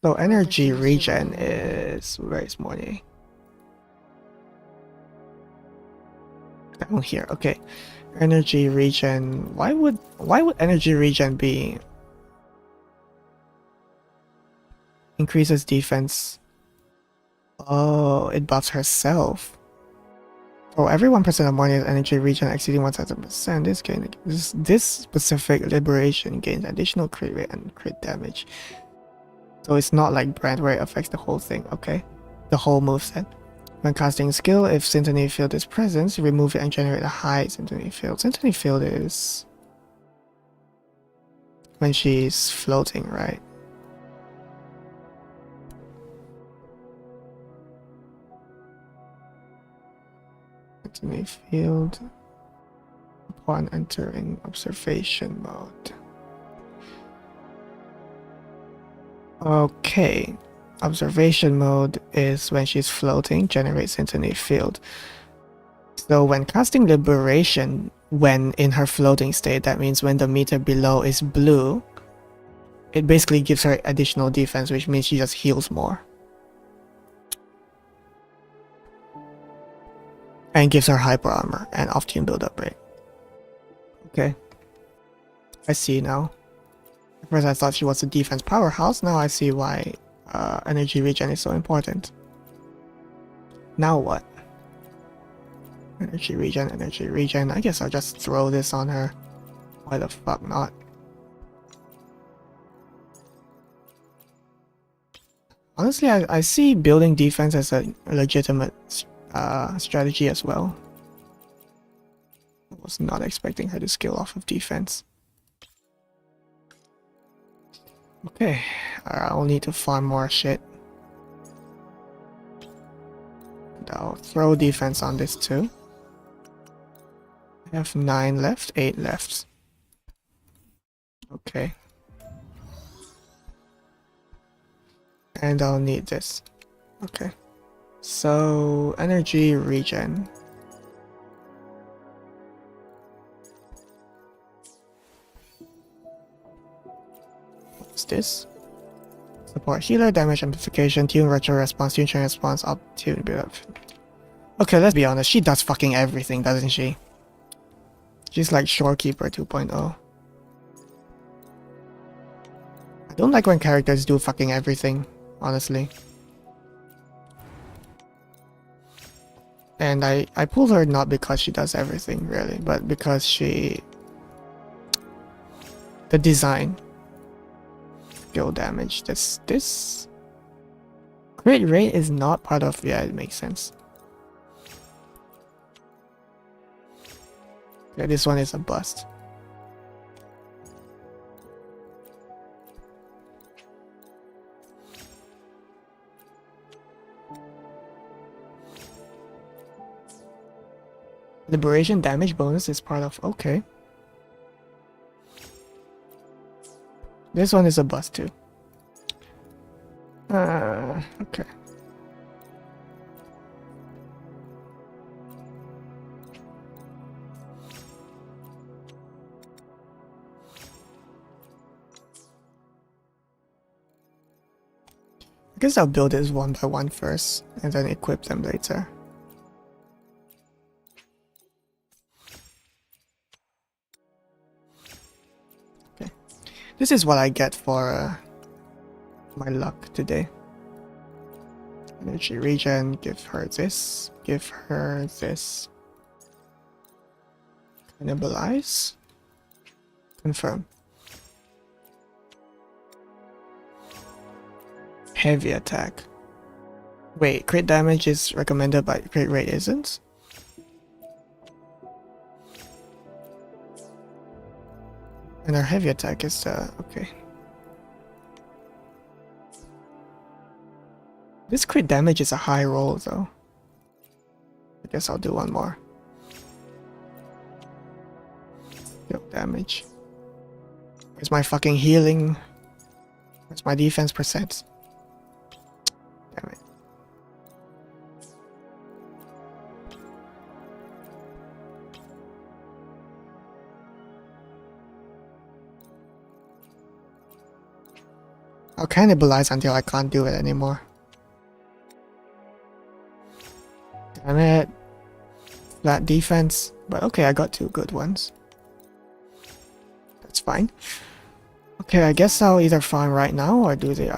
So energy regen is, where is Morning? Down here, okay. Energy regen, why would energy regen be increases defense? Oh, it buffs herself. Oh, every 1% of Morning's energy regen exceeding 1000%, this specific liberation gains additional crit rate and crit damage. So it's not like Brand where it affects the whole thing, okay? The whole moveset. When casting a skill, if Symphony Field is present, remove it and generate a high Symphony Field. Symphony Field is when she's floating, right? Symphony Field upon entering observation mode. Okay. Observation mode is when she's floating, generates Symphony Field. So when casting Liberation, when in her floating state, that means when the meter below is blue, it basically gives her additional defense, which means she just heals more. And gives her hyper armor and off-tune build-up rate. Okay. I see now. At first I thought she was a defense powerhouse, now I see why energy regen is so important. Now what? Energy regen. I guess I'll just throw this on her. Why the fuck not? Honestly, I see building defense as a legitimate strategy as well. I was not expecting her to skill off of defense. Okay, I'll need to farm more shit. And I'll throw defense on this too. I have 9 left, 8 left. Okay. And I'll need this. Okay. So, energy regen. What's this? Support healer, damage amplification, tune retro response, tune chain response, up tune build up. Okay, let's be honest, she does fucking everything, doesn't she? She's like Shortkeeper 2.0. I don't like when characters do fucking everything, honestly. And I pulled her not because she does everything, really, but because the design. skill damage. This crit rate is not part of. Yeah, it makes sense. Yeah, this one is a bust. Liberation damage bonus is part of. Okay. This one is a bust too. Okay. I guess I'll build this one by one first, and then equip them later. Okay. This is what I get for my luck today. Energy regen, give her this, give her this. Cannibalize. Confirm. Heavy attack. Wait, crit damage is recommended but crit rate isn't? And our heavy attack is okay. This crit damage is a high roll though. I guess I'll do one more. Skill damage. Where's my fucking healing? Where's my defense percent? Damn it. I'll cannibalize until I can't do it anymore. Damn it. Flat defense. But okay, I got two good ones. That's fine. Okay, I guess I'll either farm right now or do the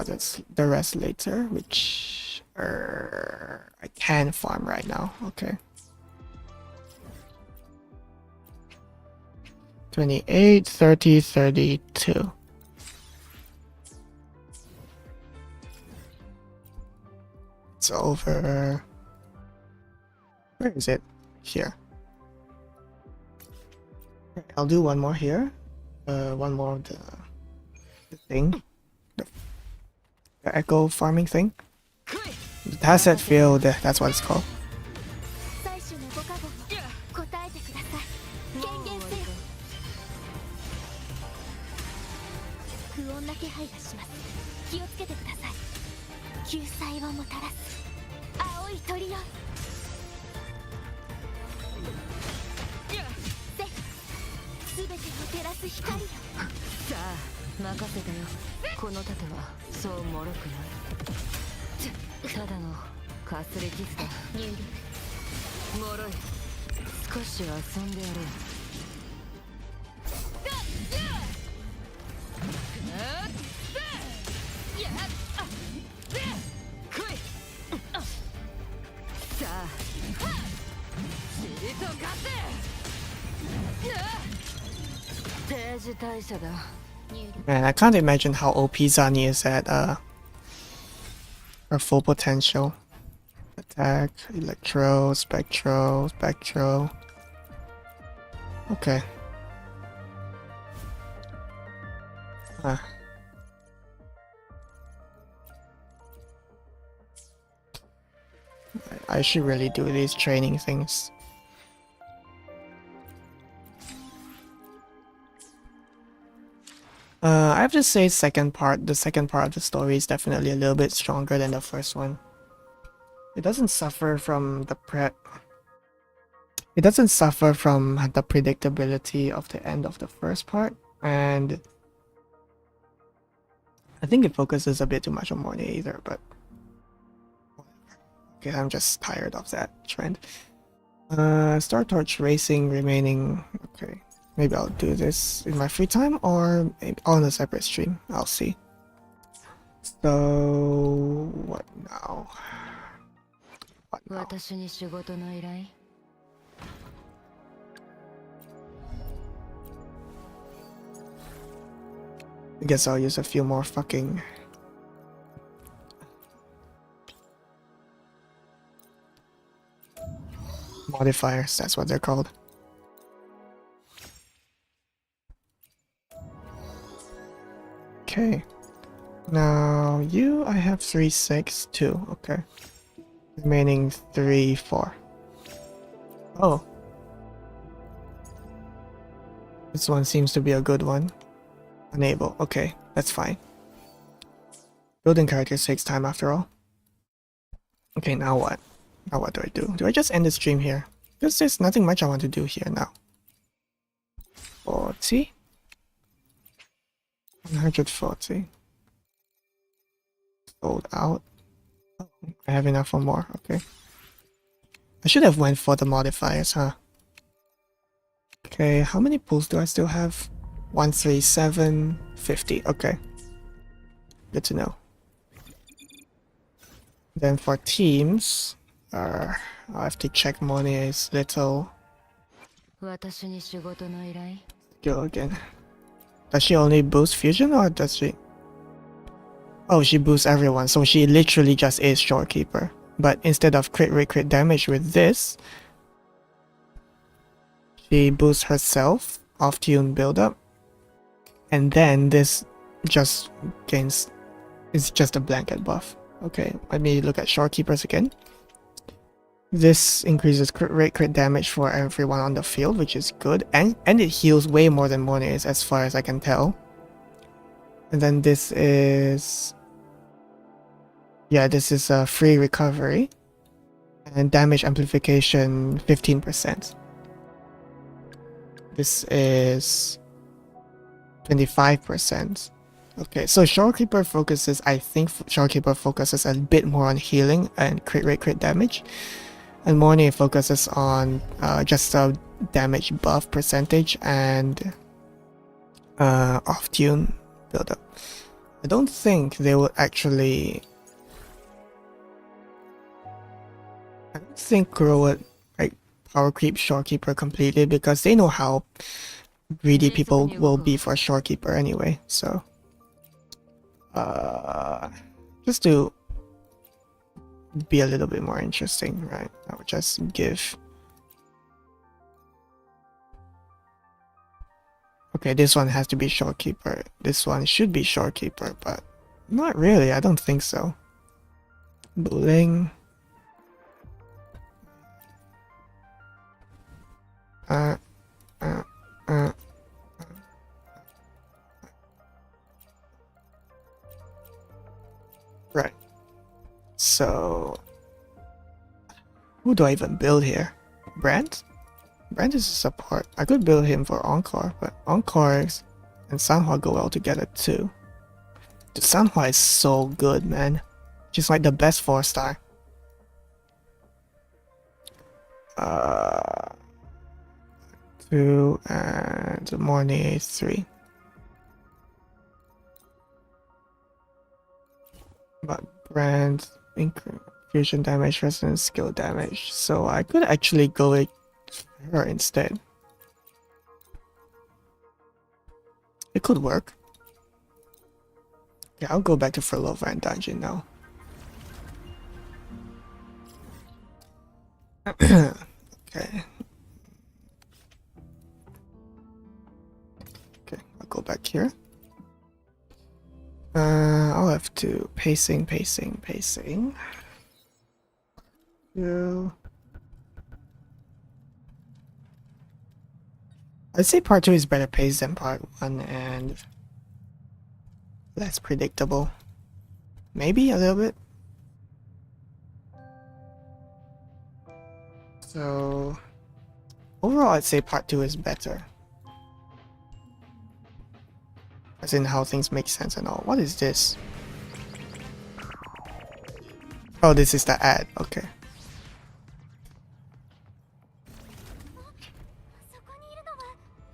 rest later, which I can farm right now. Okay. 28, 30, 32. It's over. Where is it? Here. I'll do one more here. One more of the thing. The echo farming thing. The asset field, that's what it's called. Man, I can't imagine how OP Zani is at her full potential. Attack, Electro, Spectro, Spectro. Okay. I should really do these training things. I have to say the second part of the story is definitely a little bit stronger than the first one. It doesn't suffer from the predictability of the end of the first part, and I think it focuses a bit too much on Morne either, but okay, I'm just tired of that trend. Star Torch Racing remaining. Okay. Maybe I'll do this in my free time or maybe on a separate stream. I'll see. So, what now? I guess I'll use a few more fucking modifiers, that's what they're called. Okay. Now you, I have 3, 6, 2. Okay. Remaining 3, 4. Oh. This one seems to be a good one. Enable. Okay, that's fine. Building characters takes time after all. Okay, now what? Now what do I do? Do I just end the stream here? Because there's nothing much I want to do here now. 40? 140. Sold out. Oh, I have enough for more, okay. I should have went for the modifiers, huh? Okay, how many pools do I still have? 137, 50, okay. Good to know. Then for teams, I'll have to check Monet's little skill again. Does she only boost fusion or does she? Oh, she boosts everyone, so she literally just is Shortkeeper. But instead of crit damage with this, she boosts herself, off-tune build-up, and then this just gains, it's just a blanket buff. Okay, let me look at Shortkeepers again. This increases crit damage for everyone on the field, which is good, and it heals way more than Monet's as far as I can tell. And then this is... yeah, this is a free recovery. And damage amplification 15%. This is 25%. Okay, so Shortkeeper focuses, I think Shortkeeper focuses a bit more on healing and crit damage. And Monet focuses on just a damage buff percentage and off-tune build-up. I don't think they will actually... I don't think grow it like power creep Shortkeeper completely because they know how greedy people will be for Shortkeeper anyway, so just to be a little bit more interesting, right? I would just give... okay, this one has to be Shortkeeper. This one should be Shortkeeper, but not really, I don't think so. Bling. Right. So, who do I even build here? Brand? Brand is a support. I could build him for Encore, but Encore and Sanhua go well together too. Dude, Sanhua is so good, man. She's like the best 4-star. 2 and Morning 3. But Brand fusion damage, resonance, skill damage. So I could actually go with her instead. It could work. Yeah, I'll go back to Furlova and Dungeon now. Okay. Okay, I'll go back here. I'll have to pacing. I'd say part 2 is better paced than part 1 and less predictable. Maybe a little bit. So overall I'd say part 2 is better. As in how things make sense and all. What is this? Oh, this is the ad. Okay.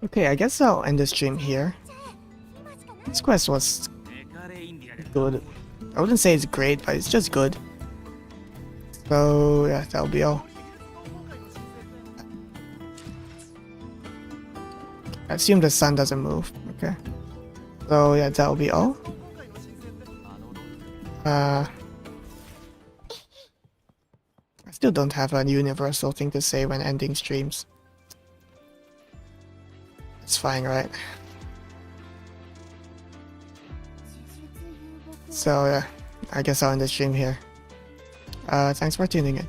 Okay, I guess I'll end the stream here. This quest was good. I wouldn't say it's great, but it's just good. So yeah, that'll be all. I assume the sun doesn't move. Okay. So yeah, that'll be all. I still don't have a universal thing to say when ending streams. It's fine, right? So yeah, I guess I'll end the stream here. Thanks for tuning in.